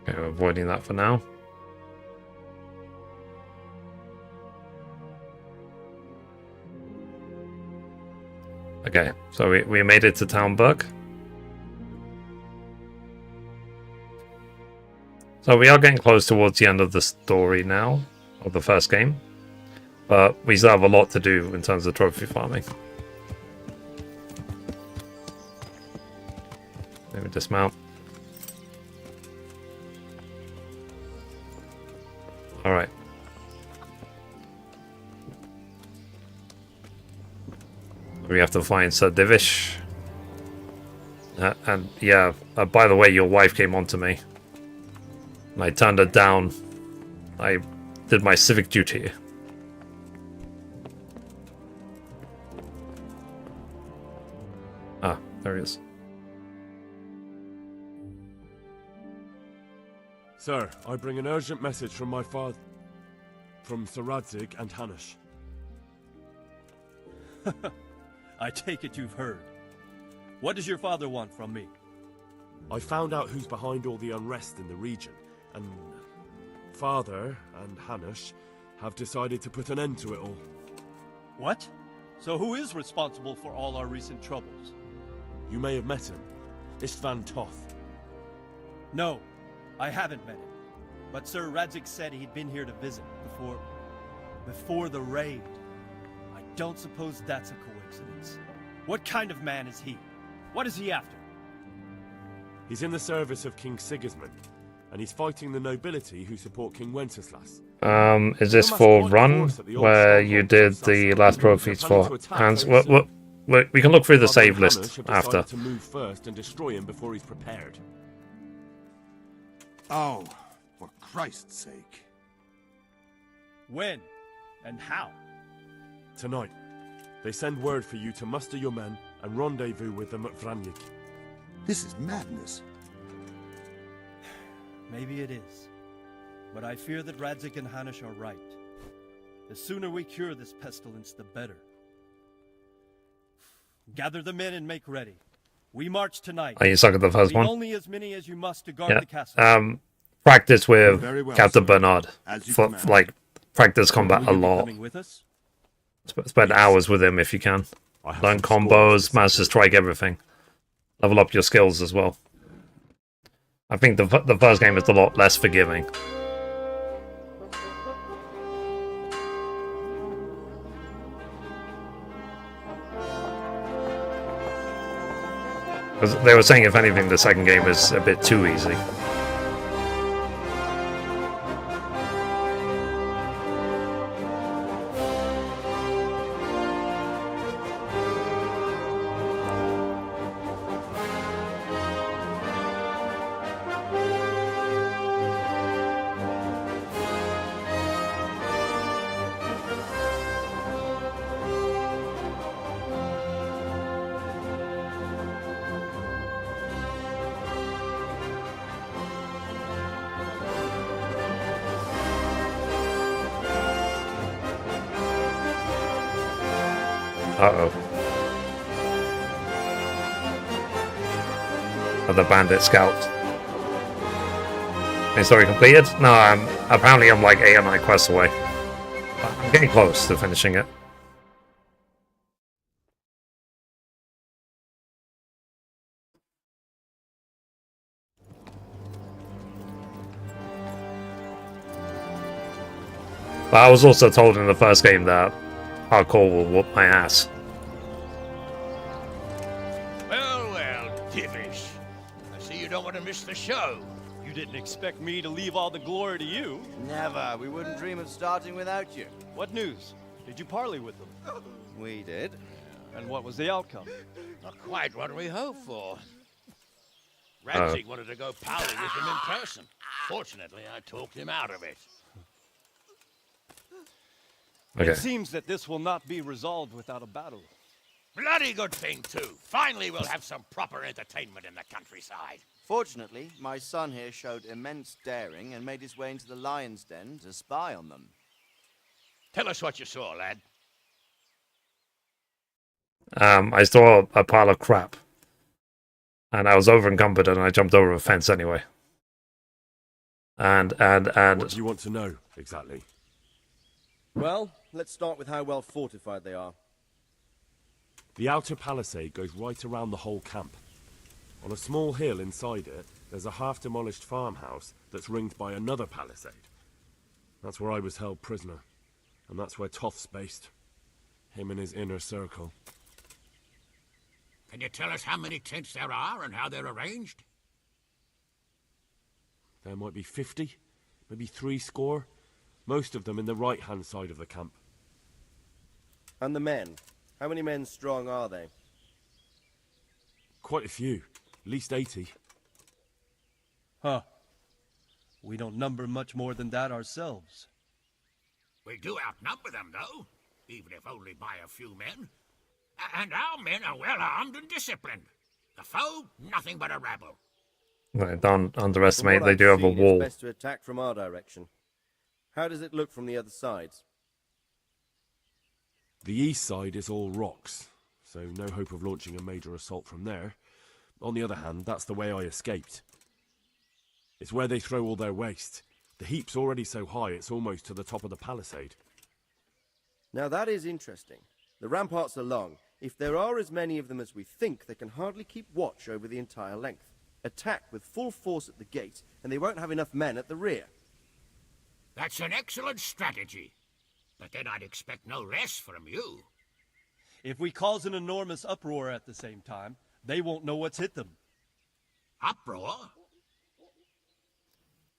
Okay, avoiding that for now. Okay, so we made it to Talmberg. So we are getting close towards the end of the story now, of the first game. But we still have a lot to do in terms of trophy farming. Let me dismount. Alright. We have to find Sir Divish. And yeah, by the way, your wife came on to me. And I turned her down. I did my civic duty. Ah, there he is. Sir, I bring an urgent message from my father, from Sir Radzig and Hanush. I take it you've heard. What does your father want from me? I found out who's behind all the unrest in the region, and Father and Hanush have decided to put an end to it all. What? So who is responsible for all our recent troubles? You may have met him, Istvan Toth. No, I haven't met him. But Sir Radzig said he'd been here to visit before the raid. I don't suppose that's a coincidence. What kind of man is he? What is he after? He's in the service of King Sigismund, and he's fighting the nobility who support King Wenceslas. Is this for Run, where you did the last trophies for Hans? We can look through the save list after. To move first and destroy him before he's prepared. Oh, for Christ's sake. When? And how? Tonight. They send word for you to muster your men and rendezvous with them at Vranyik. This is madness. Maybe it is. But I fear that Radzig and Hanush are right. The sooner we cure this pestilence, the better. Gather the men and make ready. We march tonight. Oh, you suck at the first one? Only as many as you must to guard the castle. Yeah. Practice with Very well, Captain sir. Bernard. As you For, command. like, practice combat a lot. Coming with us? Spend hours with him if you can. I Learn have some combos, scores. master strike, everything. Level up your skills as well. I think the first game is a lot less forgiving. Because they were saying, if anything, the second game is a bit too easy. Uh-oh. Other bandit scouts. Main story completed? No, apparently I'm like 8 or 9 quests away. I'm getting close to finishing it. But I was also told in the first game that hardcore will whoop my ass. Well, Divish. I see you don't want to miss the show. You didn't expect me to leave all the glory to you. Never. We wouldn't dream of starting without you. What news? Did you parley with them? We did. And what was the outcome? Not quite what we hoped for. Ramsey wanted to go pally with him in person. Fortunately, I talked him out of it. Okay. It seems that this will not be resolved without a battle. Bloody good thing, too. Finally, we'll have some proper entertainment in the countryside. Fortunately, my son here showed immense daring and made his way into the lion's den to spy on them. Tell us what you saw, lad. I saw a pile of crap. And I was over encumbered and I jumped over a fence anyway. And What do you want to know, exactly? Well, let's start with how well fortified they are. The outer palisade goes right around the whole camp. On a small hill inside it, there's a half-demolished farmhouse that's ringed by another palisade. That's where I was held prisoner. And that's where Toth's based. Him and his inner circle. Can you tell us how many tents there are and how they're arranged? There might be 50, maybe 70. Most of them in the right-hand side of the camp. And the men? How many men strong are they? Quite a few. At least 80. Huh. We don't number much more than that ourselves. We do outnumber them, though, even if only by a few men. And our men are well armed and disciplined. The foe, nothing but a rabble. Right, don't underestimate, From what they I've do have a seen, wall. It's best to attack from our direction. How does it look from the other sides? The east side is all rocks, so no hope of launching a major assault from there. On the other hand, that's the way I escaped. It's where they throw all their waste. The heap's already so high it's almost to the top of the palisade. Now that is interesting. The ramparts are long. If there are as many of them as we think, they can hardly keep watch over the entire length. Attack with full force at the gate, and they won't have enough men at the rear. That's an excellent strategy. But then I'd expect no less from you. If we cause an enormous uproar at the same time, they won't know what's hit them. Uproar?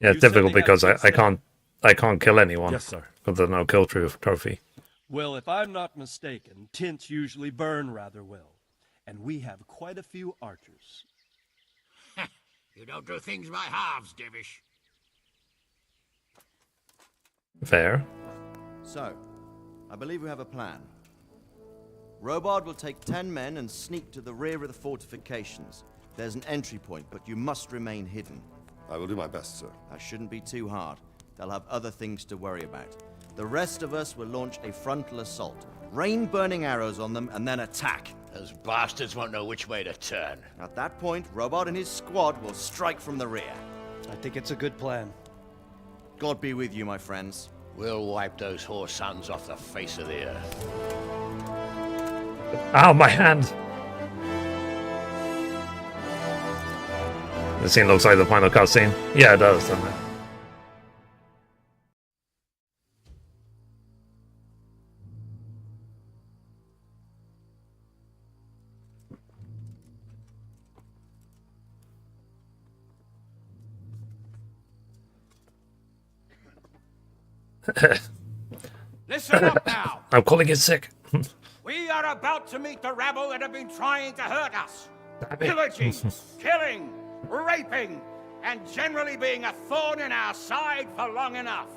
Yeah, it's You difficult certainly because have I can't kill anyone. Yes, sir. Because there's no kill trophy. Well, if I'm not mistaken, tents usually burn rather well. And we have quite a few archers. You don't do things by halves, Divish. Fair. So, I believe we have a plan. Robard will take 10 men and sneak to the rear of the fortifications. There's an entry point, but you must remain hidden. I will do my best, sir. That shouldn't be too hard. They'll have other things to worry about. The rest of us will launch a frontal assault. Rain burning arrows on them and then attack. Those bastards won't know which way to turn. At that point, Robot and his squad will strike from the rear. I think it's a good plan. God be with you, my friends. We'll wipe those whore sons off the face of the earth. Ow, my hand! The scene looks like the final cutscene. Yeah, it does, doesn't it? Listen up now. I'm calling it sick. We are about to meet the rabble that have been trying to hurt us. Damn it. Pillaging, killing, raping, and generally being a thorn in our side for long enough.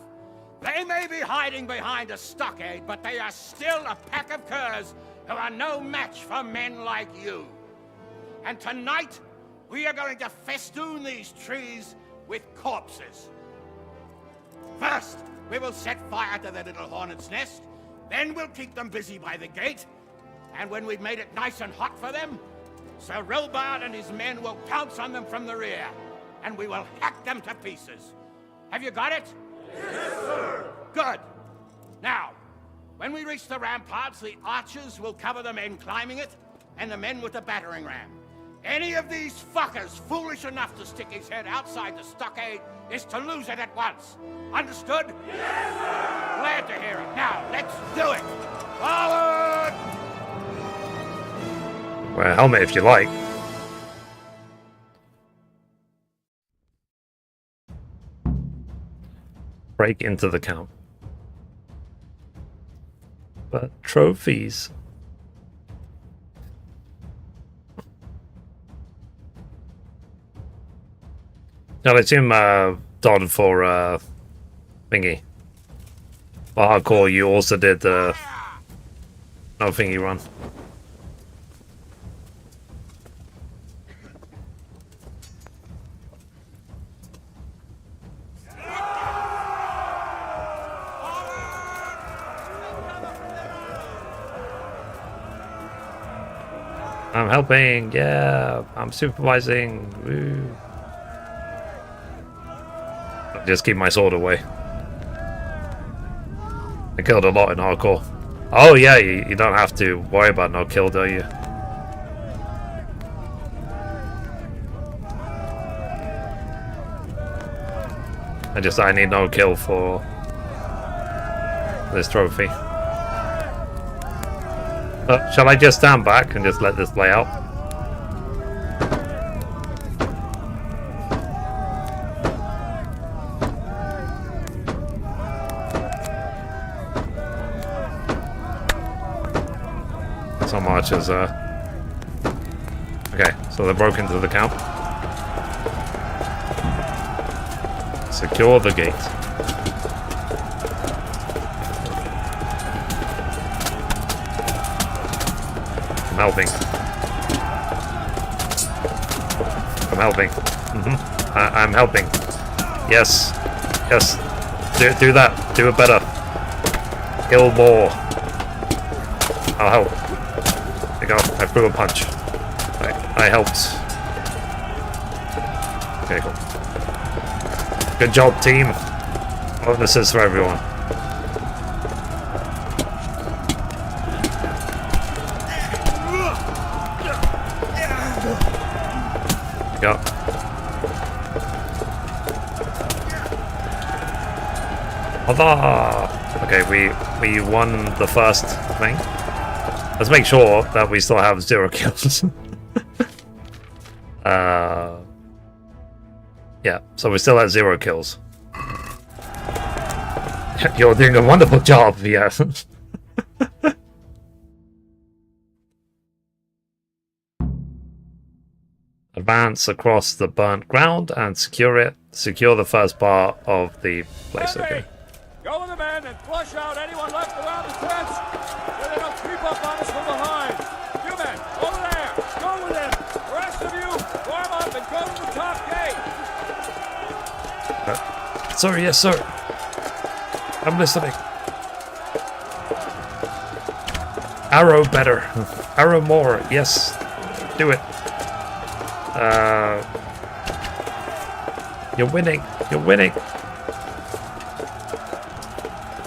They may be hiding behind a stockade, but they are still a pack of curs who are no match for men like you. And tonight, we are going to festoon these trees with corpses. First, we will set fire to their little hornet's nest. Then we'll keep them busy by the gate. And when we've made it nice and hot for them, Sir Rilbard and his men will pounce on them from the rear. And we will hack them to pieces. Have you got it? Yes, sir! Good. Now, when we reach the ramparts, the archers will cover the men climbing it, and the men with the battering ram. Any of these fuckers foolish enough to stick his head outside the stockade is to lose it at once. Understood? Yes, sir! Glad to hear it. Now, let's do it! Forward! Wear a helmet if you like. Break into the camp. But trophies. I'll assume Don for thingy. For hardcore, you also did the no thingy run. I'm helping, yeah, I'm supervising. Woo. I'll just keep my sword away. I killed a lot in hardcore. Oh yeah, you don't have to worry about no kill, do you? I need no kill for this trophy. Shall I just stand back and just let this play out? Some archers, okay, so they broke into the camp. Secure the gate. I'm helping. I'm helping. I'm helping. Yes. Yes. Do that. Do it better. Kill more. I'll help. There you go. I threw a punch. I helped. Okay, cool. Good job, team. Bonuses for everyone. Go. Okay, we won the first thing. Let's make sure that we still have 0 kills. Yeah, so we're still at 0 kills. You're doing a wonderful job, yeah. Advance across the burnt ground and secure it. Secure the first part of the place, okay. Go with the men and flush out anyone left around the tents so they don't creep up on us from behind. You men, over there, go with them. The rest of you, warm up and go to the top gate. Sorry, yes, sir. I'm listening. Arrow better. Arrow more. Yes. Do it. You're winning. You're winning.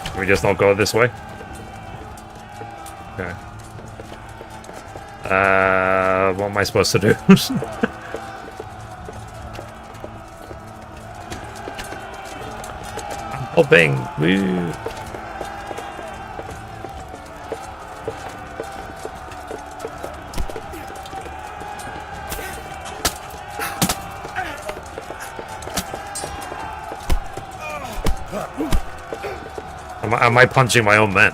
Can we just not go this way? Okay. What am I supposed to do? I'm helping. Woo. Am I punching my own men?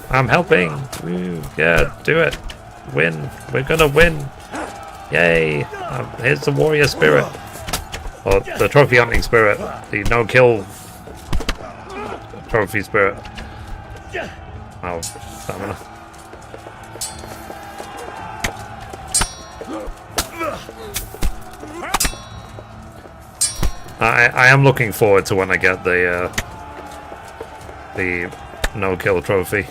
I'm helping. Woo. Yeah, do it. Win. We're gonna win. Yay. Here's the warrior spirit. Or the trophy hunting spirit. The no-kill trophy spirit. Oh, stamina. I am looking forward to when I get the no-kill trophy.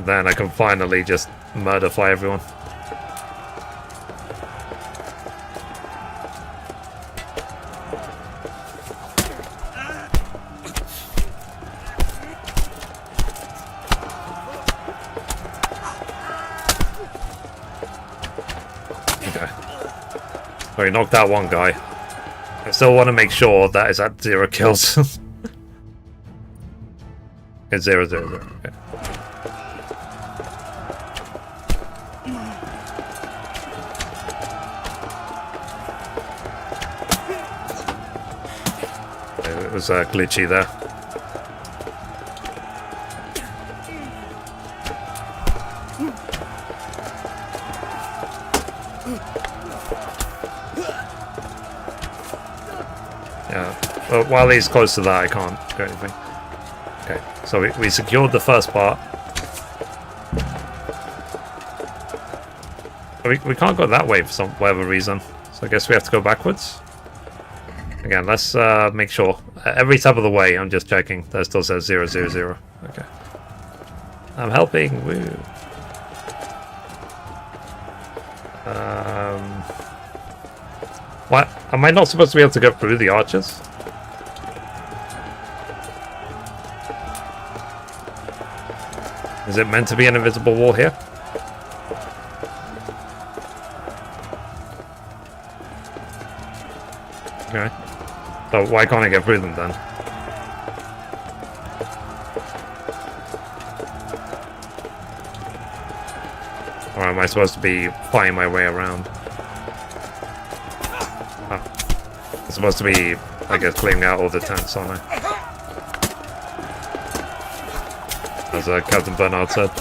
Then I can finally just murderfy everyone. He knocked out one guy. I still want to make sure that is at 0 kills. It's 0, 0, 0. Okay. It was glitchy there. But while he's close to that, I can't do anything. Okay, so we secured the first part. We can't go that way for whatever reason. So I guess we have to go backwards. Again, let's make sure. Every step of the way, I'm just checking. That still says 0, 0, 0. Okay. I'm helping. Woo. What? Am I not supposed to be able to go through the arches? Is it meant to be an invisible wall here? Okay. So why can't I get through them then? Or am I supposed to be fighting my way around? Oh. I'm supposed to be, I guess, cleaning out all the tents, aren't I? As Captain Bernard said.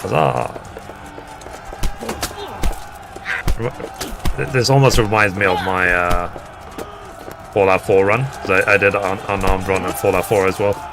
Huzzah! This almost reminds me of my Fallout 4 run. I did an unarmed run in Fallout 4 as well.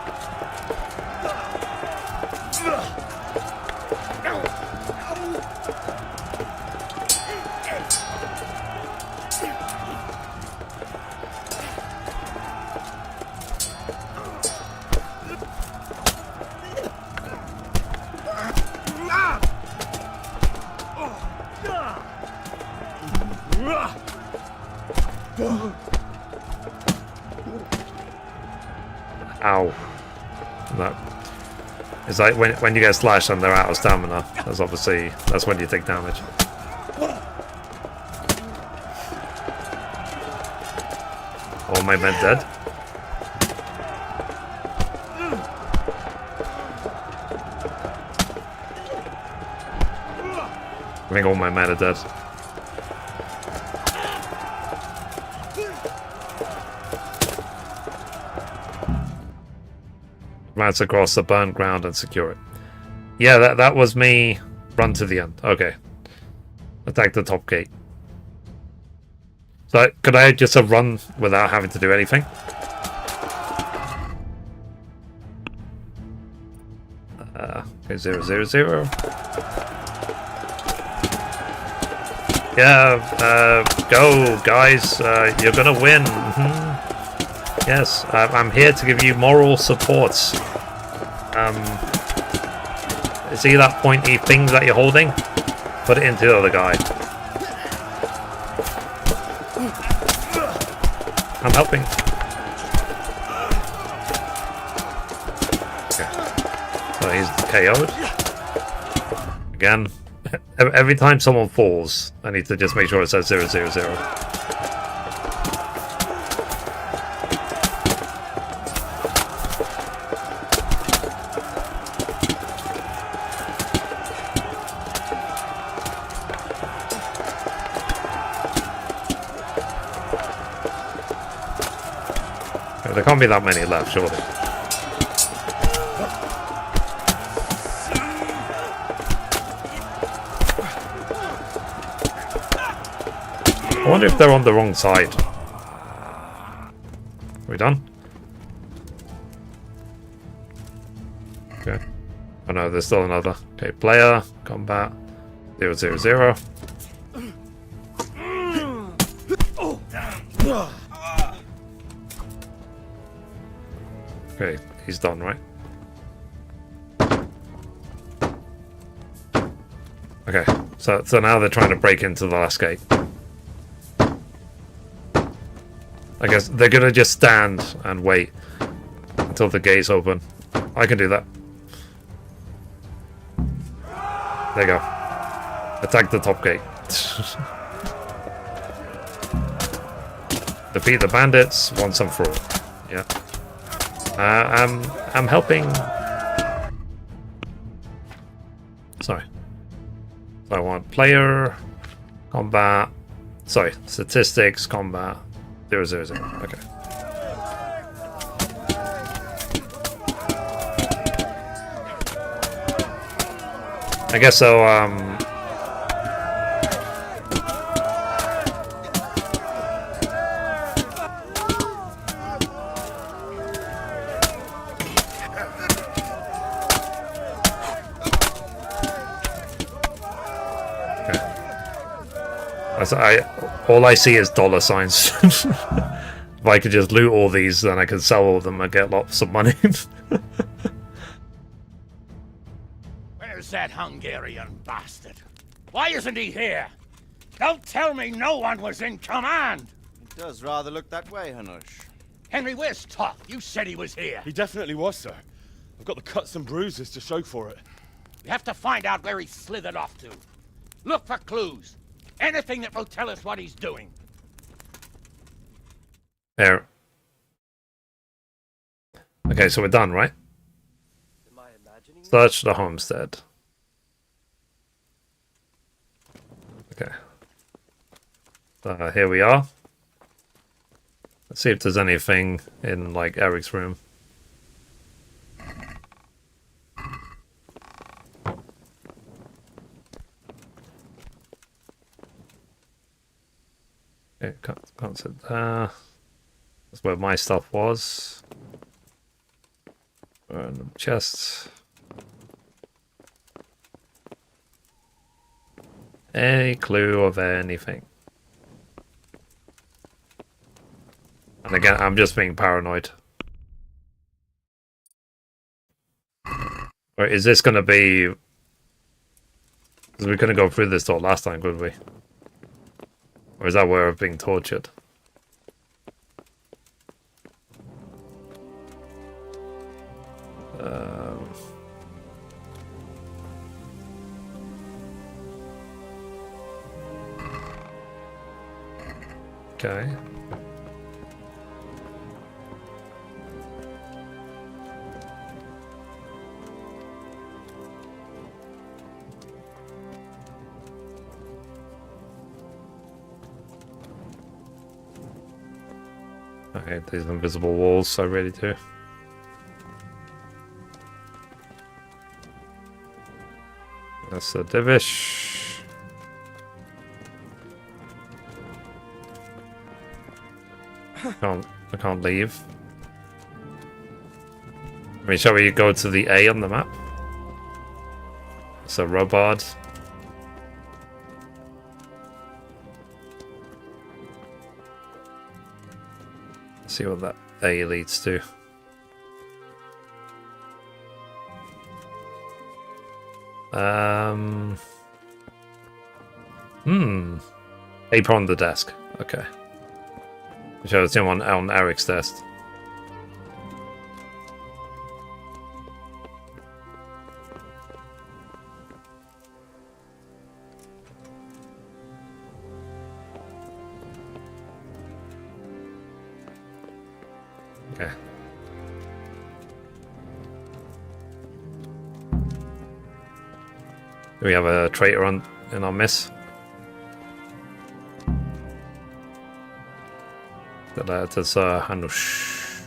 Ow. It's like when you get slashed and they're out of stamina, that's when you take damage. All my men dead? I think all my men are dead. Advance across the burned ground and secure it. Yeah, that was me. Run to the end. Okay. Attack the top gate. So could I just have run without having to do anything? Okay, 0, 0, 0. Yeah, go, guys. You're gonna win. Yes, I'm here to give you moral support. See that pointy thing that you're holding? Put it into the other guy. I'm helping. Okay. So he's KO'd. Again, every time someone falls, I need to just make sure it says 0, 0, 0. There can't be that many left, surely. I wonder if they're on the wrong side. Are we done? Okay. Oh no, there's still another. Okay, player, combat, 0, 0, 0. Okay, he's done, right? Okay, so now they're trying to break into the last gate. I guess they're gonna just stand and wait until the gate's open. I can do that. There you go. Attack the top gate. Defeat the bandits once and for all. Yeah. I'm helping. Sorry. So I want player, combat. Sorry, statistics, combat. 0, 0, 0. Okay. I guess so. All I see is dollar signs. If I could just loot all these, then I could sell all of them and get lots of money. Where's that Hungarian bastard? Why isn't he here? Don't tell me no one was in command! It does rather look that way, Hanush. Henry, where's Toff? You said he was here. He definitely was, sir. I've got the cuts and bruises to show for it. We have to find out where he slithered off to. Look for clues. Anything that will tell us what he's doing. There. Okay, so we're done, right? Search the homestead. Okay. Here we are. Let's see if there's anything in, like, Eric's room. Okay, can't sit there. That's where my stuff was. Random chests. Any clue of anything? And again, I'm just being paranoid. Or is this going to be... Because we couldn't go through this door last time, could we? Or is that where we're being tortured? Okay. Okay, these invisible walls, so ready to. That's a divish. I can't leave. I mean, shall we go to the A on the map? So Robard. See what that A leads to. Paper on the desk. Okay. Which I was doing on Eric's test. Okay. Do we have a traitor in our miss? That is Hanush.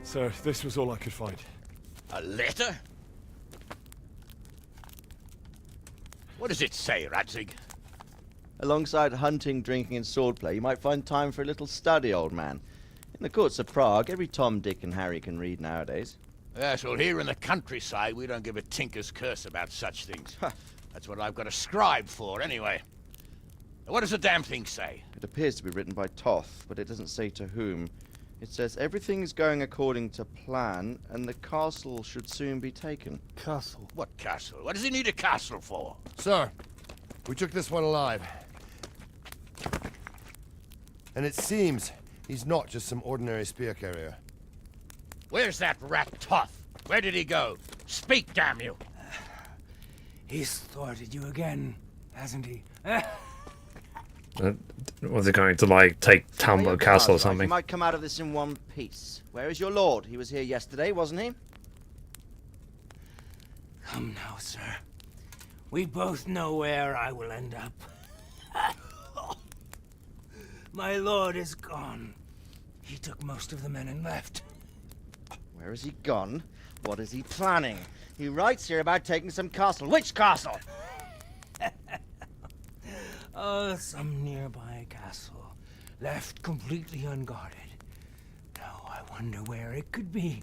Sir, this was all I could find. A letter? What does it say, Radzig? Alongside hunting, drinking, and swordplay, you might find time for a little study, old man. In the courts of Prague, every Tom, Dick, and Harry can read nowadays. Yes, well, here in the countryside, we don't give a tinker's curse about such things. That's what I've got a scribe for, anyway. What does the damn thing say? It appears to be written by Toth, but it doesn't say to whom. It says everything is going according to plan, and the castle should soon be taken. Castle? What castle? What does he need a castle for? Sir, we took this one alive. And it seems he's not just some ordinary spear carrier. Where's that rat Toth? Where did he go? Speak, damn you! He's thwarted you again, hasn't he? Was he going to, like, take Talmud Castle or something? You might come out of this in one piece. Where is your lord? He was here yesterday, wasn't he? Come now, sir. We both know where I will end up. My lord is gone. He took most of the men and left. Where has he gone? What is he planning? He writes here about taking some castle. Which castle? Oh, some nearby castle. Left completely unguarded. Now I wonder where it could be.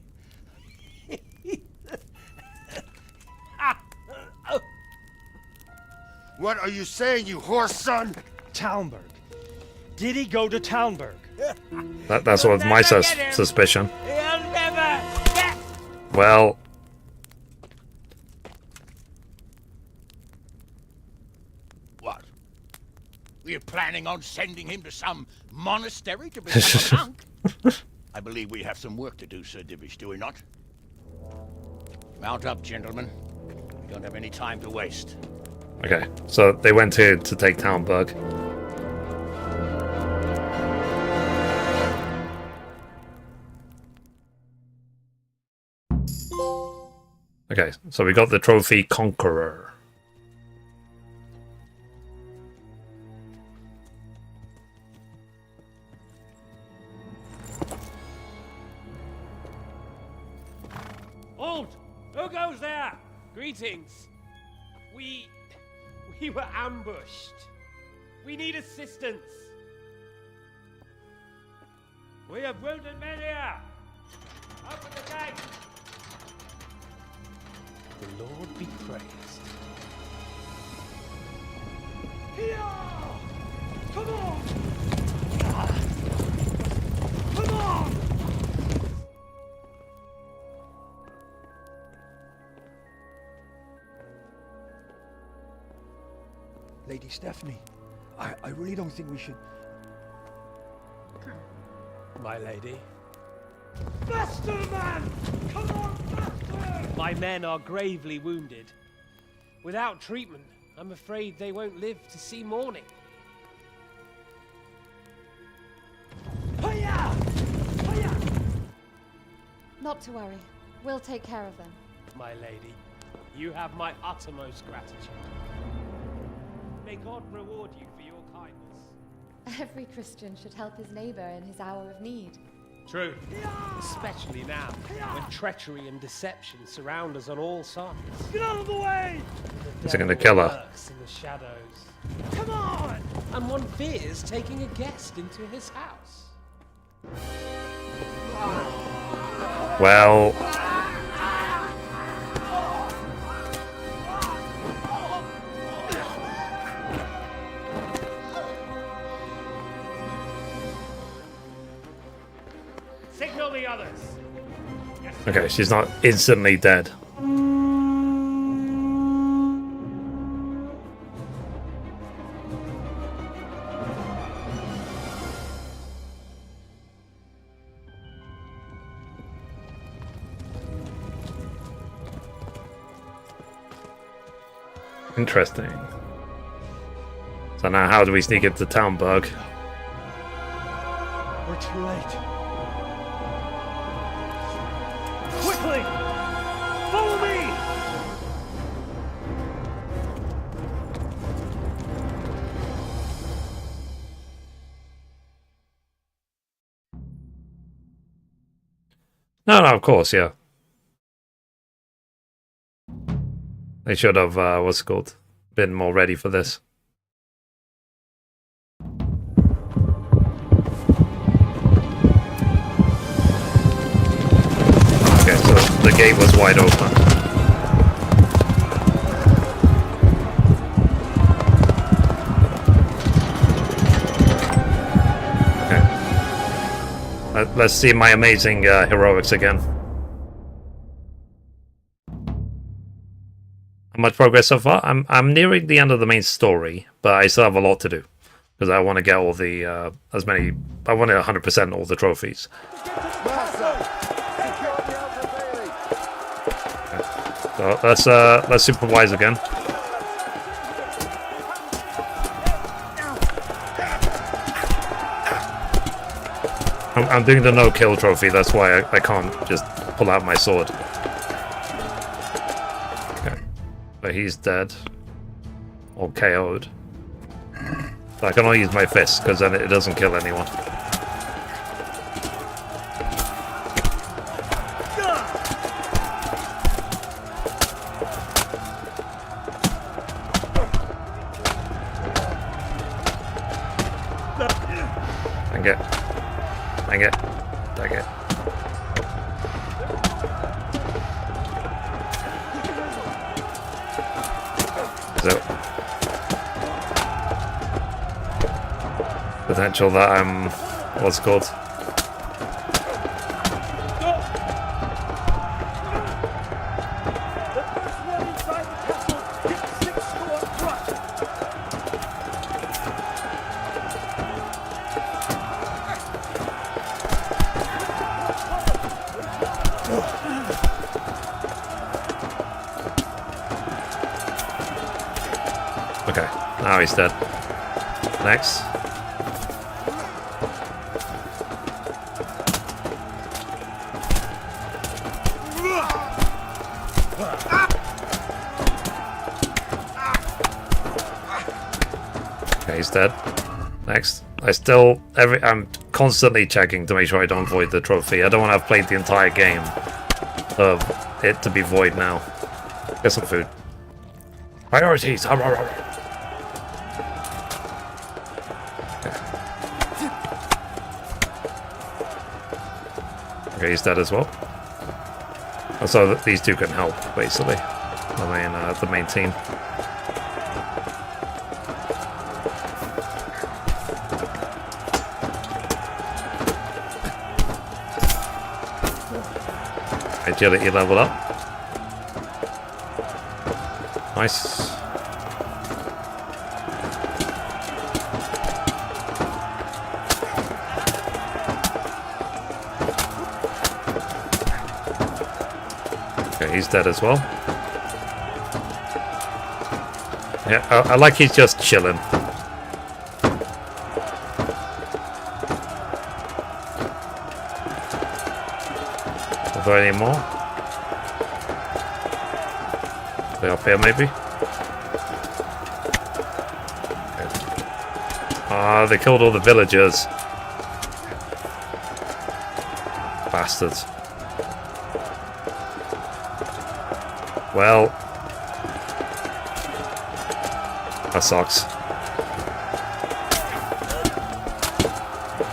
What are you saying, you horse son? Talmberg. Did he go to Talmberg? That's what my suspicion. He'll never get. Well, What? Were you planning on sending him to some monastery to become a monk? I believe we have some work to do, Sir Divish, do we not? Mount up, gentlemen. We don't have any time to waste. okay. So they went here to take Talmberg. Okay, so we got the trophy Conqueror. Halt! Who goes there? Greetings. We were ambushed. We need assistance. We have wounded men here. Open the gate. The Lord be praised. Here! Come on! Come on! Lady Stephanie, I really don't think we should... My lady. Faster, man! Come on, faster! My men are gravely wounded. Without treatment, I'm afraid they won't live to see morning. Hiya! Hiya! Not to worry. We'll take care of them. My lady, you have my uttermost gratitude. May God reward you for your kindness. Every Christian should help his neighbor in his hour of need. True. Especially now, when treachery and deception surround us on all sides. Get out of the way! Is it gonna kill her? Lurks in the shadows. Come on! And one fears taking a guest into his house. Well, Signal the others. okay, she's not instantly dead. Interesting. So now how do we sneak into Talmberg? We're too late. Quickly! Follow me! No, of course, yeah. They should have, what's it called, been more ready for this. Okay, so the gate was wide open. Okay. Let's see my amazing heroics again. How much progress so far? I'm nearing the end of the main story, but I still have a lot to do because I want to get all the I want to 100% all the trophies. Okay. So let's supervise again. I'm doing the no kill trophy. That's why I can't just pull out my sword. But he's dead. Or KO'd. So I can only use my fist, because then it doesn't kill anyone. Dang it. Dang it. Dang it. So, potential that I'm, what's it called? Okay, now he's dead. Next. Okay, he's dead. Next. I'm constantly checking to make sure I don't void the trophy. I don't want to have played the entire game of it to be void now. Get some food. Priorities! Okay, he's dead as well. So these two can help, basically. The main team. Agility level up. Nice. Okay, he's dead as well. Yeah, I like he's just chilling. Are there any more? They up here, maybe? Ah, they killed all the villagers. bastards. Well, that sucks.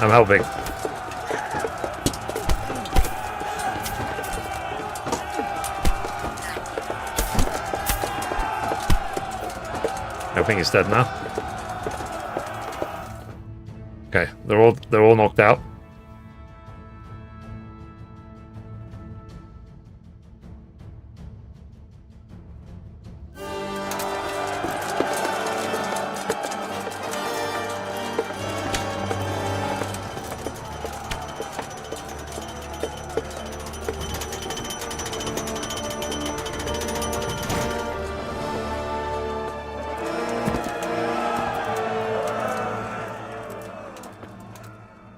I'm helping. I think he's dead now. Okay, they're all knocked out.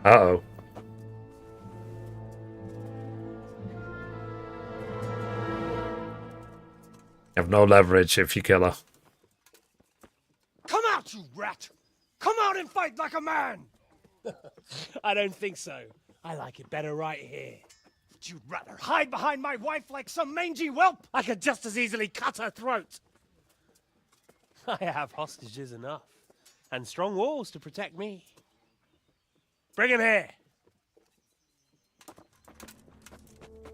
Uh-oh. You have no leverage if you kill her. Come out, you rat! Come out and fight like a man! I don't think so. I like it better right here. Would you rather hide behind my wife like some mangy whelp? I could just as easily cut her throat. I have hostages enough, and strong walls to protect me. Bring him here.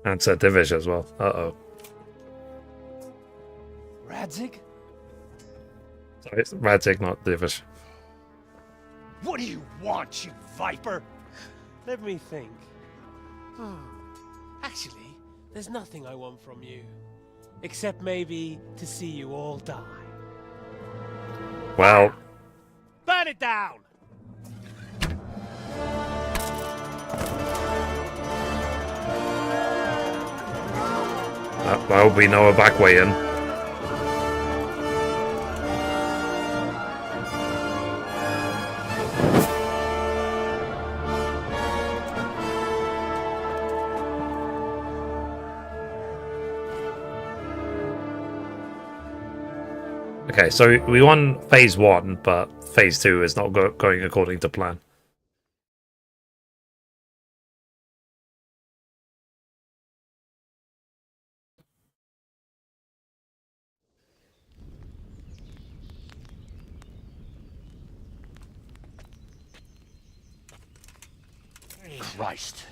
And it's a Divish as well. Uh-oh. Radzig? Sorry, it's Radzig, not Divish. What do you want, you viper? Let me think. Actually, there's nothing I want from you. Except maybe to see you all die. Well... Burn it down! There will be no back way in. Okay, so we won phase 1, but phase 2 is not going according to plan. Christ.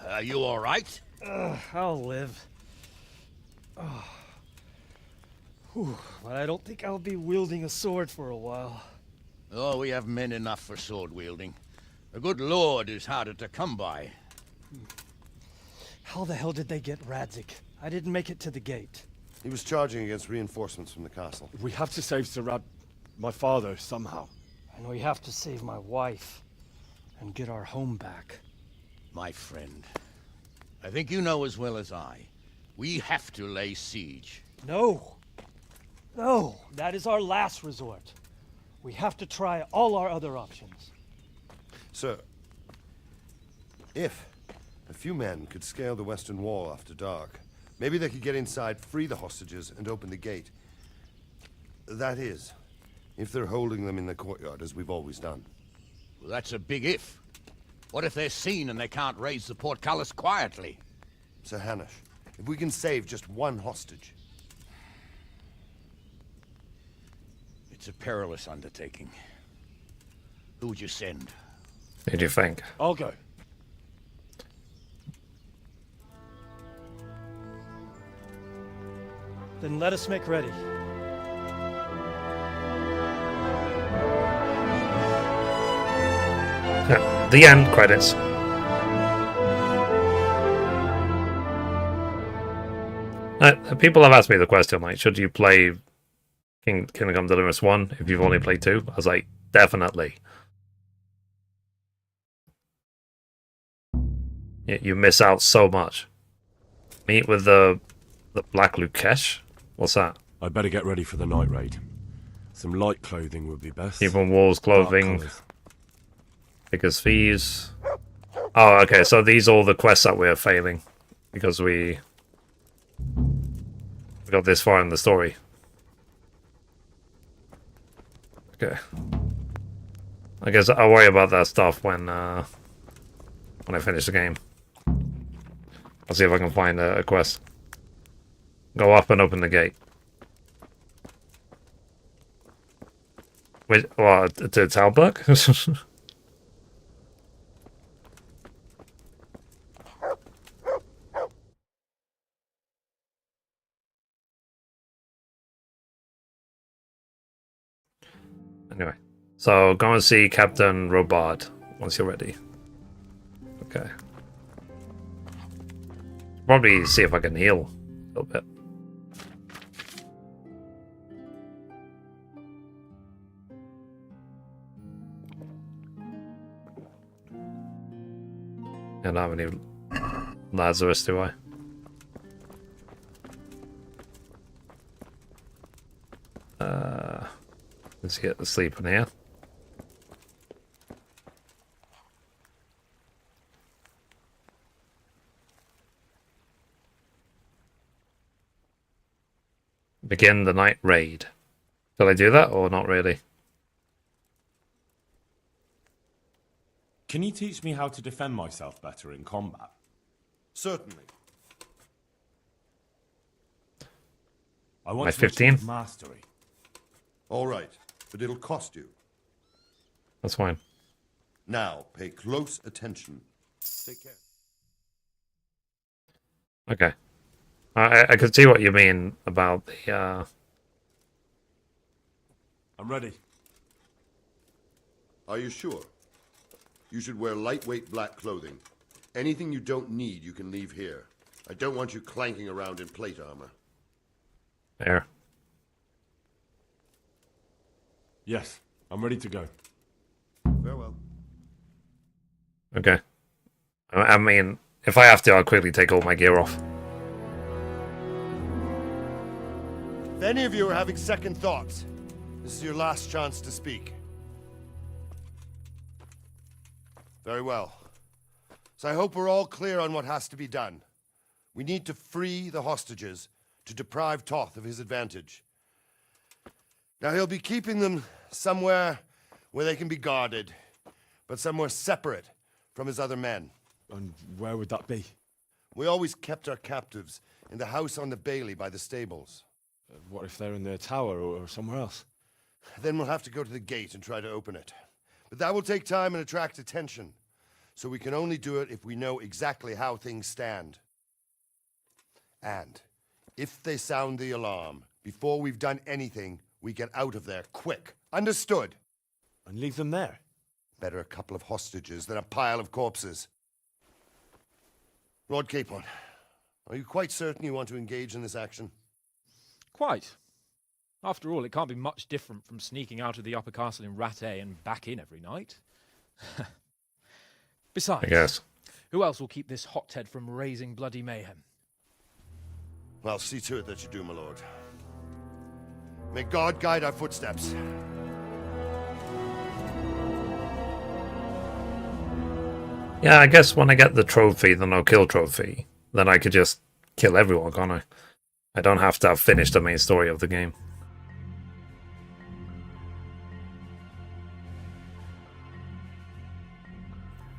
Are you all right? I'll live. Whew, but I don't think I'll be wielding a sword for a while. Oh, we have men enough for sword wielding. A good lord is harder to come by. How the hell did they get Radzig? I didn't make it to the gate. He was charging against reinforcements from the castle. We have to save Sir my father, somehow. And we have to save my wife and get our home back. My friend, I think you know as well as I. We have to lay siege. No! No! That is our last resort. We have to try all our other options. Sir, if a few men could scale the western wall after dark, maybe they could get inside, free the hostages, and open the gate. That is, if they're holding them in the courtyard, as we've always done. Well, that's a big if. What if they're seen and they can't raise the portcullis quietly? Sir Hanush, if we can save just one hostage... It's a perilous undertaking. Who would you send? Who do you think? I'll go. Then let us make ready. The end credits. People have asked me the question, like, should you play Kingdom Come Deliverance 1 if you've only played 2? I was like, definitely. You miss out so much. Meet with the Black Lukesh? What's that? I'd better get ready for the night raid. Some light clothing would be best. Even walls, clothing, because thieves. Oh, okay, so these are all the quests that we're failing. Because we got this far in the story. Okay. I guess I'll worry about that stuff when I finish the game. I'll see if I can find a quest. Go up and open the gate. Wait, what? To Talberg? Anyway, so go and see Captain Robard once you're ready. Okay. Probably see if I can heal a little bit. I don't have any Lazarus, do I? Let's get the sleep in here. Begin the night raid. Shall I do that or not really? Can you teach me how to defend myself better in combat? Certainly. I want My to 15? achieve mastery. All right, but it'll cost you. That's fine. Now, pay close attention. Take care. Okay. I can see what you mean about the, I'm ready. Are you sure? You should wear lightweight black clothing. Anything you don't need, you can leave here. I don't want you clanking around in plate armor. There. Yes, I'm ready to go. Farewell. Okay. I mean, if I have to, I'll quickly take all my gear off. If any of you are having second thoughts, this is your last chance to speak. Very well. So I hope we're all clear on what has to be done. We need to free the hostages to deprive Toth of his advantage. Now he'll be keeping them somewhere where they can be guarded, but somewhere separate from his other men. And where would that be? We always kept our captives in the house on the Bailey by the stables. What if they're in their tower or somewhere else? Then we'll have to go to the gate and try to open it. But that will take time and attract attention. So we can only do it if we know exactly how things stand. And if they sound the alarm, before we've done anything, we get out of there quick. Understood? And leave them there? Better a couple of hostages than a pile of corpses. Lord Capon, are you quite certain you want to engage in this action? Quite. After all, it can't be much different from sneaking out of the upper castle in Rattay and back in every night. Besides, I guess. Who else will keep this hothead from raising bloody mayhem? Well, see to it that you do, my lord. May God guide our footsteps. Yeah, I guess when I get the trophy, the no-kill trophy, then I could just kill everyone, can't I? I don't have to have finished the main story of the game.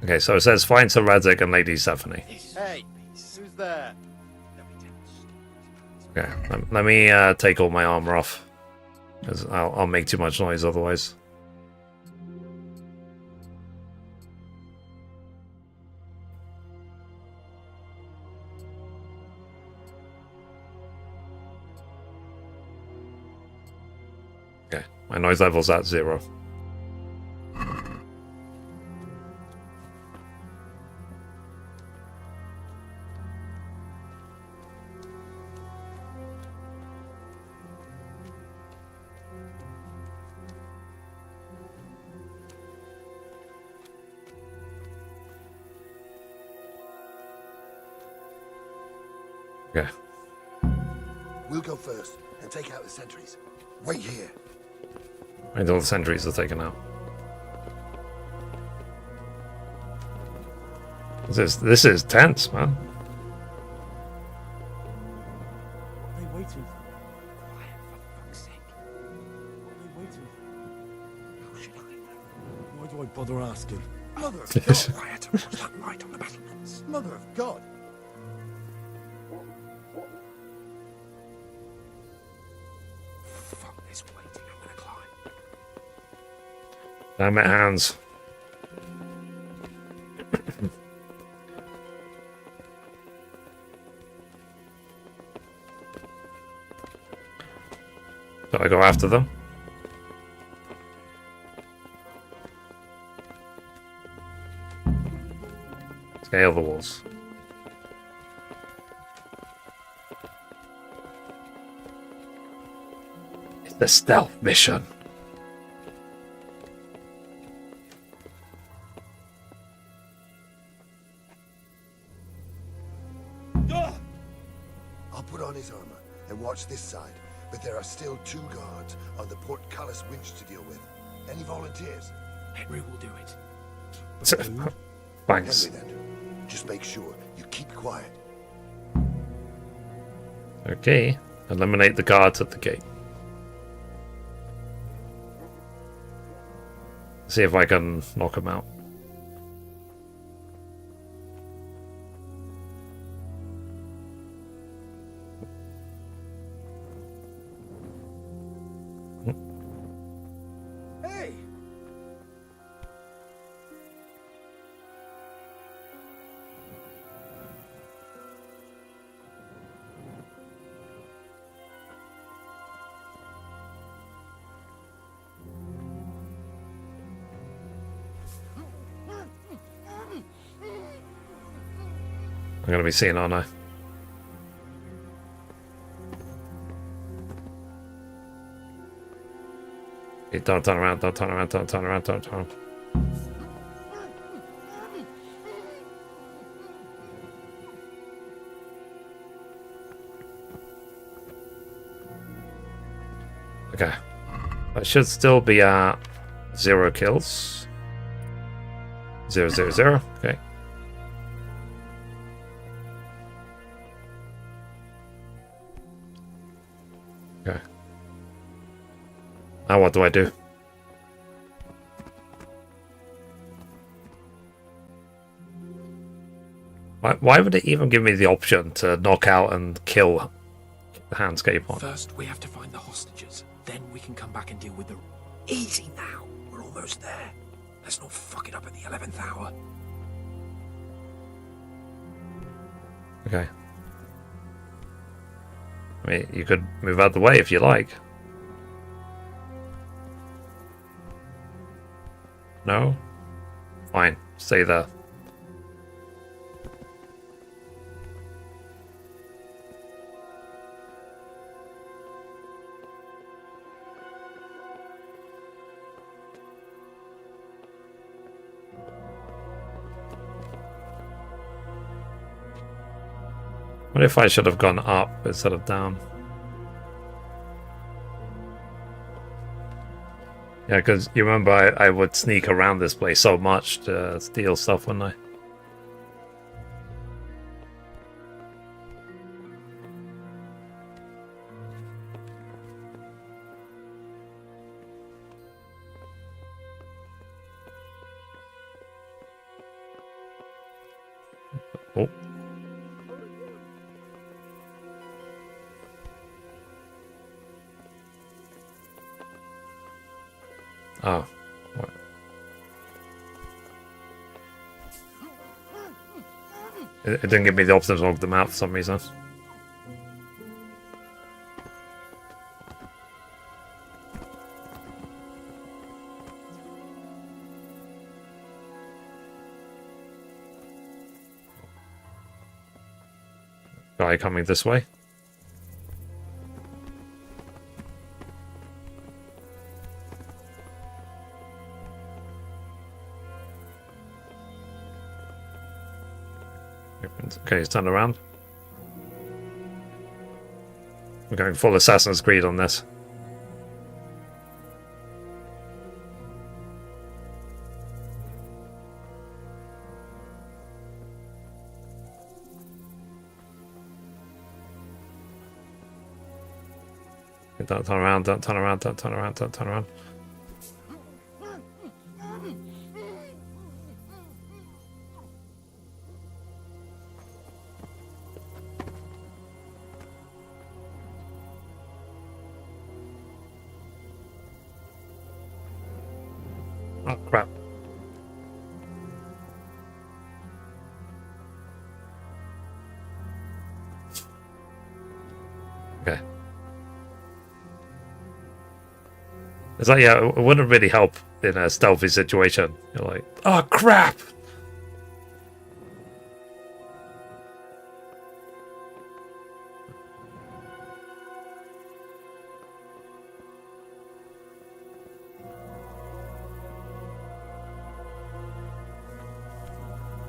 Okay, so it says find Sir Radzig and Lady Stephanie. Hey, who's there? Okay, let me take all my armor off, because I'll make too much noise otherwise. Okay, my noise level's at 0. Okay. We'll go first and take out the sentries. Wait here. Until the sentries are taken out. This is tense, man. What are they waiting for? Quiet, for fuck's sake. What are they waiting for? How should I know? Why do I bother asking? Mother of God! Quiet. What's that light on the battlements? Mother of God! Damn it, hands. Do I go after them? Scale the walls. It's the stealth mission. I'll put on his armor and watch this side, but there are still 2 guards on the portcullis winch to deal with. Any volunteers? Henry will do it. Thanks. Henry, then. Just make sure you keep quiet. Okay. Eliminate the guards at the gate. See if I can knock them out. Hey! I'm going to be seen, aren't I? Hey, don't turn around, don't turn around, don't turn around, don't turn around. Okay. I should still be at 0 kills. 0, 0, 0. Okay. Okay. Now what do I do? Why would it even give me the option to knock out and kill the Handscape on? First, we have to find the hostages. Then we can come back and deal with the... Easy now. We're almost there. Let's not fuck it up at the 11th hour. Okay. I mean, you could move out the way if you like. No? Fine. Stay there. What if I should have gone up instead of down? Yeah, because you remember I would sneak around this place so much to steal stuff, wouldn't I? Oh. Oh. What? It didn't give me the option to log them out for some reason. Guy coming this way. Okay, he's turned around. We're going full Assassin's Creed on this. Don't turn around, don't turn around, don't turn around, don't turn around. Oh, crap. Okay. It's like, yeah, it wouldn't really help in a stealthy situation. You're like, oh, crap!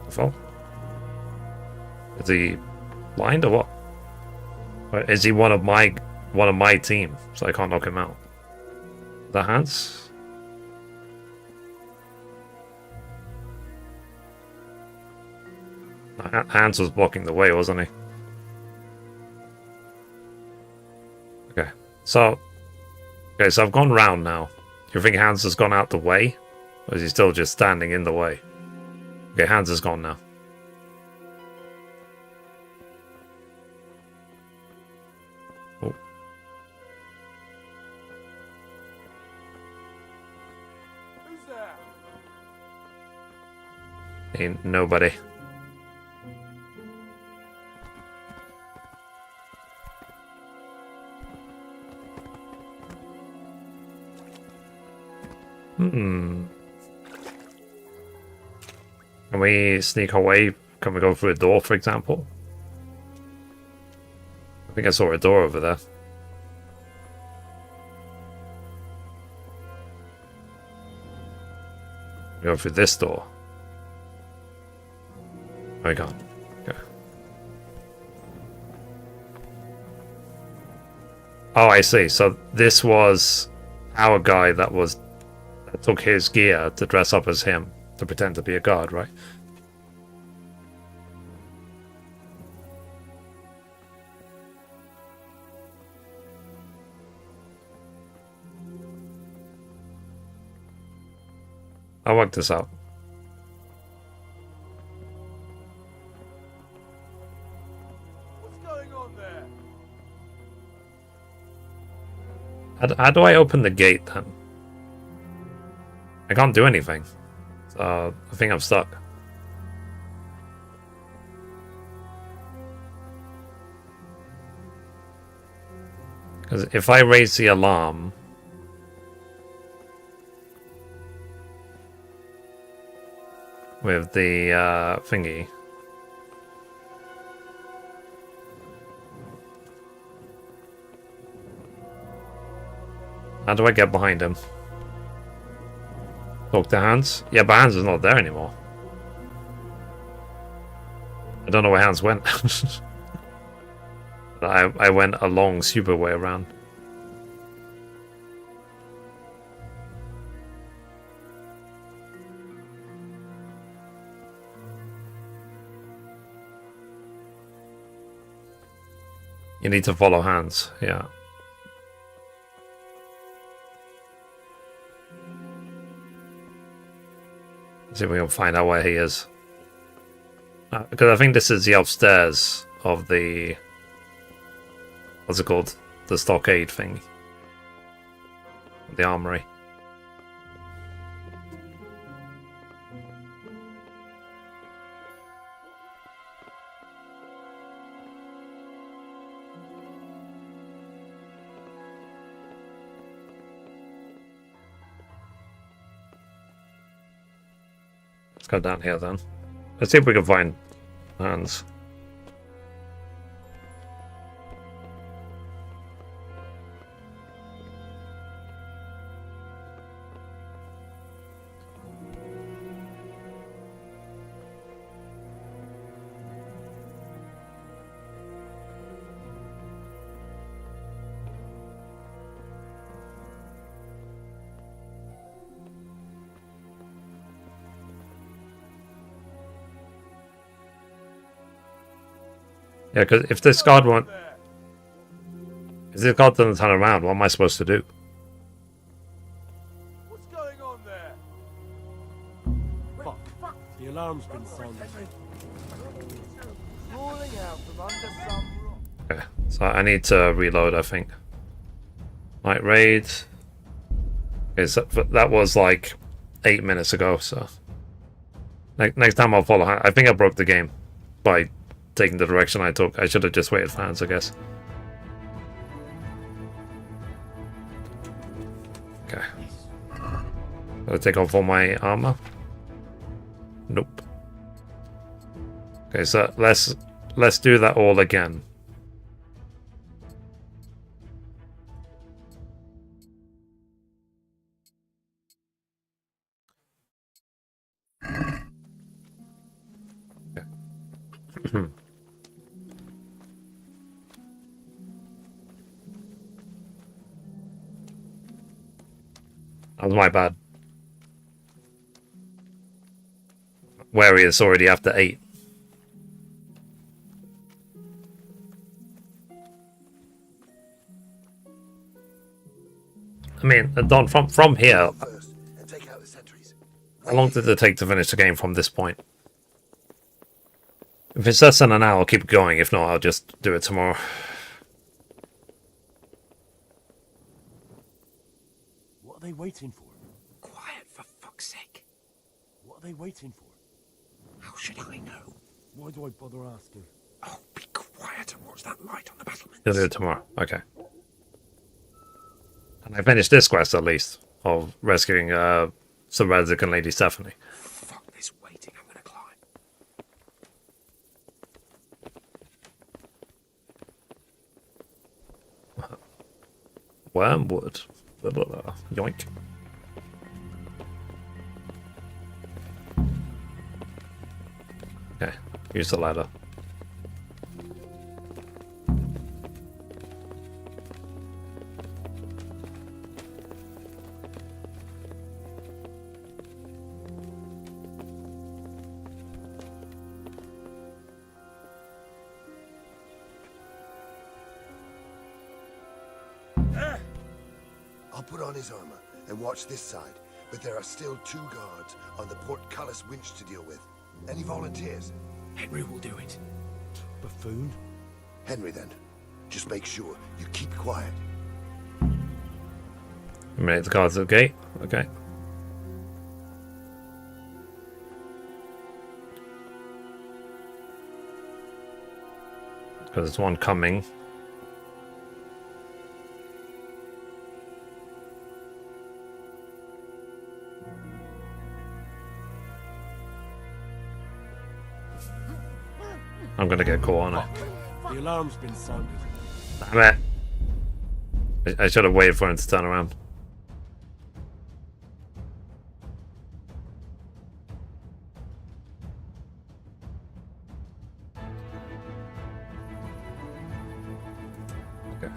Fall. Is he blind or what? Or is he one of my team, so I can't knock him out? The Hans? Hans was blocking the way, wasn't he? Okay, so I've gone round now. Do you think Hans has gone out the way, or is he still just standing in the way? Okay, Hans is gone now. Oh. Who's there? Ain't nobody. Can we sneak away? Can we go through a door, for example? I think I saw a door over there. Go through this door. Oh, we can't. Okay. Oh, I see. So this was our guy that took his gear to dress up as him to pretend to be a guard, right? I'll work this out. What's going on there? How do I open the gate then? I can't do anything. So I think I'm stuck. Because if I raise the alarm... with the thingy... how do I get behind him? Talk to Hans? Yeah, but Hans is not there anymore. I don't know where Hans went. I went a long, super way around. You need to follow Hans, yeah. See if we can find out where he is. Because I think this is the upstairs of the... what's it called? The stockade thing. The armory. Let's go down here then. Let's see if we can find Hans. Yeah, because if this guard won't... if this guard doesn't turn around, what am I supposed to do? What's going on there? Fuck. The alarm's been sounded. Crawling out from under some rock. Okay, so I need to reload, I think. Night raid. Okay, so that was like 8 minutes ago, so next time I'll follow. I think I broke the game by taking the direction I took. I should have just waited for hands, I guess. Okay. I'll take off all my armor. Nope. Okay, so let's do that all again. Okay. That was my bad. Wary is already after 8. I mean, Don, from here, how long did it take to finish the game from this point? If it's less than an hour, I'll keep going. If not, I'll just do it tomorrow. What are they waiting for? Quiet, for fuck's sake. What are they waiting for? How should I know? Why do I bother asking? Oh, be quiet and watch that light on the battlements. You'll do it tomorrow. Okay. And I finished this quest, at least, of rescuing Sir Redick and Lady Stephanie. Fuck this waiting, I'm gonna climb. Wormwood. Blah, blah, blah. Yoink. Okay, use the ladder. I'll put on his armor and watch this side, but there are still 2 guards on the portcullis winch to deal with. Any volunteers? Henry will do it. Buffoon? Henry, then. Just make sure you keep quiet. Eliminate the guards at the gate. Okay. Because there's one coming. I'm gonna get caught on it. The alarm's been sounded. Damn it. I should have waited for him to turn around. Okay.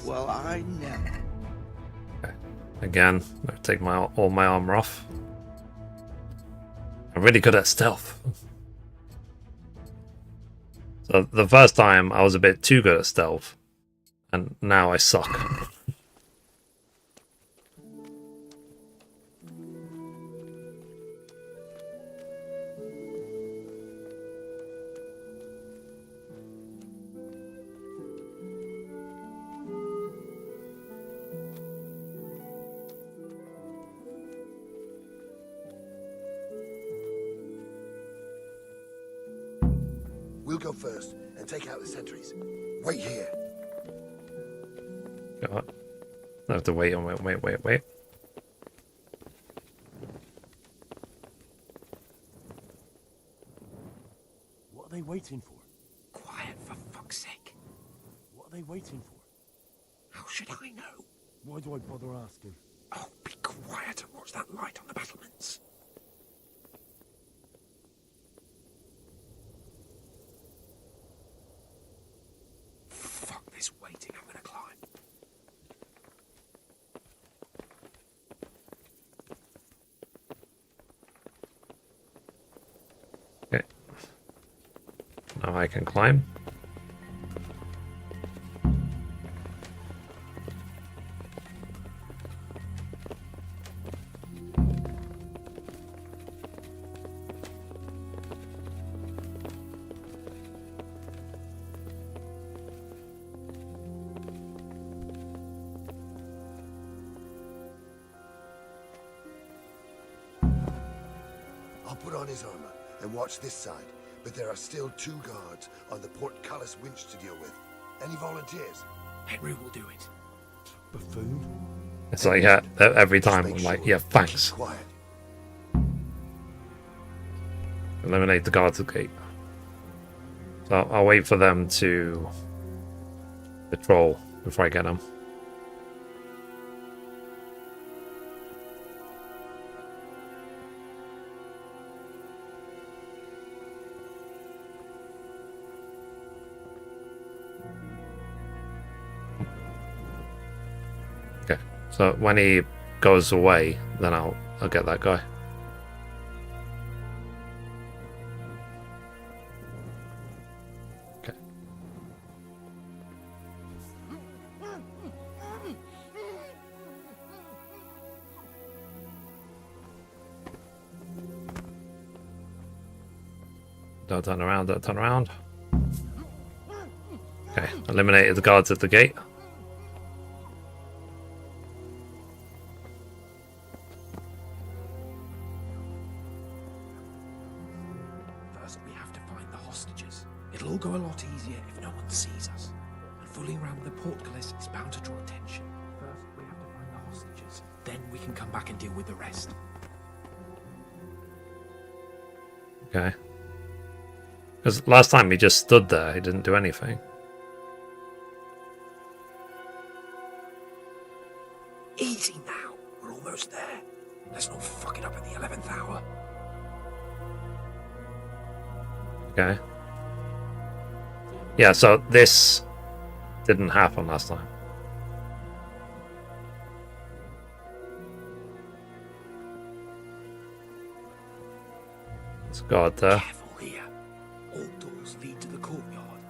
Well, I never. Okay. Again, I take all my armor off. I'm really good at stealth. So the first time I was a bit too good at stealth, and now I suck. We'll go first and take out the sentries. Wait here. God. I have to wait. Wait. What are they waiting for? Quiet, for fuck's sake. What are they waiting for? How should I know? Why do I bother asking? Oh, be quiet and watch that light on the battlements. Fuck this waiting, I'm gonna climb. Okay. Now I can climb. put on his armor and watch this side, but there are still 2 guards on the portcullis winch to deal with. Any volunteers? Henry will do it. Buffoon. It's like, yeah, every time I'm like, yeah, thanks. Quiet. Eliminate the guards at the gate. So I'll wait for them to patrol before I get them. Okay, so when he goes away, then I'll get that guy. Don't turn around, don't turn around. Okay, eliminated the guards at the gate. First, we have to find the hostages. It'll all go a lot easier if no one sees us. And fooling around with the portcullis is bound to draw attention. First, we have to find the hostages. Then we can come back and deal with the rest. Okay. Because last time he just stood there, he didn't do anything. Easy now. We're almost there. Let's not fuck it up at the 11th hour. Okay. Yeah, so this didn't happen last time. There's a guard there. Careful here. All doors lead to the courtyard.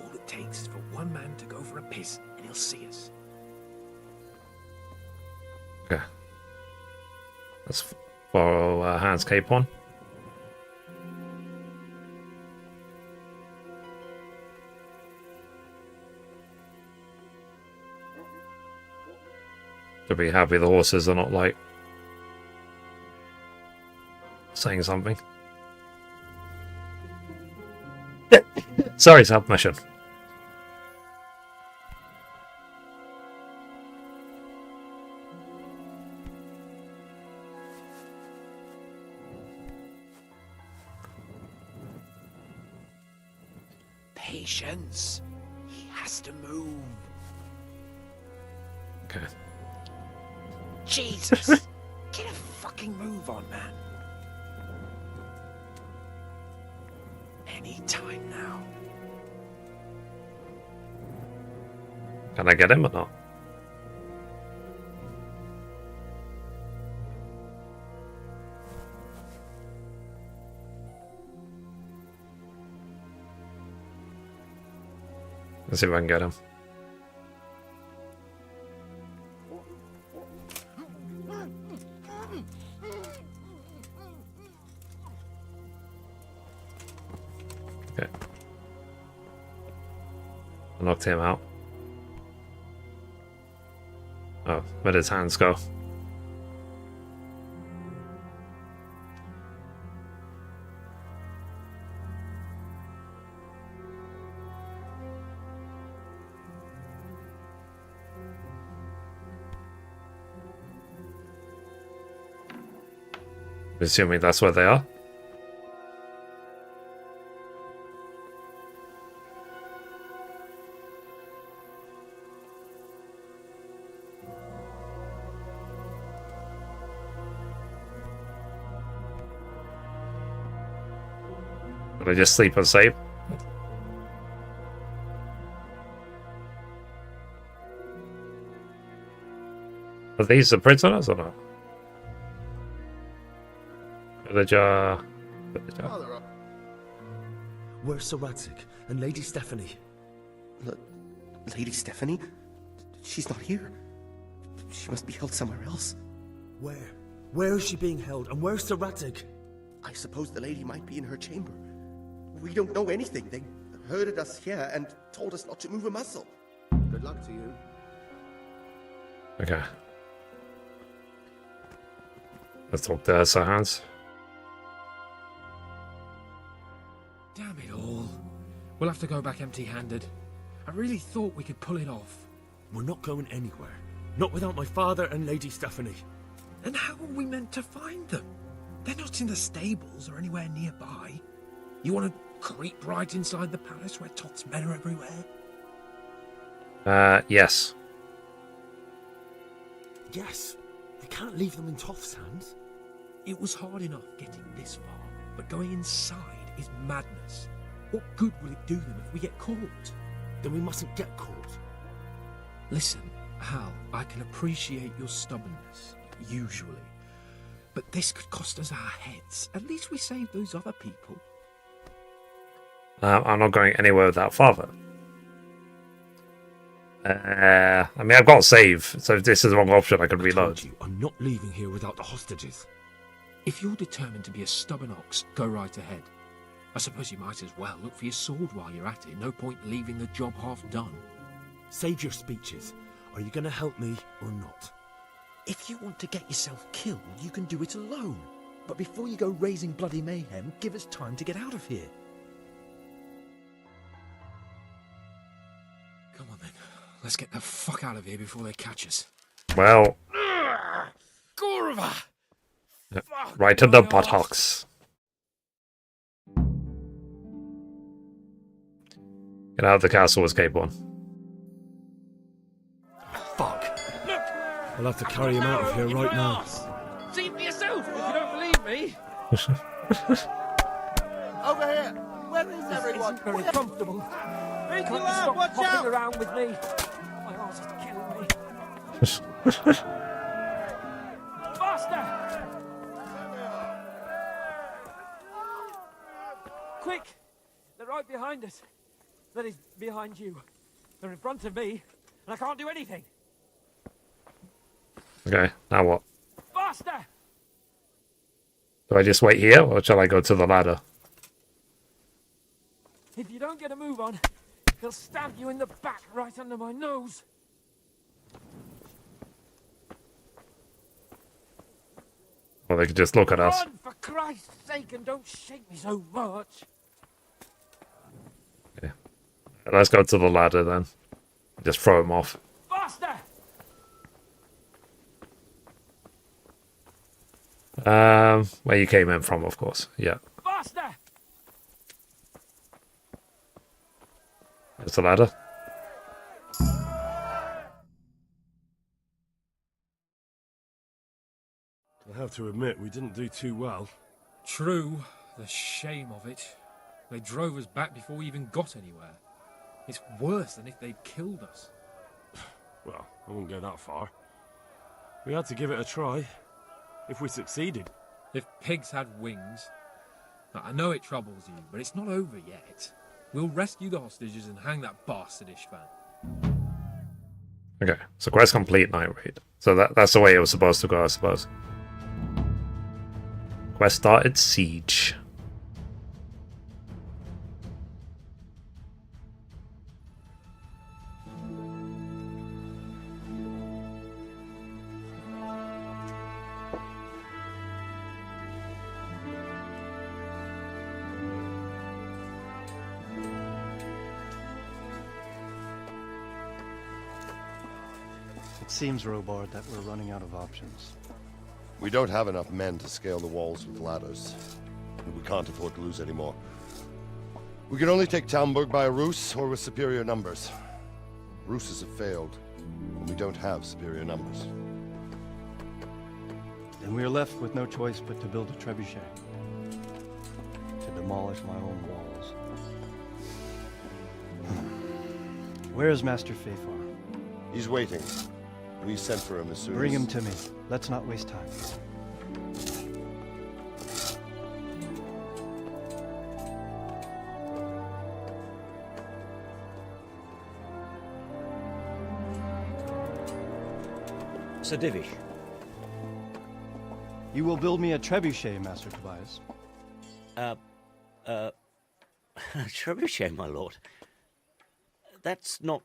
All it takes is for one man to go for a piss and he'll see us. Okay. Let's borrow Hans cape on. To be happy the horses are not like saying something. Sorry, submission. Patience. He has to move. Okay. Jesus. Get a fucking move on, man. Any time now. Can I get him or not? Let's see if I can get him. Okay. I knocked him out. Oh, where did his hands go? Assuming that's where they are. Did I just sleep and save? Are these the prisoners or not? Villager. Where's Sir Radzig and Lady Stephanie? Lady Stephanie? She's not here. She must be held somewhere else. Where? Where is she being held? And where's Sir Radzig? I suppose the lady might be in her chamber. We don't know anything. They herded us here and told us not to move a muscle. Good luck to you. Okay. Let's talk to Sir Hans. Damn it all. We'll have to go back empty-handed. I really thought we could pull it off. We're not going anywhere. Not without my father and Lady Stephanie. And how are we meant to find them? They're not in the stables or anywhere nearby. You want to creep right inside the palace where Toth's men are everywhere? Yes. Yes. You can't leave them in Toth's hands. It was hard enough getting this far, but going inside is madness. What good will it do them if we get caught? Then we mustn't get caught. Listen, Hal, I can appreciate your stubbornness, usually. But this could cost us our heads. At least we saved those other people. I'm not going anywhere without father. I mean, I've got save, so if this is the wrong option, I could reload. I'm not leaving here without the hostages. If you're determined to be a stubborn ox, go right ahead. I suppose you might as well look for your sword while you're at it. No point leaving the job half done. Save your speeches. Are you going to help me or not? If you want to get yourself killed, you can do it alone. But before you go raising bloody mayhem, give us time to get out of here. Come on then. Let's get the fuck out of here before they catch us. Well, Gorva! right in the buttocks. Get out of the castle, escape one. Fuck. I'll have to carry him out of here right now. See for yourself if you don't believe me. Over here! Where is everyone? Isn't very comfortable. Where's Can't you you at? stop Watch hopping out! around with me? My arse is killing me. Faster! Quick! They're right behind us. That is, behind you. They're in front of me, and I can't do anything. Okay, now what? Faster! Do I just wait here, or shall I go to the ladder? If you don't get a move on, they'll stab you in the back right under my nose. Or they could just look at us. Run, for Christ's sake, and don't shake me so much. Let's go to the ladder then. Just throw him off. Faster! Where you came in from, of course. Yeah. Faster! There's the ladder. I have to admit, we didn't do too well. True. The shame of it. They drove us back before we even got anywhere. It's worse than if they'd killed us. Well, I wouldn't go that far. We had to give it a try. If we succeeded. If pigs had wings... Now, I know it troubles you, but it's not over yet. We'll rescue the hostages and hang that bastard Ishvan. Okay, so quest complete, night raid. So that's the way it was supposed to go, I suppose. Quest started, siege. It seems, Robard, that we're running out of options. We don't have enough men to scale the walls with ladders. And we can't afford to lose any more. We can only take Talmberg by a ruse or with superior numbers. Ruses have failed, and we don't have superior numbers. Then we are left with no choice but to build a trebuchet. To demolish my own walls. Where is Master Fafar? He's waiting. We sent for him as soon Bring as... him to me. Let's not waste time. Sir Divish. You will build me a trebuchet, Master Tobias. Trebuchet, my lord. That's not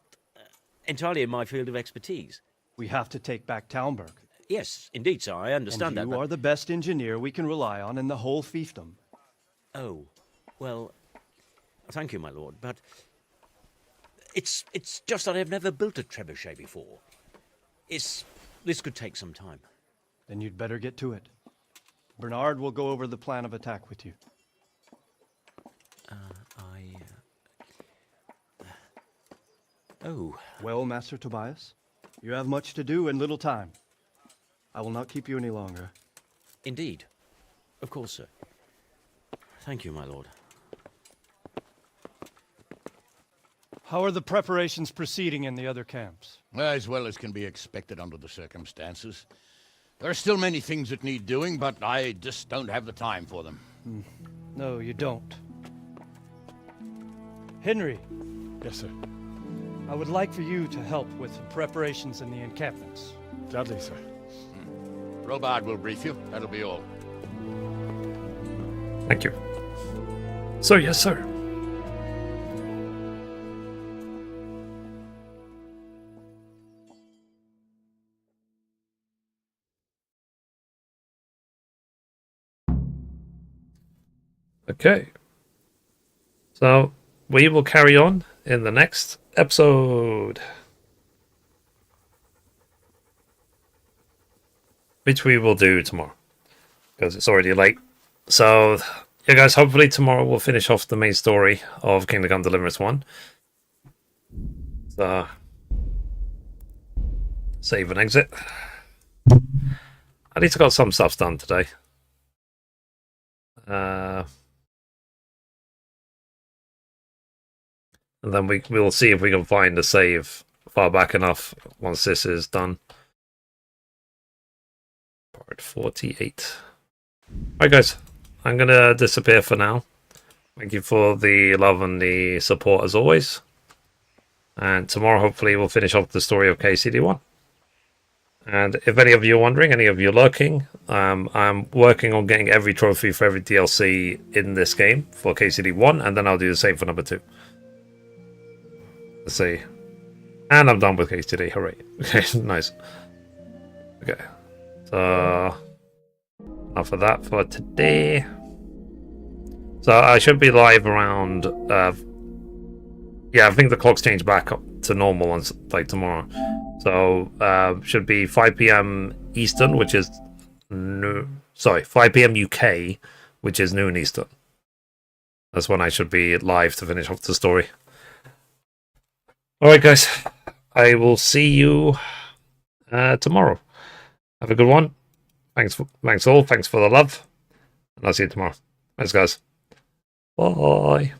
entirely in my field of expertise. We have to take back Talmberg. Yes, indeed, sir. I understand and that. You are the best engineer we can rely on in the whole fiefdom. Oh, well, Thank you, my lord, but it's just that I've never built a trebuchet before. This could take some time. Then you'd better get to it. Bernard will go over the plan of attack with you. Oh. Well, Master Tobias, you have much to do and little time. I will not keep you any longer. Indeed. Of course, sir. Thank you, my lord. How are the preparations proceeding in the other camps? As well as can be expected under the circumstances. There are still many things that need doing, but I just don't have the time for them. No, you don't. Henry. Yes, sir. I would like for you to help with the preparations in the encampments. Gladly, sir. Robard will brief you. That'll be all. Thank you. So, yes, sir. Okay. So, we will carry on in the next episode, which we will do tomorrow because it's already late. So, yeah, guys, hopefully tomorrow we'll finish off the main story of Kingdom Come Deliverance 1. So, save and exit. At least I got some stuff done today. And then we'll see if we can find a save far back enough once this is done. Part 48. Alright guys, I'm going to disappear for now. Thank you for the love and the support as always. And tomorrow hopefully we'll finish off the story of KCD 1. And if any of you are wondering, any of you lurking, I'm working on getting every trophy for every DLC in this game for KCD 1, and then I'll do the same for number 2. Let's see. And I'm done with KCD, hooray. Okay, nice. Okay. So, enough of that for today. So I should be live around, yeah, I think the clock's changed back up to normal on like tomorrow. So, should be 5 p.m. Eastern, which is 5 p.m. UK, which is noon Eastern. That's when I should be live to finish off the story. Alright guys, I will see you tomorrow. Have a good one. Thanks all, thanks for the love. And I'll see you tomorrow. Thanks guys. Bye.